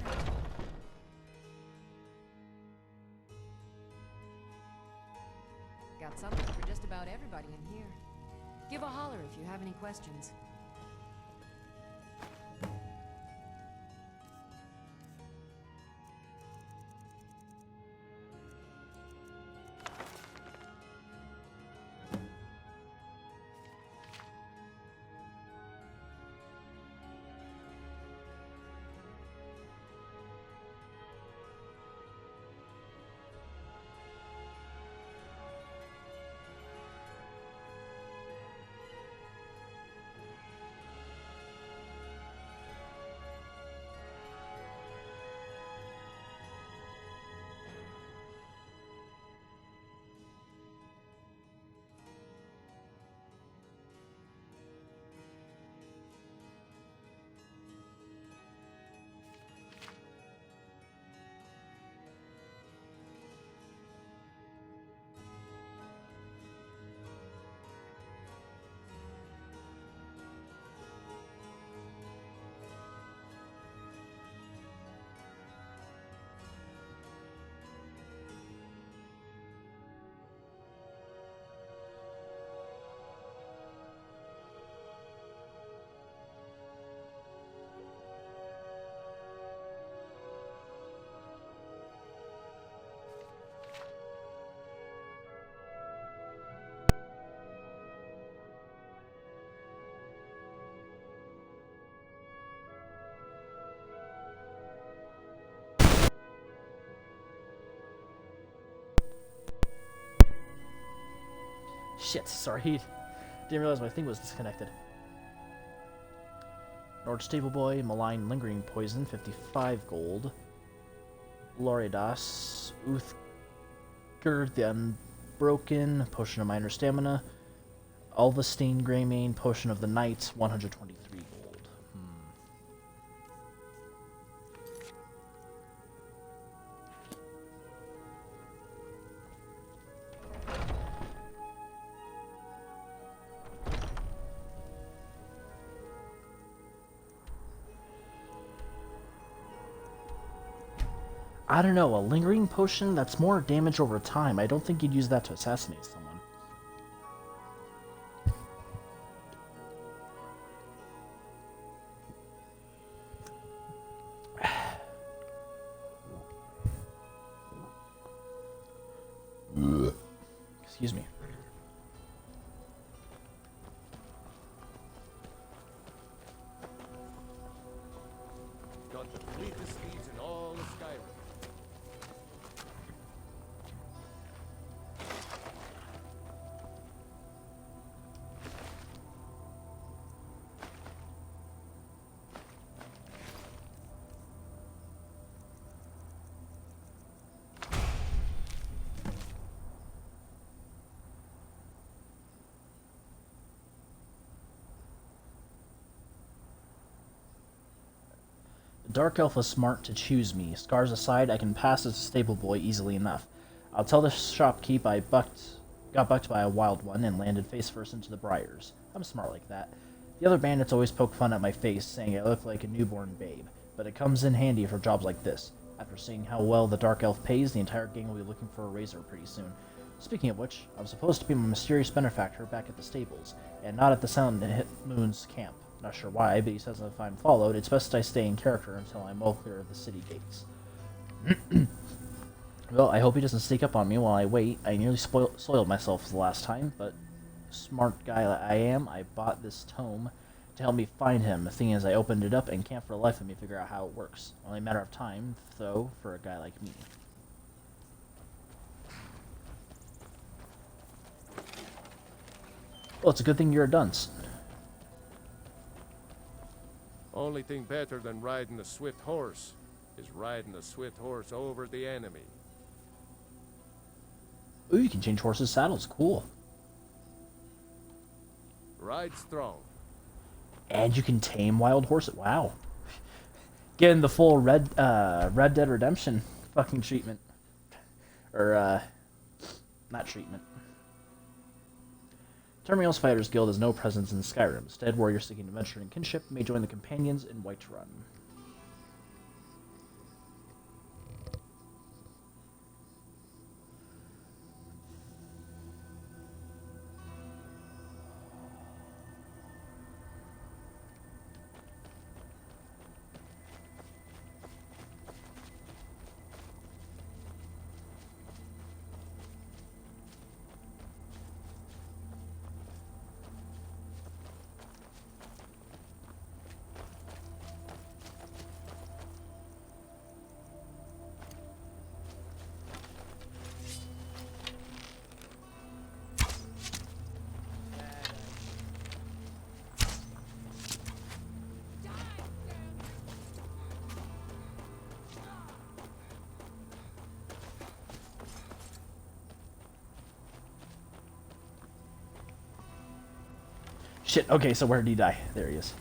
Got something for just about everybody in here. Give a holler if you have any questions. Shit, sorry. Didn't realize my thing was disconnected. Nord Stable Boy, Malign Lingering Poison, 55 gold. Loridas, Uthgar the Unbroken, Potion of Minor Stamina. Alvastine Greymane, Potion of the Night, 123 gold. I don't know, a lingering potion? That's more damage over time. I don't think you'd use that to assassinate someone. Excuse me. Got the fleetest steeds in all of Skyrim. Dark Elf was smart to choose me. Scars aside, I can pass as a stable boy easily enough. I'll tell the shopkeep I got bucked by a wild one and landed face first into the briars. I'm smart like that. The other bandits always poke fun at my face, saying I look like a newborn babe, but it comes in handy for jobs like this. After seeing how well the Dark Elf pays, the entire gang will be looking for a razor pretty soon. Speaking of which, I'm supposed to be my mysterious benefactor back at the stables, and not at the Silent Moon's camp. Not sure why, but he says if I'm followed, it's best I stay in character until I'm well clear of the city gates. Well, I hope he doesn't sneak up on me while I wait. I nearly soiled myself the last time, but smart guy I am, I bought this tome to help me find him. The thing is, I opened it up and can't for the life of me figure out how it works. Only a matter of time, though, for a guy like me. Well, it's a good thing you're a dunce. Only thing better than riding a swift horse is riding a swift horse over the enemy. Ooh, you can change horses' saddles. Cool. Ride strong. And you can tame wild horses. Wow. Getting the full Red Dead Redemption fucking treatment. Or, not treatment. Terminal's Fighters Guild has no presence in Skyrim. Instead, warriors seeking adventure and kinship may join the companions in Whiterun. Shit, okay, so where did he die? There he is.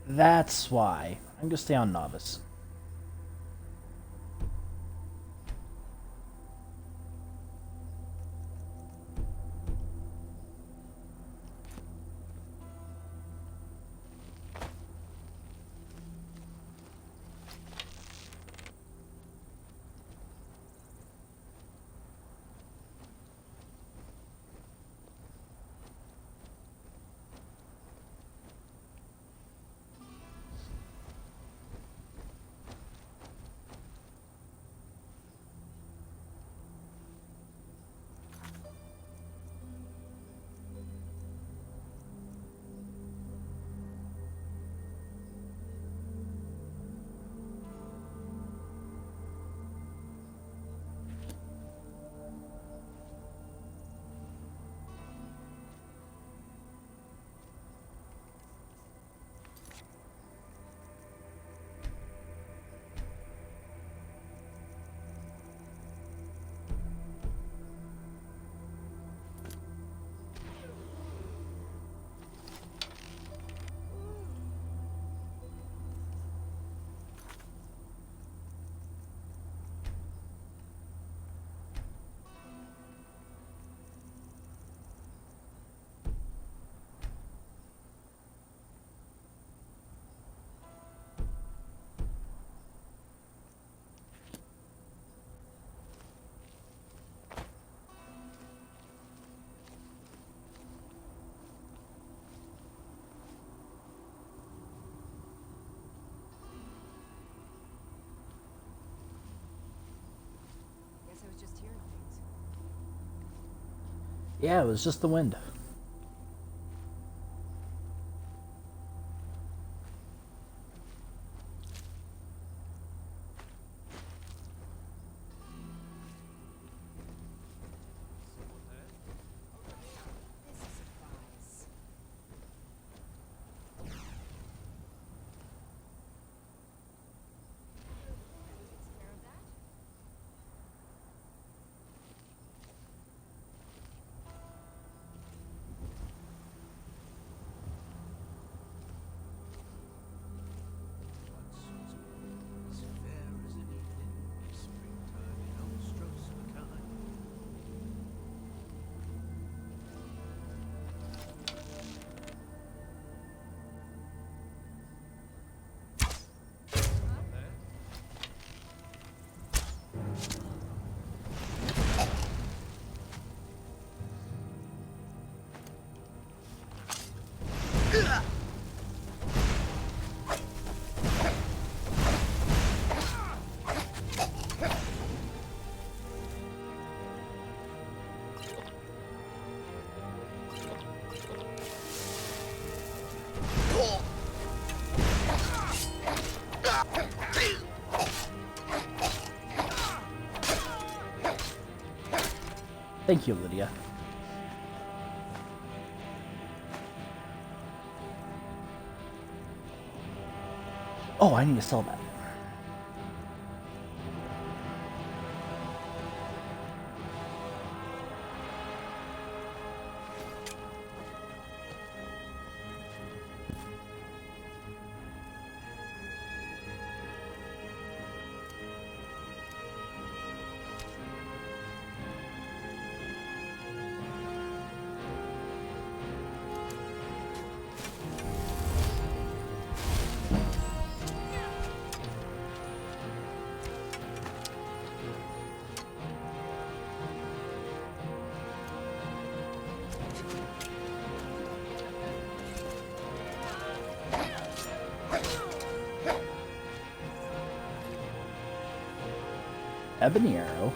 That's why. I'm gonna stay on Novice. Guess I was just hearing things. Yeah, it was just the wind. Thank you, Lydia. Oh, I need to sell that. Ebony arrow.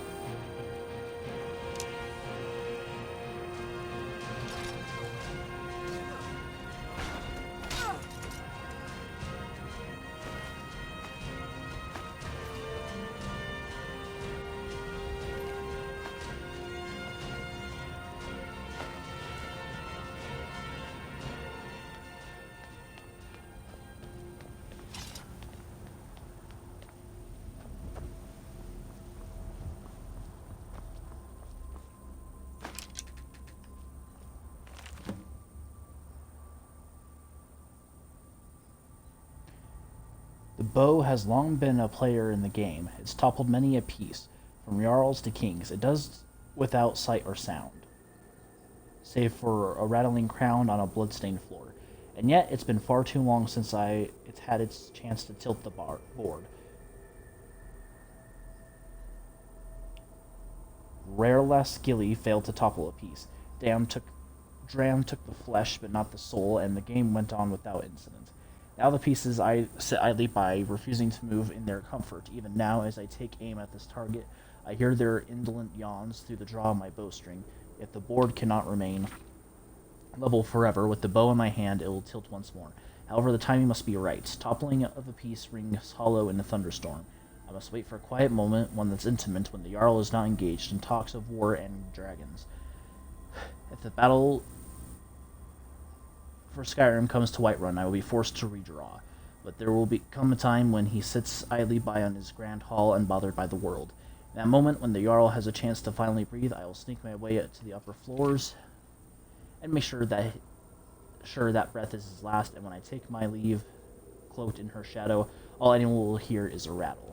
The bow has long been a player in the game. It's toppled many a piece, from jarls to kings. It does without sight or sound, save for a rattling crown on a blood-stained floor. And yet, it's been far too long since it's had its chance to tilt the board. Rare last Gilly failed to topple a piece. Dram took the flesh, but not the soul, and the game went on without incident. Now the pieces sit idly by, refusing to move in their comfort. Even now, as I take aim at this target, I hear their indolent yawns through the draw of my bowstring. If the board cannot remain level forever, with the bow in my hand, it will tilt once more. However, the timing must be right. Toppling of a piece rings hollow in a thunderstorm. I must wait for a quiet moment, one that's intimate, when the Jarl is not engaged in talks of war and dragons. If the battle for Skyrim comes to Whiterun, I will be forced to redraw. But there will come a time when he sits idly by on his grand hall, unbothered by the world. In that moment, when the Jarl has a chance to finally breathe, I will sneak my way to the upper floors and make sure that breath is his last, and when I take my leave, cloaked in her shadow, all anyone will hear is a rattle.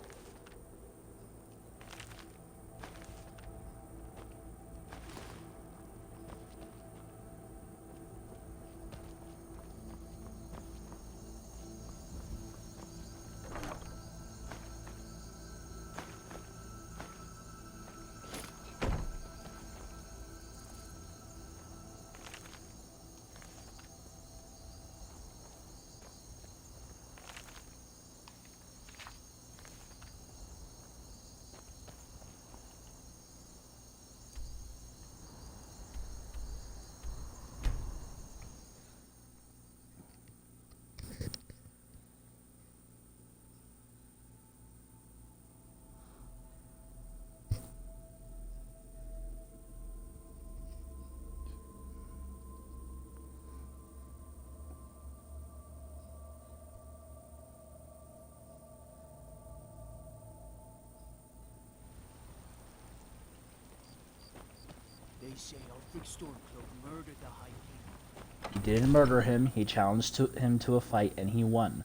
They say our big Stormcloak murdered the High King. He didn't murder him, he challenged him to a fight, and he won.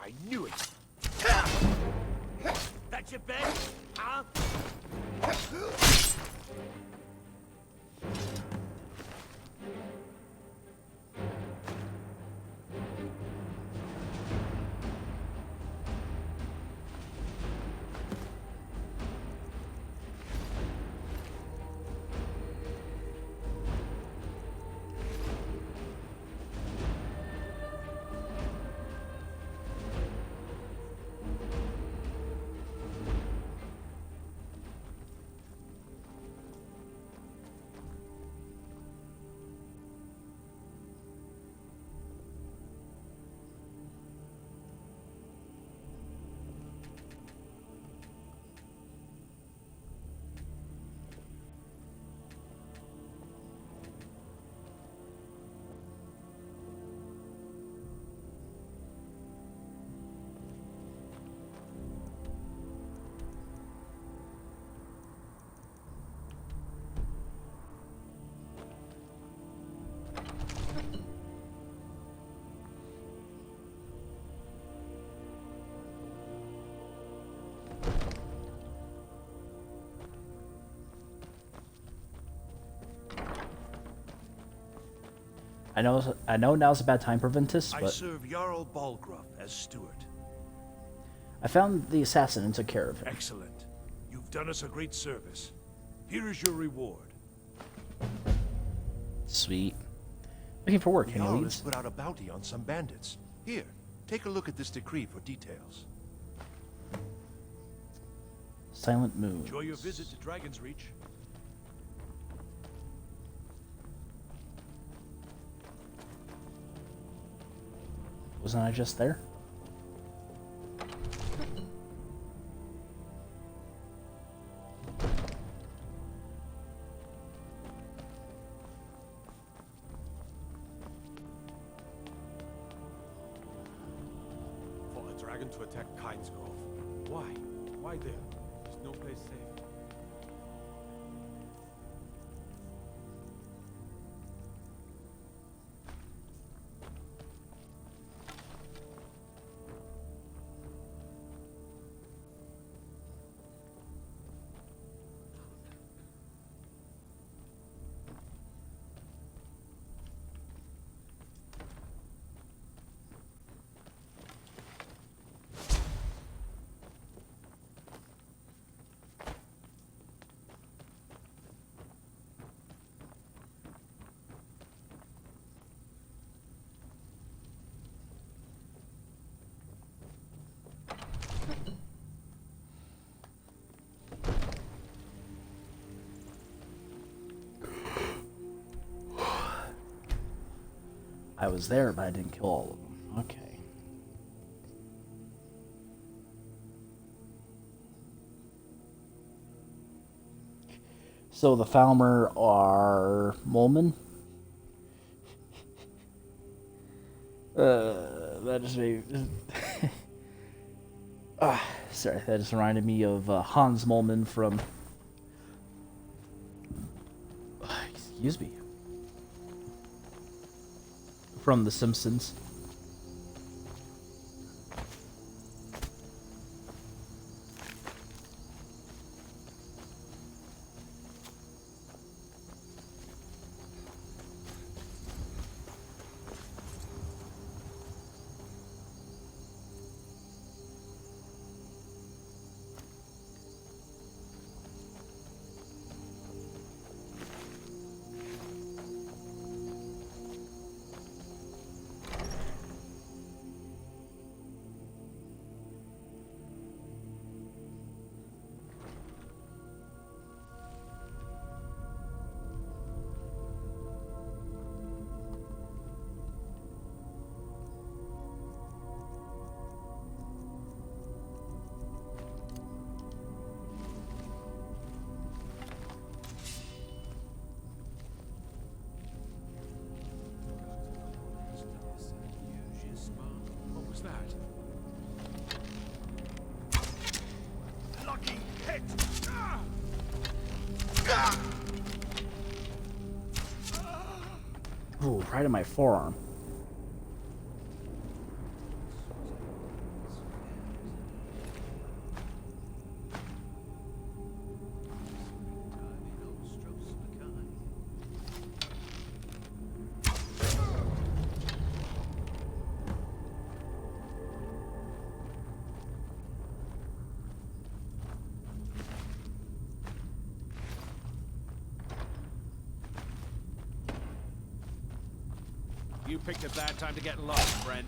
I knew it! That's your bet, huh? I know now's a bad time, Proventus, I but serve Jarl Balgruuf as steward. I found the assassin and took care of him. Excellent. You've done us a great service. Here is your reward. Sweet. Looking for work. Any Jarl has leads? put out a bounty on some bandits. Here, take a look at this decree for details. Silent Moon. Enjoy your visit to Dragon's Reach. Wasn't I just there? For a dragon to attack Kynesgrove. Why? Why there? There's no place safe. I was there, but I didn't kill all of them. Okay. So the Falmer are Molman? That just made... sorry, that just reminded me of Hans Molman from... excuse me. From The Simpsons. What was that? Lucky hit! Ooh, right in my forearm. You picked a bad time to get lost, friend.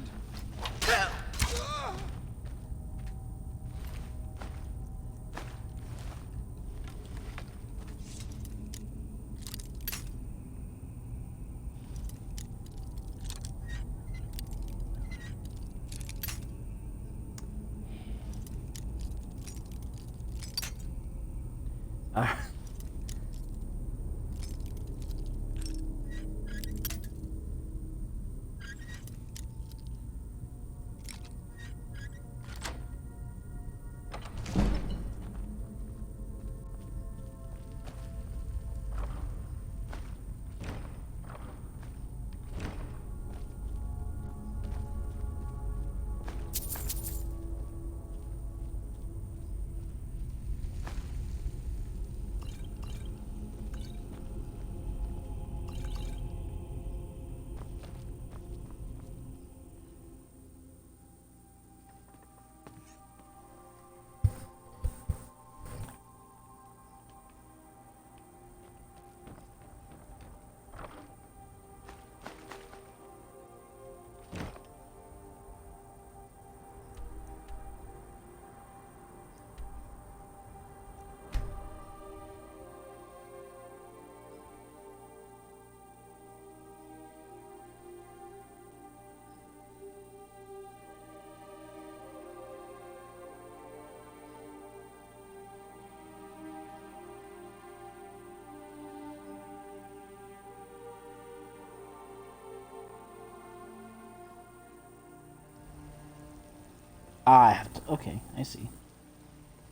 I have to. Okay, I see.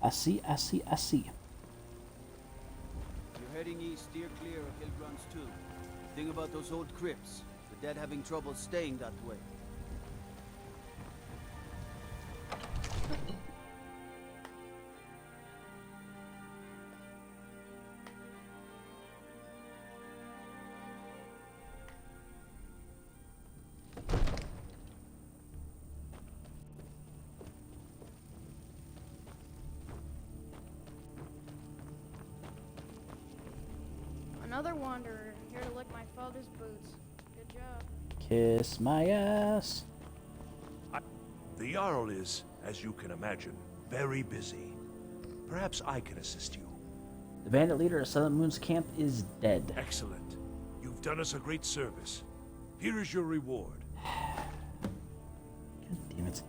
I see. You're heading east, steer clear of Hillgrun's Tomb. Thing about those old crypts, the dead having trouble staying that way. Another wanderer, here to lick my father's boots. Good job. Kiss my ass. The Jarl is, as you can imagine, very busy. Perhaps I can assist you. The bandit leader of Southern Moon's camp is dead. Excellent. You've done us a great service. Here is your reward. God damn it.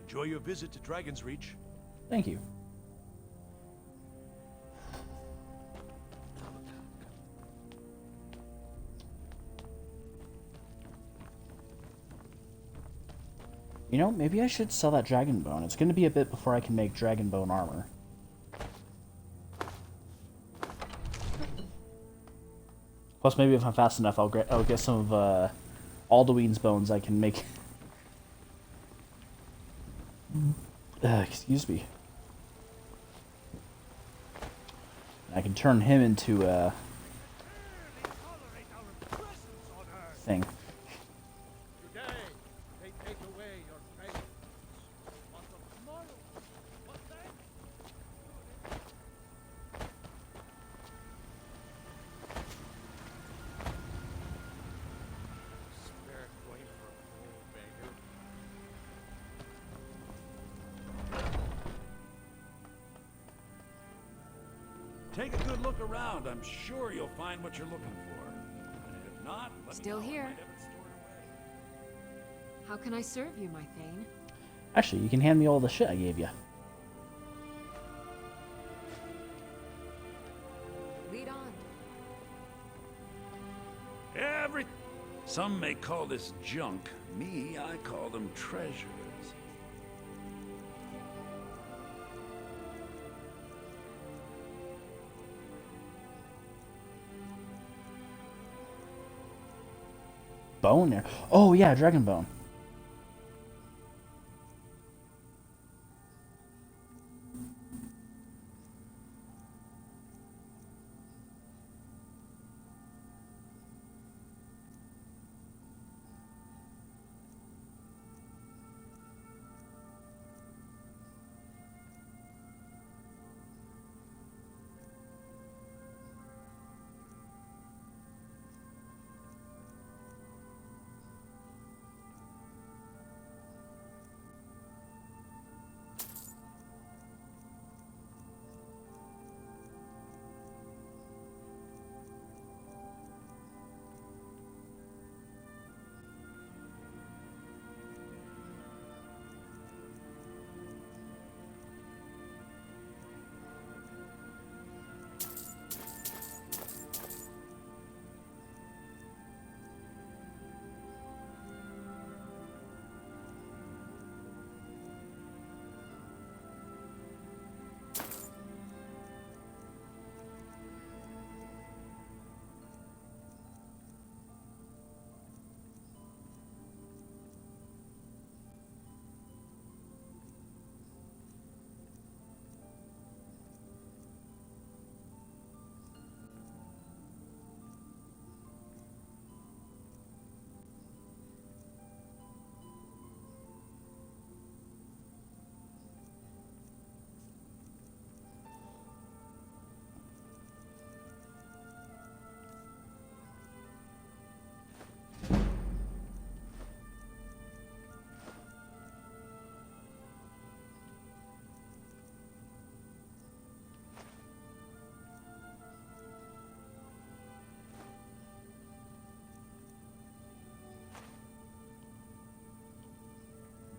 Enjoy your visit to Dragon's Reach. Thank you. You know, maybe I should sell that dragon bone. It's going to be a bit before I can make dragon bone armor. Plus, maybe if I'm fast enough, I'll get some of Alduin's bones. I can make. Excuse me. I can turn him into a thing. Today, they take away your faith. But tomorrow, what then? Spirit going for a full beggar. Take a good look around. I'm sure you'll find what you're looking for. And if not, let Still me know. here. I might have it stored away. How can I serve you, my Thane? Actually, you can hand me all the shit I gave you. Lead on. Some may call this junk. Me, I call them treasures. Bone there. Oh yeah, dragon bone.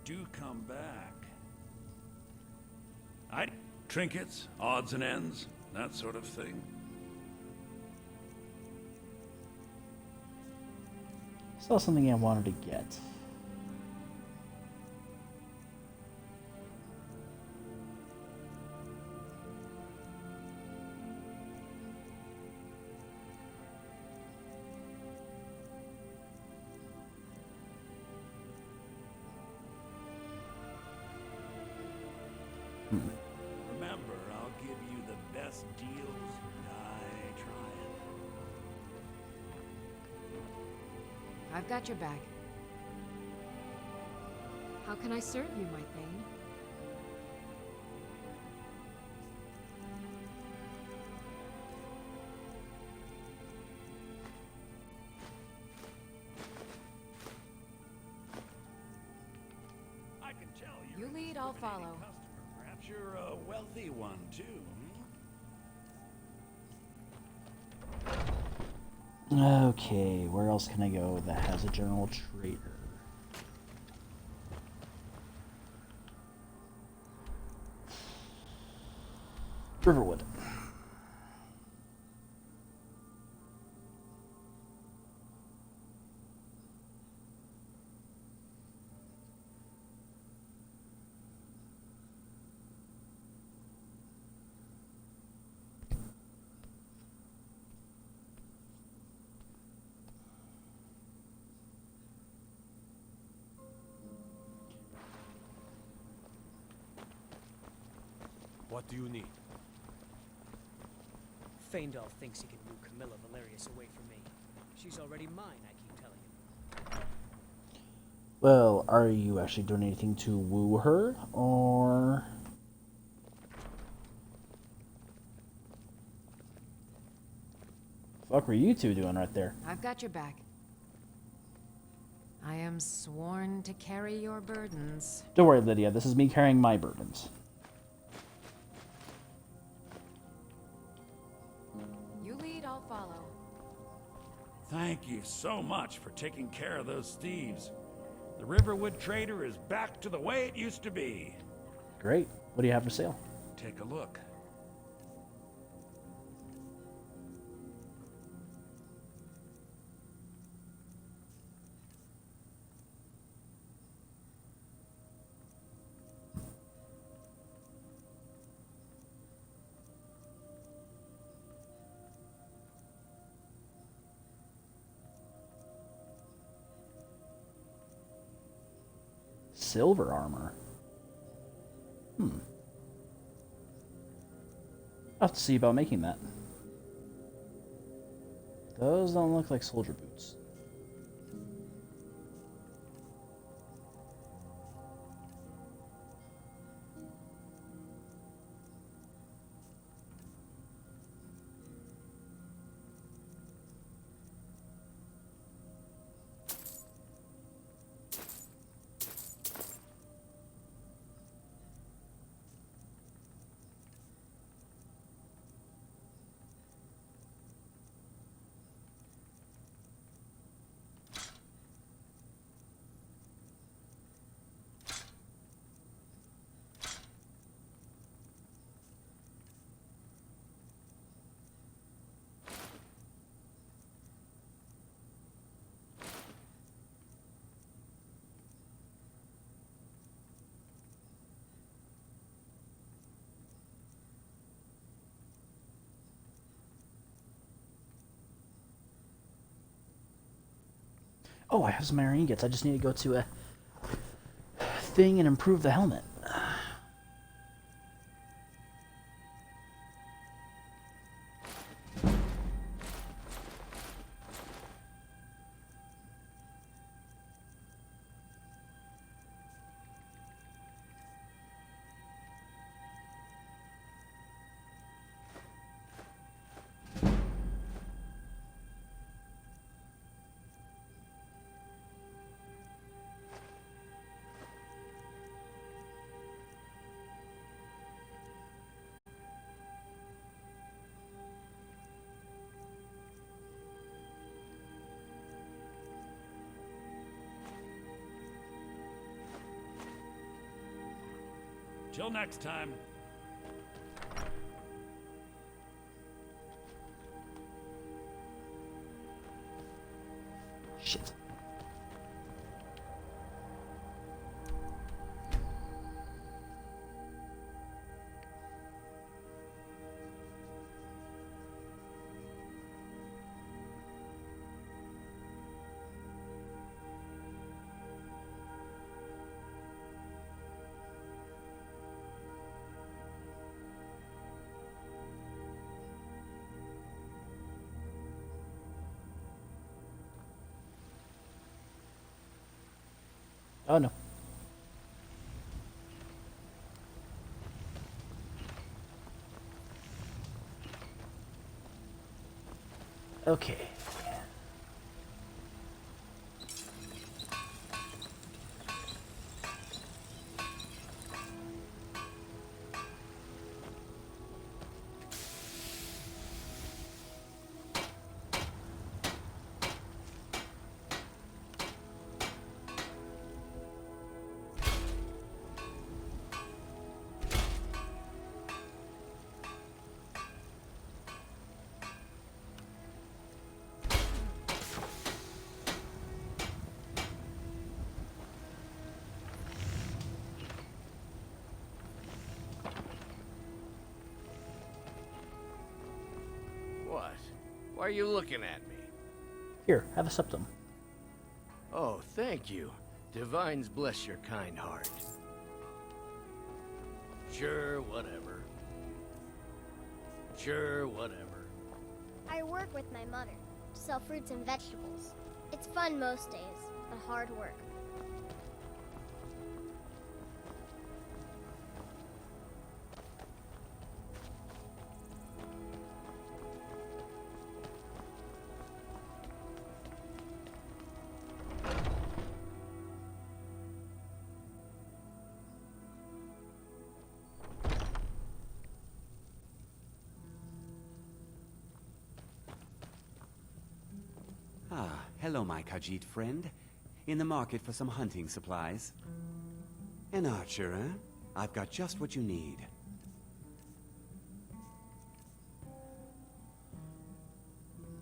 do come back. Trinkets, odds and ends, that sort of thing. Saw something I wanted to get. Remember, I'll give you the best deals. Die trying. I've got your back. How can I serve you, my Thane? I can tell you're You lead, I'll follow. Perhaps you're a wealthy one, too. Okay, where else can I go that has a general trader? Riverwood. What do you need? Feindal thinks he can woo Camilla Valerius away from me. She's already mine, I keep telling him. Well, are you actually doing anything to woo her, or... Fuck were you two doing right there? I've got your back. I am sworn to carry your burdens. Don't worry, Lydia, this is me carrying my burdens. You lead, I'll follow. Thank you so much for taking care of those thieves. The Riverwood Trader is back to the way it used to be. Great. What do you have for sale? Take a look. Silver armor. I'll have to see about making that. Those don't look like soldier boots. Oh, I have some iron ingots. I just need to go to a thing and improve the helmet. Till next time. Shit. Oh no. Okay. What? Why are you looking at me? Here, have a septum. Oh, thank you. Divines bless your kind heart. Sure, whatever. Sure, whatever. I work with my mother to sell fruits and vegetables. It's fun most days, but hard work. Ah, hello, my Khajiit friend. In the market for some hunting supplies. An archer, eh? I've got just what you need.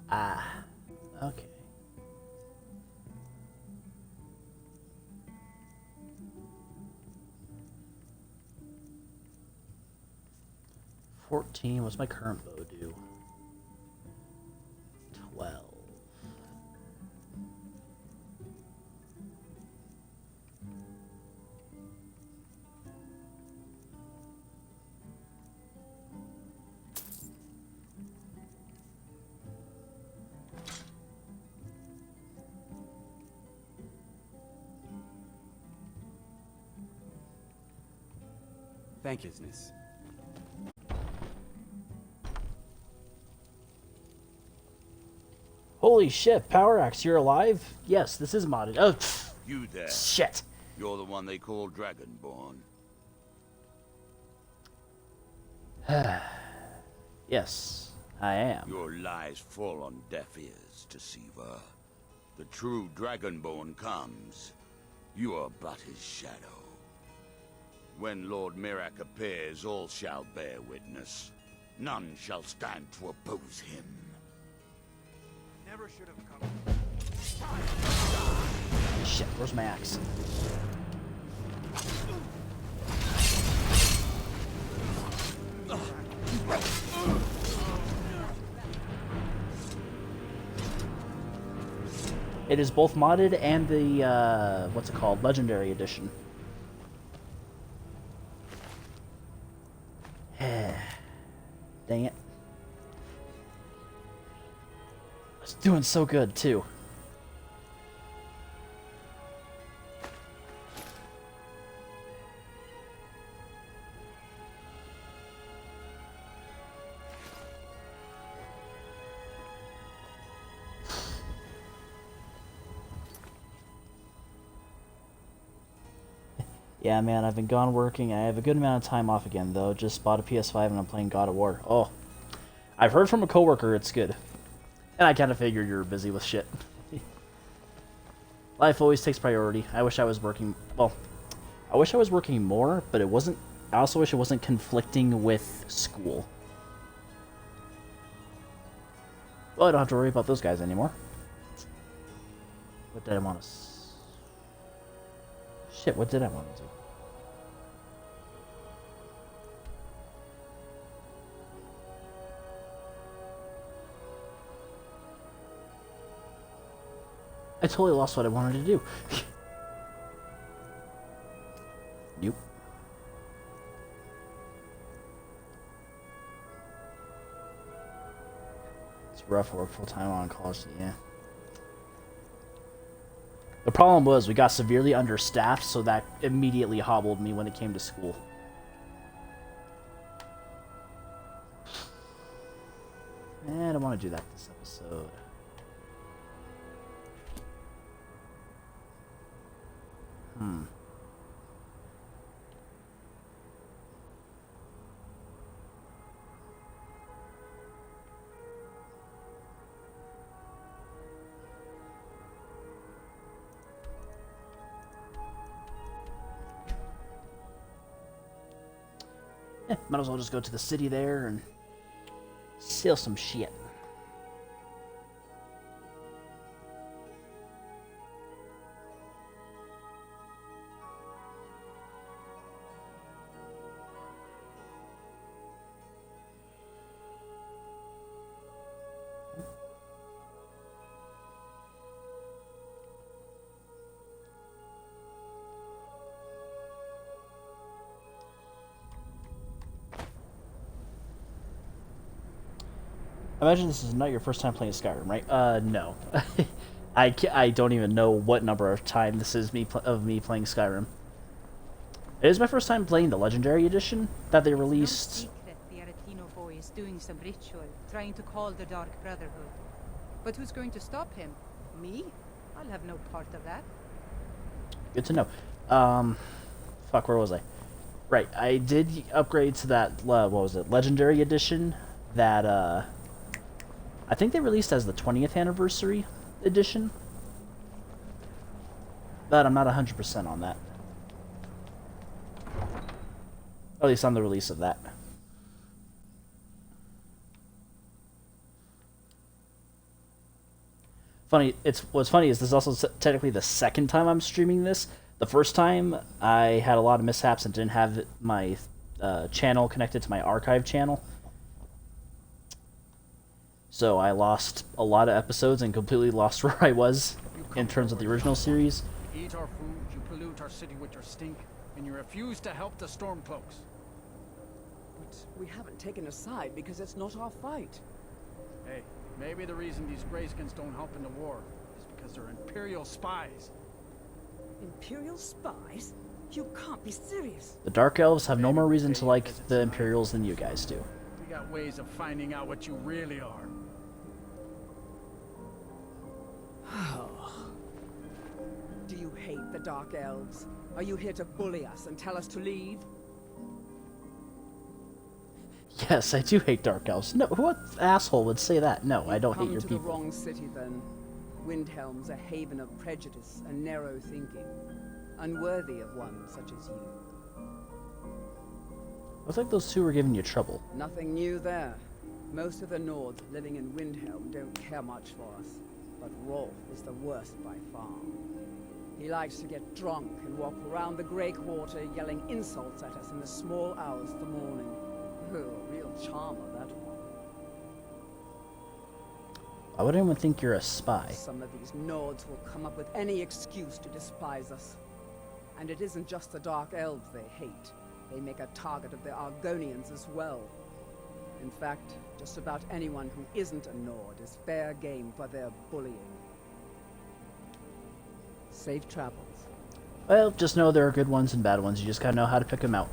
Ah, okay. $14. What's my current bow do? 12. Thank you, business. Holy shit, Power Axe, you're alive? Yes, this is modded. Oh, pfft. You there. Shit. You're the one they call Dragonborn. Yes, I am. Your lies fall on deaf ears, Deceiver. The true Dragonborn comes. You are but his shadow. When Lord Mirak appears, all shall bear witness. None shall stand to oppose him. Never should have come. Shit, where's my axe? It is both modded and the, what's it called? Legendary Edition. Dang it. It's doing so good, too. Yeah, man, I've been gone working. I have a good amount of time off again, though. Just bought a PS5 and I'm playing God of War. Oh, I've heard from a coworker it's good. And I kind of figured you're busy with shit. Life always takes priority. I wish I was working... Well, I wish I was working more, but it wasn't I also wish it wasn't conflicting with school. Well, I don't have to worry about those guys anymore. What did I want to... Shit, what did I want to do? I totally lost what I wanted to do. Nope. It's rough work full-time on college, yeah. The problem was we got severely understaffed, so that immediately hobbled me when it came to school. I don't want to do that this episode. Yeah, might as well just go to the city there and steal some shit. I imagine this is not your first time playing Skyrim, right? No. I don't even know what number of time this is me playing Skyrim. It is my first time playing the Legendary Edition that they released. No secret the Aretino boy is doing some ritual, trying to call the Dark Brotherhood. But who's going to stop him? Me? I'll have no part of that. Good to know. Fuck, where was I? Right, I did upgrade to that, what was it, Legendary Edition that, I think they released as the 20th anniversary edition. But I'm not 100% on that. At least on the release of that. Funny, what's funny is this is also technically the second time I'm streaming this. The first time I had a lot of mishaps and didn't have my channel connected to my archive channel. So I lost a lot of episodes and completely lost where I was in terms of the original series. You eat our food, you pollute our city with your stink, and you refuse to help the Stormcloaks. But we haven't taken a side because it's not our fight. Hey, maybe the reason these Greyskins don't help in the war is because they're Imperial spies. Imperial spies? You can't be serious. The Dark Elves have no more reason to like the Imperials than you guys do. We got ways of finding out what you really are. Do you hate the Dark Elves? Are you here to bully us and tell us to leave? Yes, I do hate Dark Elves. No, what asshole would say that? No, I don't hate your people. Come to the wrong city, then. Windhelm's a haven of prejudice and narrow thinking, unworthy of one such as you. Looks like those two were giving you trouble. Nothing new there. Most of the Nords living in Windhelm don't care much for us, but Rolf is the worst by far. He likes to get drunk and walk around the Grey Quarter yelling insults at us in the small hours of the morning. Oh, a real charmer, that one. I wouldn't even think you're a spy. Some of these Nords will come up with any excuse to despise us. And it isn't just the Dark Elves they hate. They make a target of the Argonians as well. In fact, just about anyone who isn't a Nord is fair game for their bullying. Safe travels. Well, just know there are good ones and bad ones. You just gotta know how to pick them out.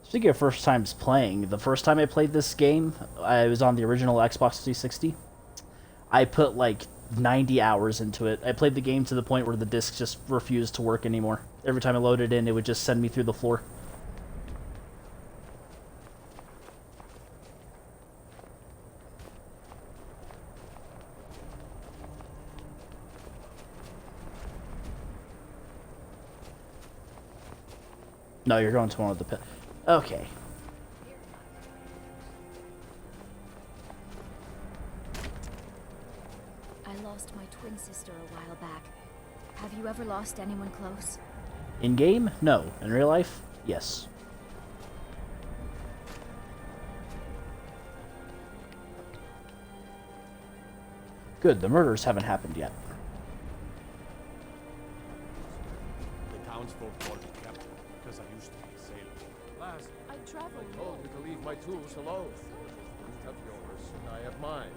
Speaking of first times playing, the first time I played this game, I was on the original Xbox 360. I put like 90 hours into it. I played the game to the point where the disc just refused to work anymore. Every time I loaded in, it would just send me through the floor. No, you're going to one of the pit. Okay. I lost my twin sister a while back. Have you ever lost anyone close? In game? No. In real life? Yes. Good, the murders haven't happened yet. The townsfolk called me captain because I used to be a sailor. Last, I traveled. told me to leave my tools alone. You have yours, and I have mine.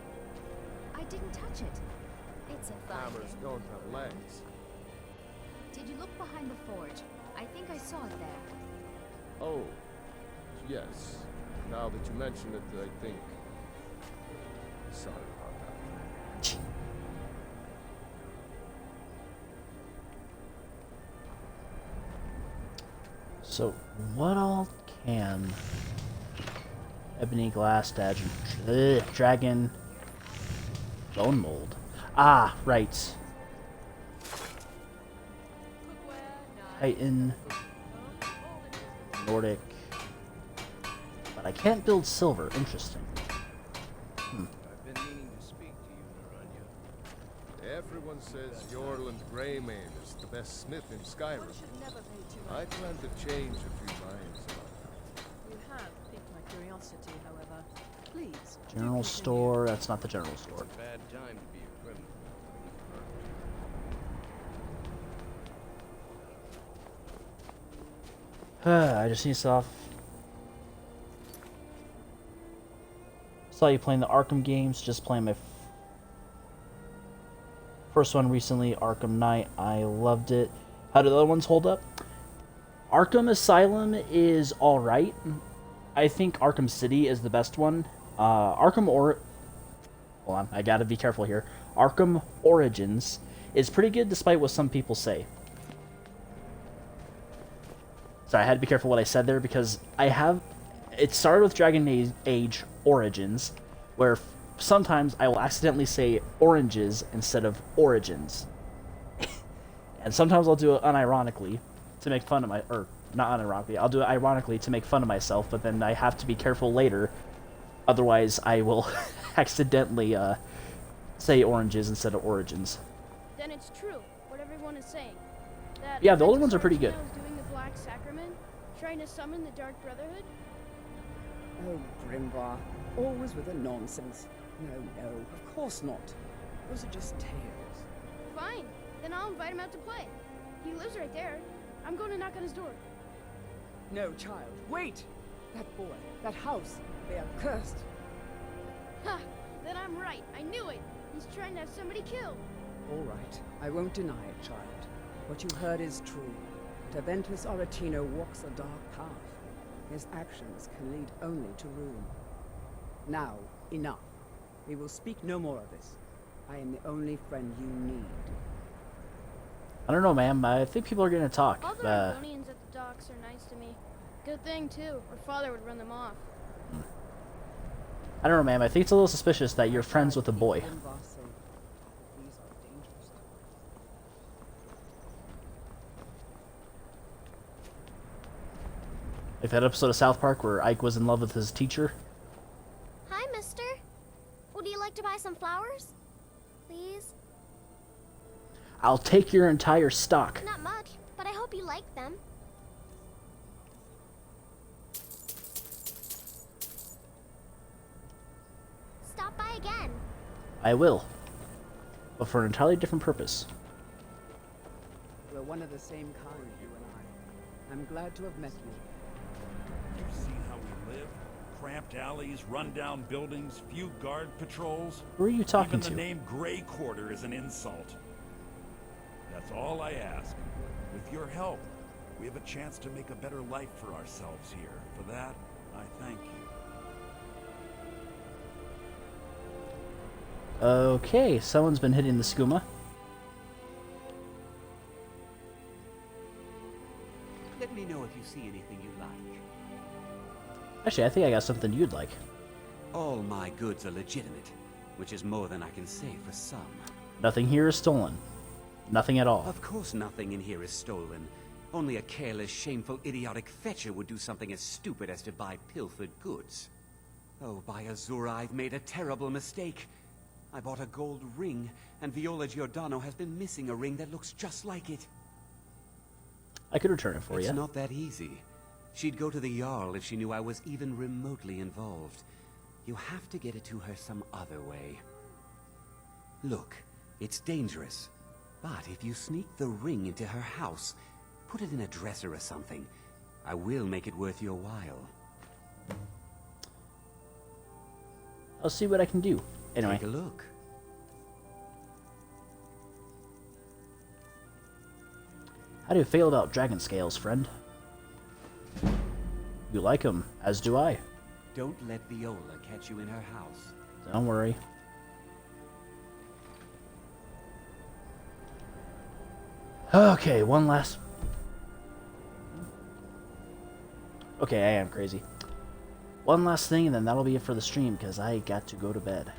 I didn't touch it. It's a fine Hammers thing. don't have legs. Did you look behind the forge? I think I saw it there. Oh, yes. Now that you mention it, I think. Sorry about that. So, what all can ebony, glass, dragon, bone mold? Ah, right. Titan, Nordic, but I can't build silver. Interesting. I've been meaning to speak to you, Naranja. Everyone says Yorland Greymane is the best smith in Skyrim. I plan to change a few minds about that. You have piqued my curiosity, however. Please. General store. That's not the general store. It's a bad time to be a criminal. I just need stuff. Saw you playing the Arkham games. Just playing my first one recently, Arkham Knight. I loved it. How do the other ones hold up? Arkham Asylum is alright. I think Arkham City is the best one. Hold on, I gotta be careful here. Arkham Origins is pretty good despite what some people say. Sorry, I had to be careful what I said there because it started with Dragon Age Origins, where sometimes I will accidentally say oranges instead of origins. And sometimes I'll do it unironically to make fun of not unironically, I'll do it ironically to make fun of myself, but then I have to be careful later, otherwise I will accidentally say oranges instead of origins. Then it's true, what everyone is saying. That Yeah, the older ones are pretty good. Is doing the Black Sacrament, trying to summon the Dark Brotherhood. Oh, Grimvar. Always with the nonsense. No, of course not. Those are just tales. Fine, then I'll invite him out to play. He lives right there. I'm going to knock on his door. No, child. Wait! That boy, that house, they are cursed. Ha! Then I'm right. I knew it. He's trying to have somebody killed. All right. I won't deny it, child. What you heard is true. Taventus Aretino walks a dark path. His actions can lead only to ruin. Now, enough. We will speak no more of this. I am the only friend you need. I don't know, ma'am. I think people are gonna talk. All the Argonians at the docks are nice to me. Good thing, too, or father would run them off. I don't know, ma'am. I think it's a little suspicious that you're friends with a boy. Like that episode of South Park where Ike was in love with his teacher. Hi, mister. Would you like to buy some flowers? Please? I'll take your entire stock. Not much, but I hope you like them. Stop by again. I will. But for an entirely different purpose. We're one of the same kind, you and I. I'm glad to have met you. You've seen how we live? Cramped alleys, rundown buildings, few guard patrols. Who are you talking Even to? the name Grey Quarter is an insult. That's all I ask. With your help, we have a chance to make a better life for ourselves here. For that, I thank you. Okay, someone's been hitting the skooma. Let me know if you see anything you like. Actually, I think I got something you'd like. All my goods are legitimate, which is more than I can say for some. Nothing here is stolen. Nothing at all. Of course nothing in here is stolen. Only a careless, shameful, idiotic fetcher would do something as stupid as to buy pilfered goods. Oh, by Azura, I've made a terrible mistake. I bought a gold ring, and Viola Giordano has been missing a ring that looks just like it. I could return it for you. It's not that easy. She'd go to the Jarl if she knew I was even remotely involved. You have to get it to her some other way. Look, it's dangerous. But if you sneak the ring into her house, put it in a dresser or something, I will make it worth your while. I'll see what I can do. Anyway. Take a look. How do you feel about dragon scales, friend? You like them, as do I. Don't let Viola catch you in her house. Don't worry. Okay, one last... Okay, I am crazy. One last thing, and then that'll be it for the stream, because I got to go to bed.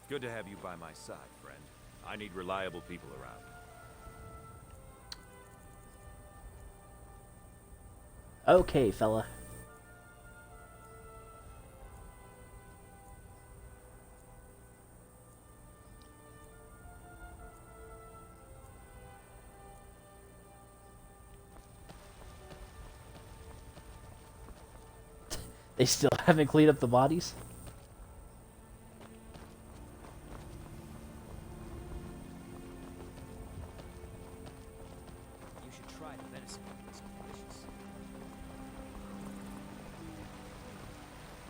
Good to have you by my side, friend. I need reliable people around. Okay, fella. They still haven't cleaned up the bodies?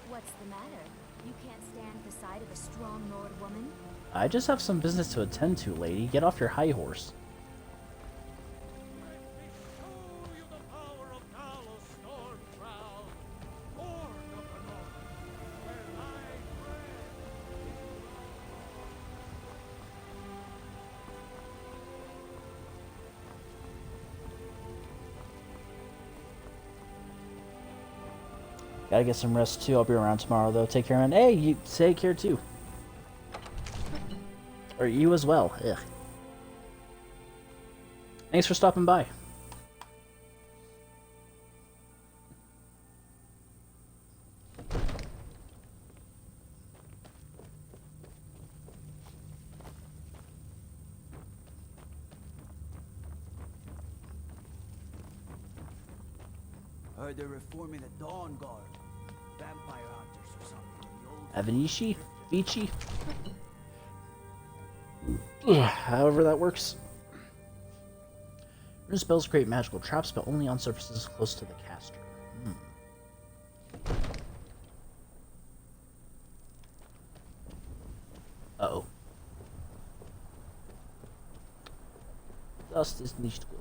What's the matter? You can't stand the sight of a strong Nord woman? I just have some business to attend to, lady. Get off your high horse. Gotta get some rest too. I'll be around tomorrow though. Take care, man. Hey, you take care too. Or you as well. Ugh. Thanks for stopping by. Heard they're reforming the Dawn Guard. Vampire hunters or something. Avanishi? Vici? However that works. Rune spells create magical traps, but only on surfaces close to the caster. Uh-oh. Das ist nicht gut.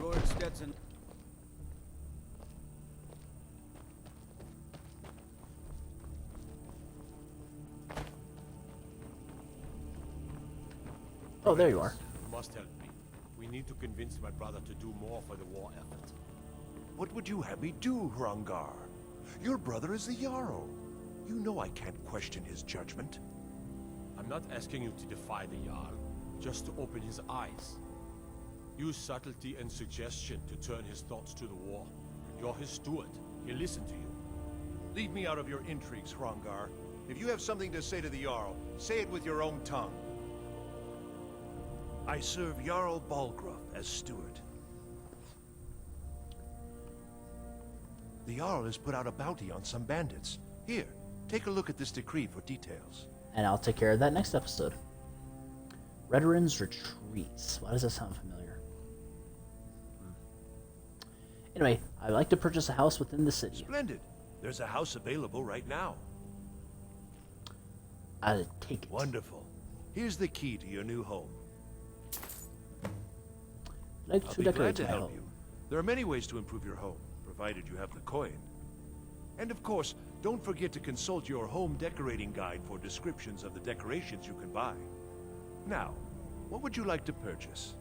Lord Stetson. Oh, there you are. You must help me. We need to convince my brother to do more for the war effort. What would you have me do, Hrongar? Your brother is the Jarl. You know I can't question his judgment. I'm not asking you to defy the Jarl, just to open his eyes. Use subtlety and suggestion to turn his thoughts to the war. You're his steward. He'll listen to you. Leave me out of your intrigues, Hrongar. If you have something to say to the Jarl, say it with your own tongue. I serve Jarl Balgruuf as steward. The Jarl has put out a bounty on some bandits. Here, take a look at this decree for details. And I'll take care of that next episode. Rederin's Retreats. Why does that sound familiar? Anyway, I'd like to purchase a house within the city. Splendid. There's a house available right now. I'll take it. Wonderful. Here's the key to your new home. I'd like I'll to be glad decorate to my help home. you. There are many ways to improve your home, provided you have the coin. And of course, don't forget to consult your home decorating guide for descriptions of the decorations you can buy. Now, what would you like to purchase?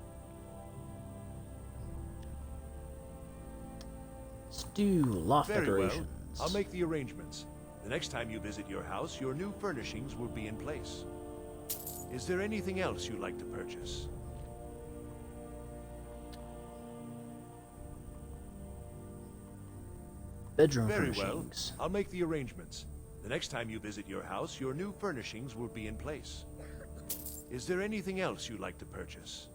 Let's do loft Very decorations. well. I'll make the arrangements. The next time you visit your house, your new furnishings will be in place. Is there anything else you'd like to purchase? Bedroom Very furnishings. well. I'll make the arrangements. The next time you visit your house, your new furnishings will be in place. Is there anything else you'd like to purchase?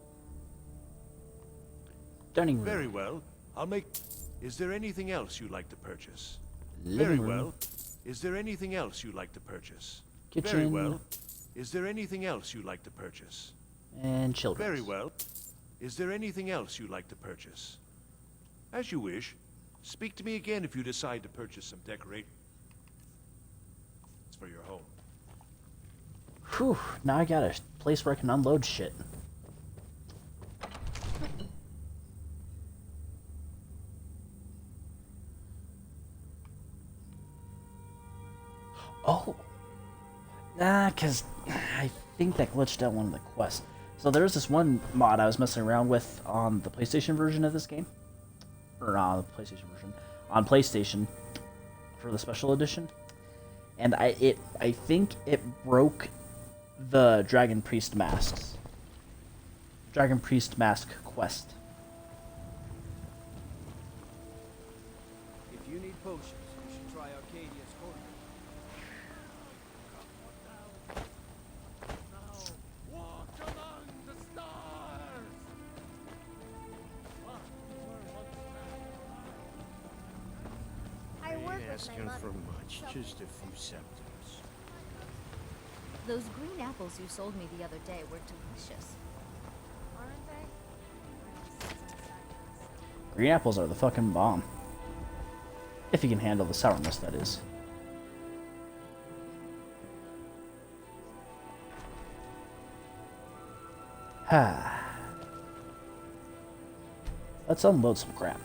Dining room. Very well. I'll make... Is there anything else you'd like to purchase? Living Very room. well. Is there anything else you'd like to purchase? Kitchen. Very well. Is there anything else you'd like to purchase? And children. Very well. Is there anything else you'd like to purchase? As you wish. Speak to me again if you decide to purchase some decorations for your home. Whew, now I got a place where I can unload shit. Oh. Nah, because I think that glitched out one of the quests. So there's this one mod I was messing around with on the PlayStation version of this game. Or not on the PlayStation version. On PlayStation for the special edition. And I think it broke the Dragon Priest masks. Dragon Priest mask quest. If you need potions, you should try Arcadia's corner. I work with Asking my mother. for much, just a few septims. Those green apples you sold me the other day were delicious. Aren't they? Green apples are the fucking bomb. If you can handle the sourness, that is. Ha. Let's unload some crap.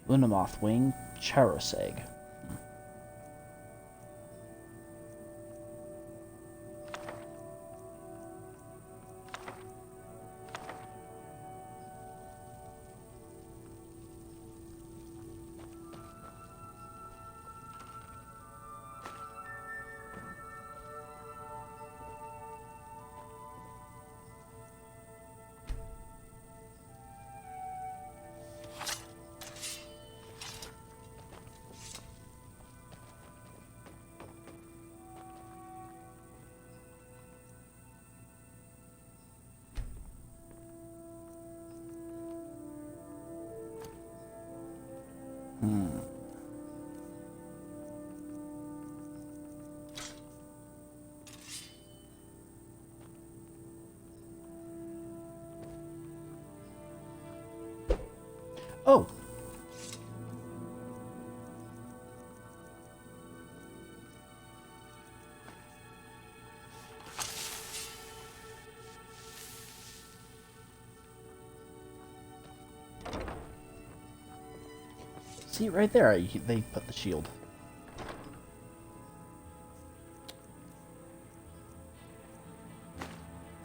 Lunamoth wing, Charos egg. Oh. See, right there, they put the shield.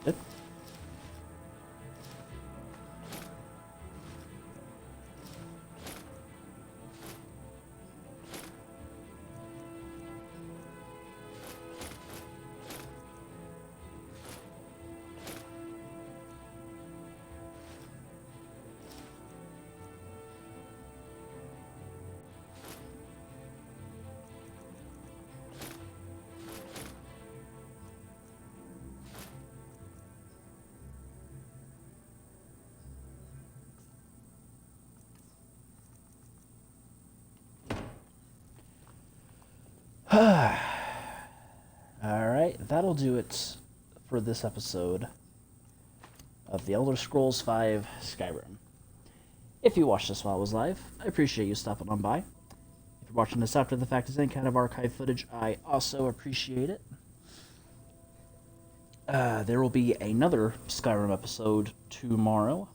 Good. Alright, that'll do it for this episode of The Elder Scrolls V Skyrim. If you watched this while it was live, I appreciate you stopping on by. If you're watching this after the fact as any kind of archive footage, I also appreciate it. There will be another Skyrim episode tomorrow.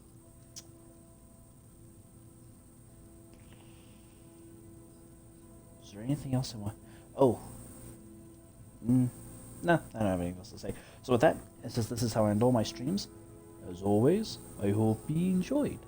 Is there anything else I want? Oh. No, I don't have anything else to say. So with that, it says this is how I end all my streams. As always, I hope you enjoyed.